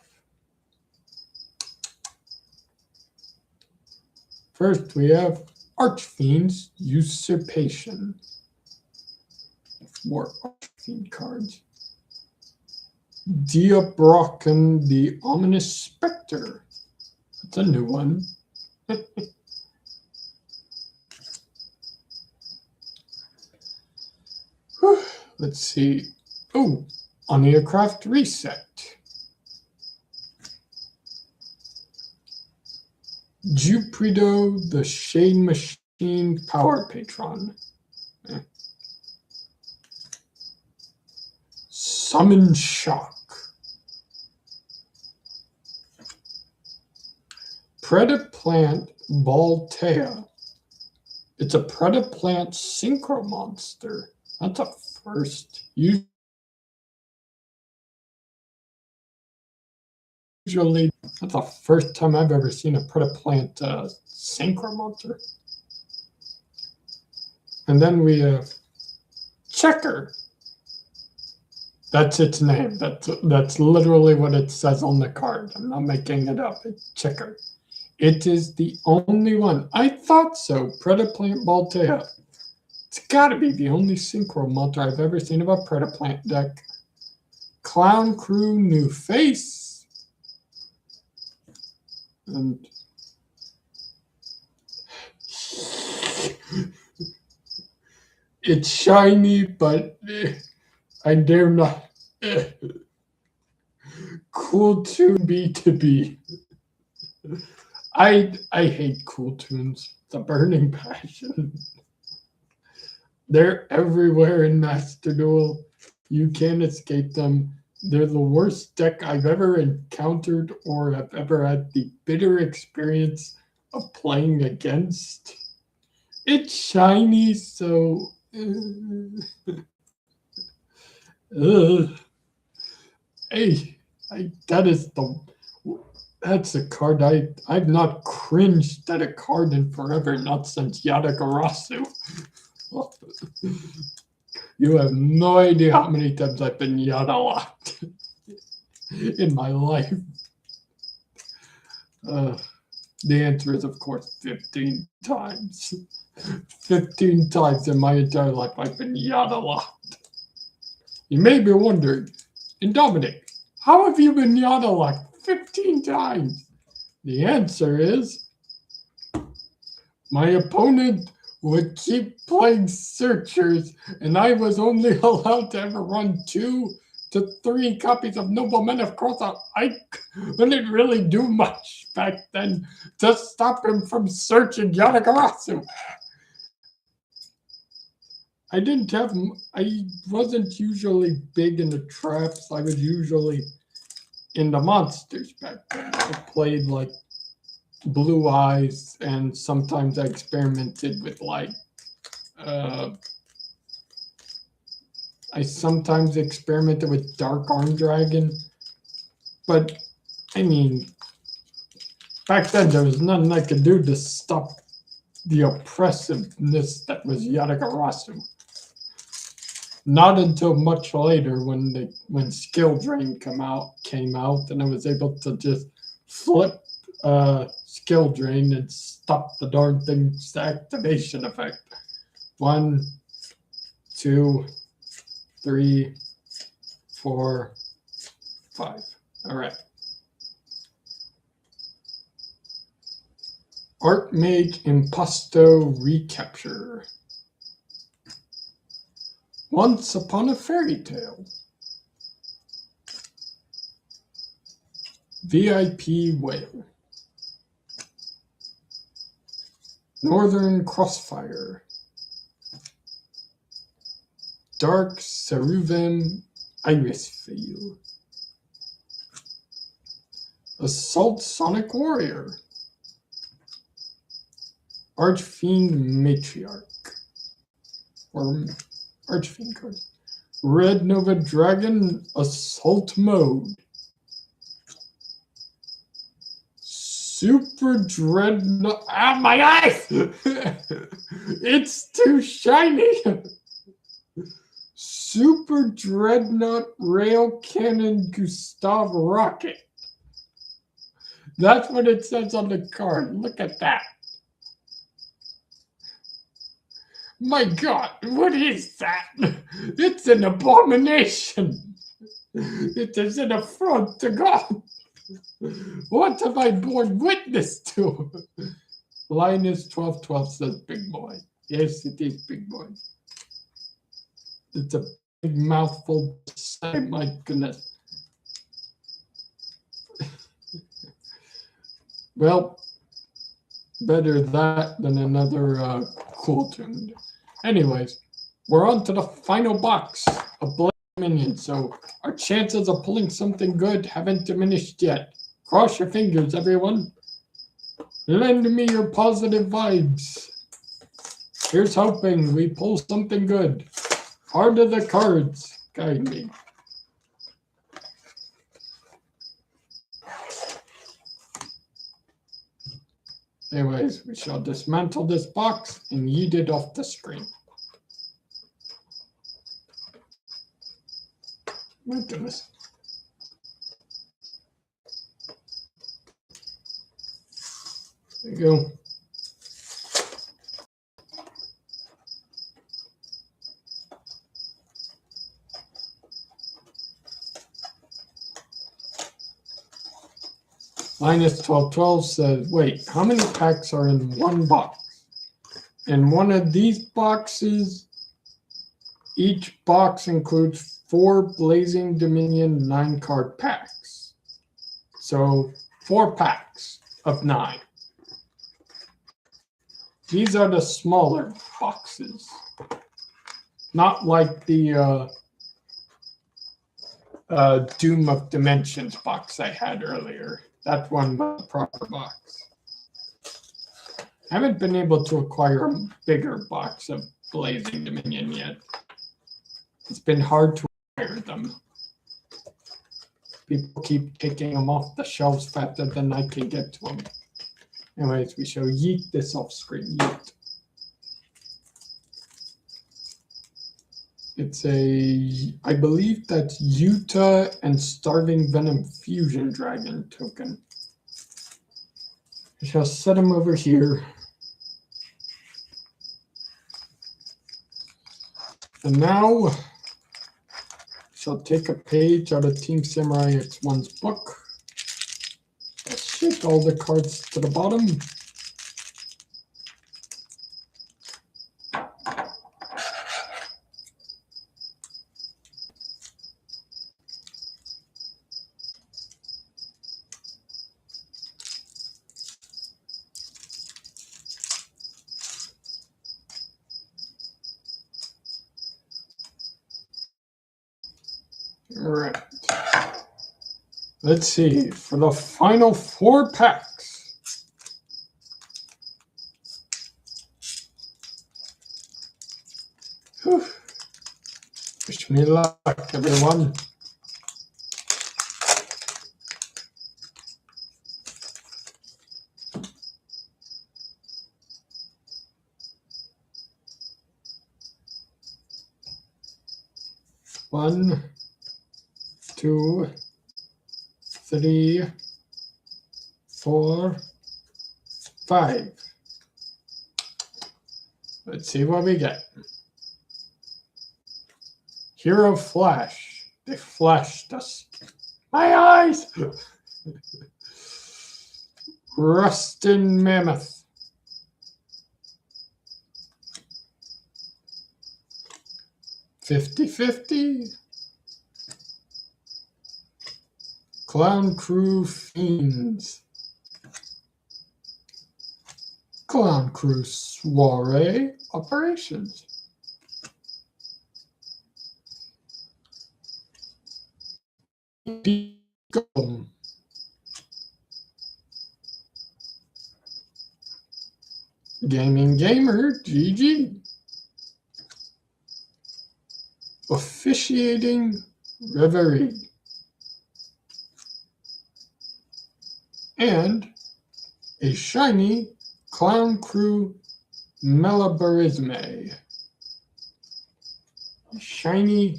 First, we have Archfiend's Usurpation. 4 Archfiend cards. Diabrocken, the Ominous Spectre. That's a new one. Let's see. Oh, Oniacraft Reset. Juprido, the Shade Machine Power Patron. Summon Shock. Predaplant Baltea. It's a Predaplant Synchro Monster. That's a first. Usually, that's the first time I've ever seen a Predaplant Synchro Monster. And then we have Checker. That's its name. That's literally what it says on the card. I'm not making it up. It's Checker. It is the only one. I thought so. Predaplant Baltea. It's got to be the only Synchro Monster I've ever seen of a Predaplant deck. Clown Crew New Face. And it's shiny, but I dare not. Cool Toon B2B. I hate Cool Toons. The burning passion. They're everywhere in Master Duel. You can't escape them. They're the worst deck I've ever encountered or have ever had the bitter experience of playing against. It's shiny, so... Hey, that's a card I've not cringed at a card in forever, not since Yatagarasu. You have no idea how many times I've been Yada locked in my life. The answer is, of course, 15 times. 15 times in my entire life I've been Yada locked. You may be wondering, Indominic, how have you been Yada locked 15 times? The answer is, my opponent would keep playing Searchers, and I was only allowed to ever run 2 to 3 copies of Noblemen of Crozat. I couldn't really do much back then to stop him from searching Yatagarasu. I wasn't usually big in the traps. I was usually in the monsters back then. I played like Blue Eyes, and sometimes I experimented with like I sometimes experimented with Dark Arm Dragon, but I mean, back then there was nothing I could do to stop the oppressiveness that was Yatagarasu. Not until much later when Skill Drain came out, and I was able to just flip Skill Drain and stop the darn thing's activation effect. 1, 2, 3, 4, 5. All right. Archmage Impasto Recapture. Once upon a fairy tale. VIP Whale. Northern Crossfire. Dark Ceruvim Irisfield. Assault Sonic Warrior. Archfiend Matriarch. Or Archfiend card. Red Nova Dragon Assault Mode. Super Dreadnought. Ah, my eyes! It's too shiny! Super Dreadnought Rail Cannon Gustav Rocket. That's what it says on the card. Look at that. My God, what is that? It's an abomination. It is an affront to God. What have I borne witness to? Linus 1212 says Big Boy. Yes, it is Big Boy. It's a big mouthful to say, my goodness. Well, better that than another cool tune. Anyways, we're on to the final box of Blade Dominion, so our chances of pulling something good haven't diminished yet. Cross your fingers, everyone. Lend me your positive vibes. Here's hoping we pull something good. Heart of the cards, guide me. Anyways, we shall dismantle this box and yeet it off the screen. My goodness. There you go. Linus 1212 says, wait, how many packs are in one box? In one of these boxes, each box includes 4 Blazing Dominion 9-card packs. So 4 packs of 9. These are the smaller boxes. Not like the Doom of Dimensions box I had earlier. That one was a proper box. I haven't been able to acquire a bigger box of Blazing Dominion yet. It's been hard to acquire them. People keep taking them off the shelves faster than I can get to them. Anyways, we shall yeet this off screen. Yeet. It's I believe that's Utah and Starving Venom Fusion Dragon token. I shall set him over here. And now, I shall take a page out of Team Samurai X1's book. I'll shake all the cards to the bottom. All right. Let's see, for the final 4 packs. Whew. Wish me luck, everyone. One, 2, 3, 4, 5. Let's see what we get. Hero Flash. They flashed us. My eyes! Rustin Mammoth. $50-50. Clown Crew Fiends. Clown Crew Soiree Operations. Golem. Gaming Gamer GG. Officiating Reverie. And a shiny Clown Crew Malabarisme. Shiny,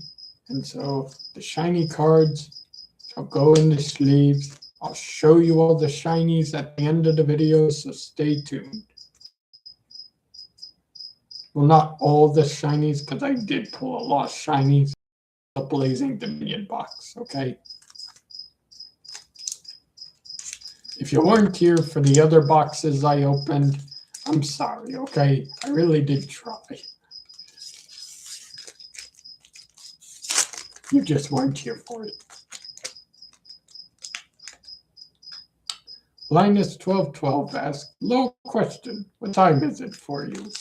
and so the shiny cards shall go in the sleeves. I'll show you all the shinies at the end of the video, so stay tuned. Well, not all the shinies, because I did pull a lot of shinies. The Blazing Dominion box, okay? If you weren't here for the other boxes I opened, I'm sorry, okay? I really did try. You just weren't here for it. Linus1212 asks, low question, what time is it for you?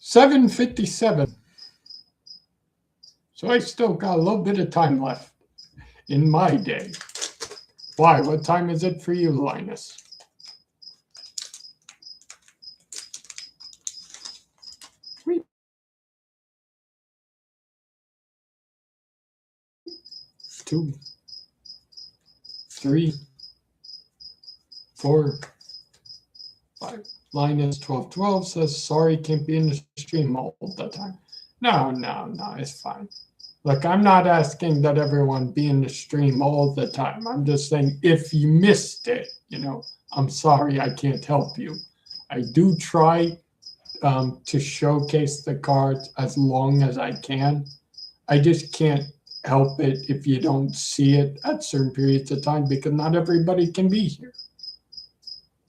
7:57. So I still got a little bit of time left in my day. Why? What time is it for you, Linus? Two, 3, 4, 5. Linus1212 says, sorry, can't be in the stream all the time. No, it's fine. Look, I'm not asking that everyone be in the stream all the time. I'm just saying if you missed it, I'm sorry I can't help you. I do try to showcase the cards as long as I can. I just can't help it if you don't see it at certain periods of time because not everybody can be here.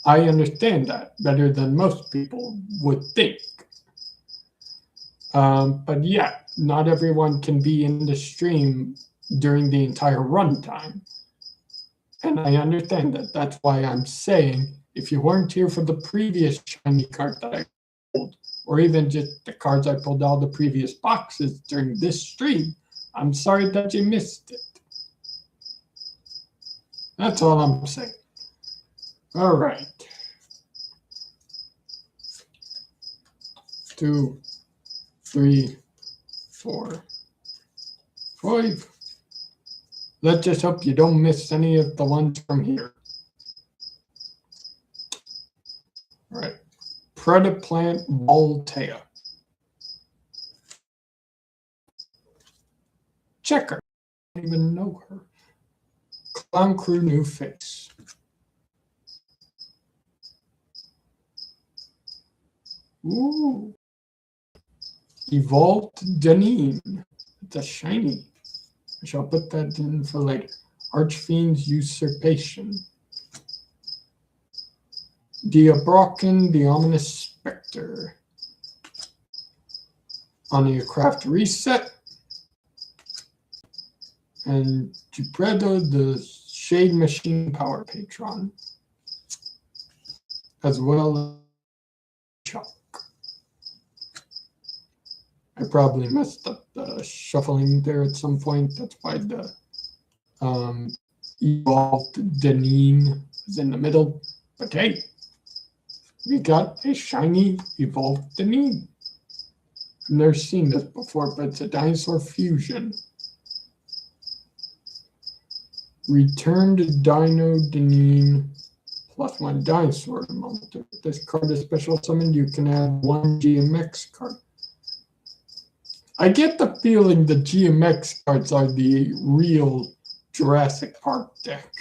I understand that better than most people would think. But yeah, not everyone can be in the stream during the entire runtime. And I understand that. That's why I'm saying if you weren't here for the previous shiny card that I pulled, or even just the cards I pulled out of the previous boxes during this stream, I'm sorry that you missed it. That's all I'm saying. All right. 2, 3, 4, 5. Let's just hope you don't miss any of the ones from here. All right. Predaplant Voltea. Checker. I don't even know her. Clown Crew New Face. Ooh. Evolved Deneen. It's a shiny. I shall put that in for later. Archfiend's Usurpation. Diabrocken, the Ominous Spectre. Oniacraft Reset. And Gipredo, the Shade Machine Power Patron. As well as Chuck. I probably messed up the shuffling there at some point. That's why the Evolved Deneen is in the middle. But hey, we got a shiny Evolved Deneen. I've never seen this before, but it's a dinosaur fusion. Return to Dino Deneen +1 dinosaur monster. If this card is special summoned, you can add 1 GMX card. I get the feeling the GMX cards are the real Jurassic Park deck.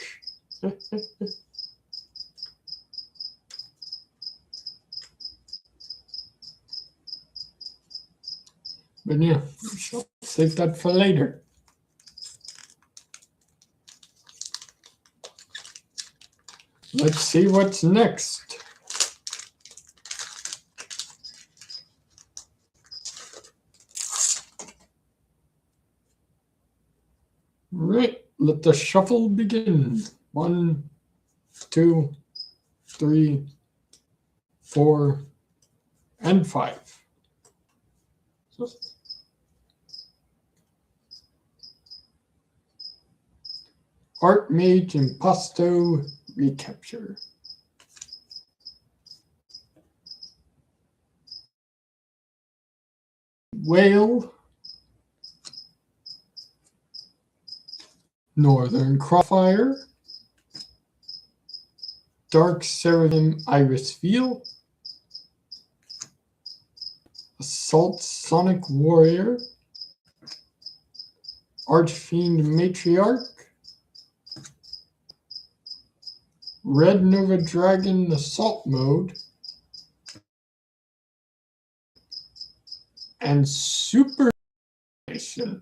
But yeah, we shall save that for later. Let's see what's next. Right, let the shuffle begin. 1, 2, 3, 4, and 5. Archmage Impasto Recapture. Whale. Northern Crossfire. Dark Seraphim Iris Veil. Assault Sonic Warrior. Archfiend Matriarch. Red Nova Dragon Assault Mode. And Super Nation.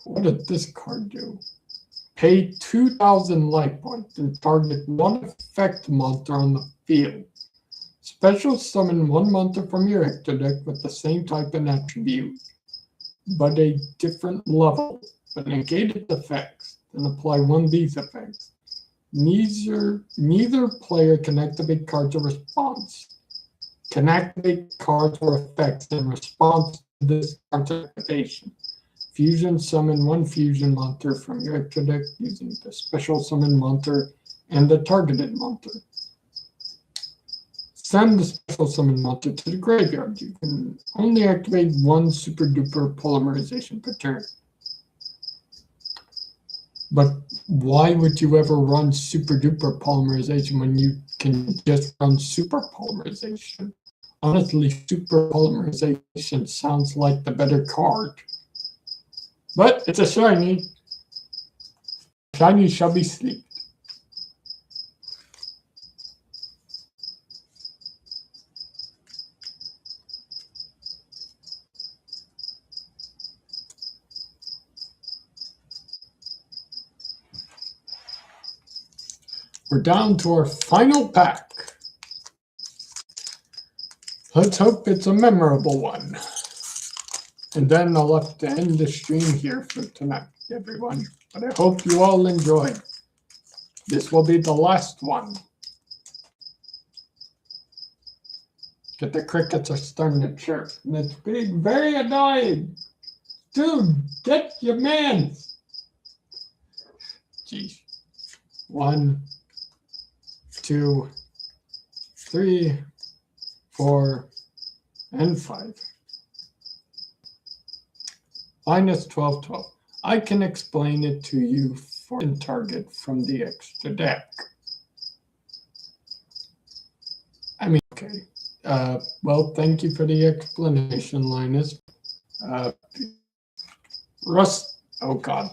What did this card do? Pay 2,000 life points and target 1 effect monster on the field. Special summon 1 monster from your extra deck with the same type and attribute, but a different level, but negate its effects, then apply 1 of these effects. Neither player can activate cards or response. Can activate cards or effects in response to this card's activation. Fusion summon 1 fusion monster from your extra deck using the special summon monster and the targeted monster. Send the special summon monster to the graveyard. You can only activate 1 super duper polymerization per turn. But why would you ever run super duper polymerization when you can just run super polymerization? Honestly, super polymerization sounds like the better card. But it's a shiny. Shiny shall be sleep. We're down to our final pack. Let's hope it's a memorable one. And then I'll have to end the stream here for tonight, everyone. But I hope you all enjoyed. This will be the last one. Get the crickets are starting to chirp. And it's being very annoying. Dude, get your man. Geez. 1, 2, 3, 4, and 5. Minus 12, 12. I can explain it to you for target from the extra deck. I mean, okay. Well, thank you for the explanation, Linus. Russ, oh God.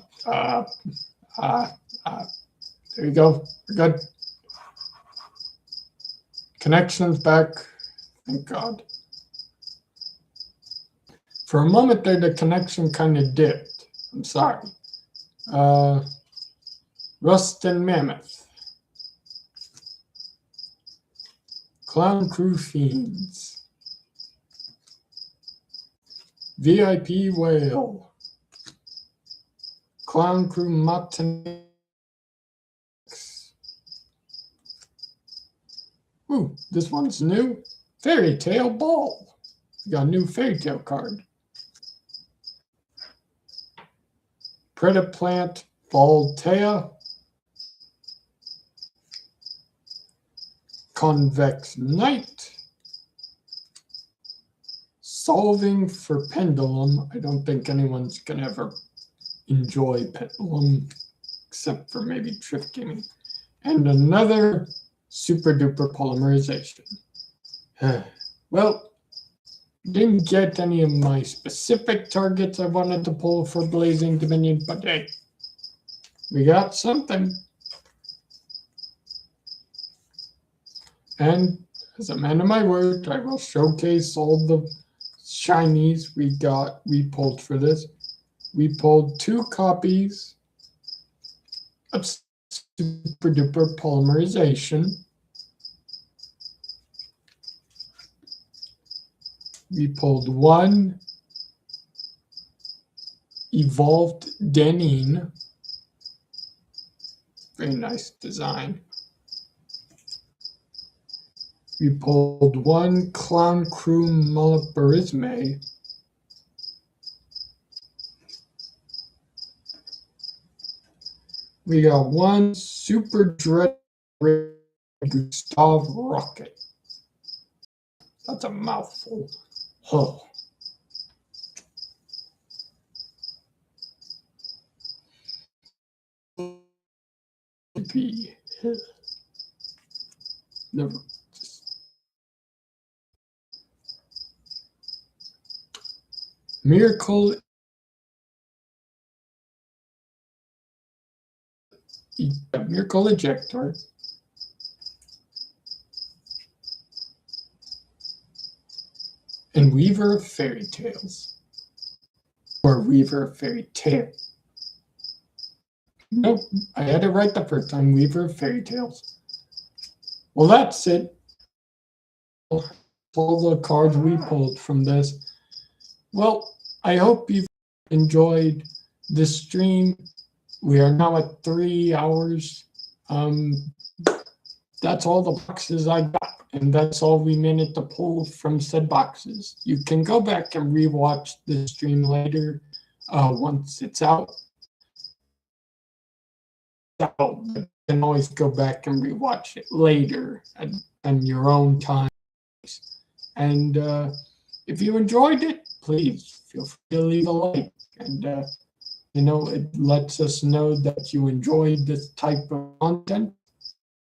There you go. We're good. Connection's back. Thank God. For a moment there, the connection kind of dipped. I'm sorry. Rust and Mammoth. Clown Crew Fiends. VIP Whale. Clown Crew Martinex. Ooh, this one's new. Fairy Tale Ball. We got a new Fairy Tale card. Predaplant Voltea. Convex Knight. Solving for Pendulum. I don't think anyone's going to ever enjoy Pendulum except for maybe Drift Gaming. And another super duper polymerization. Well, didn't get any of my specific targets I wanted to pull for Blazing Dominion, but hey, we got something. And as a man of my word, I will showcase all the shinies we pulled for this. We pulled 2 copies of Super Duper Polymerization. We pulled 1 Evolved Denine. Very nice design. We pulled 1 Clown Crew Malabarisme. We got 1 Super Dread Gustav Rocket. That's a mouthful. Oh. Never. Miracle Ejector. And Weaver of Fairy Tales. Or Weaver of Fairy Tale. Nope, I had it right the first time. Weaver of Fairy Tales. Well, that's it. All the cards we pulled from this. Well, I hope you've enjoyed this stream. We are now at 3 hours. That's all the boxes I got, and that's all we managed to pull from said boxes. You can go back and rewatch the stream later once it's out. You can always go back and rewatch it later at your own time. And if you enjoyed it, please feel free to leave a like. And, it lets us know that you enjoyed this type of content.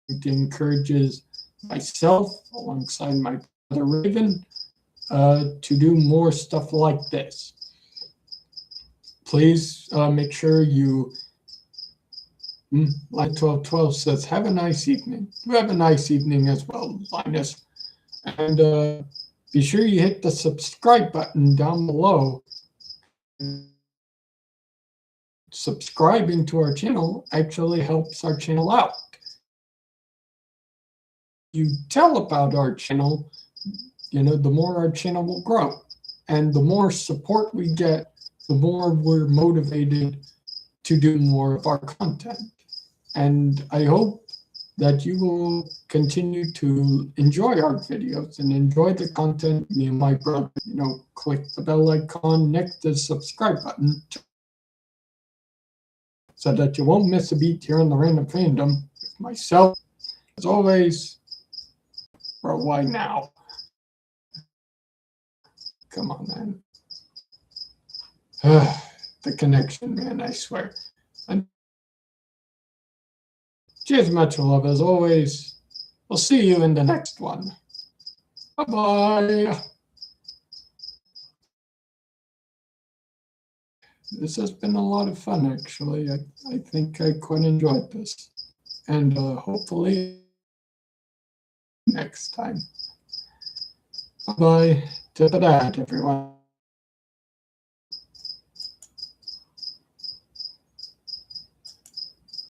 It encourages myself, alongside my brother Raven, to do more stuff like this. Please make sure you, Line 1212 says, have a nice evening. You have a nice evening as well, Linus. And be sure you hit the subscribe button down below. Subscribing to our channel actually helps our channel out. You tell about our channel, the more our channel will grow. And the more support we get, the more we're motivated to do more of our content. And I hope that you will continue to enjoy our videos and enjoy the content. Me and my brother, click the bell icon next to the subscribe button so that you won't miss a beat here on the Random Fandom. With myself, as always, bro, why now? Come on, man. The connection, man, I swear. And cheers, much love as always. We'll see you in the next one. Bye-bye. This has been a lot of fun, actually. I think I quite enjoyed this. And hopefully next time. Bye-bye. Tip of that, everyone.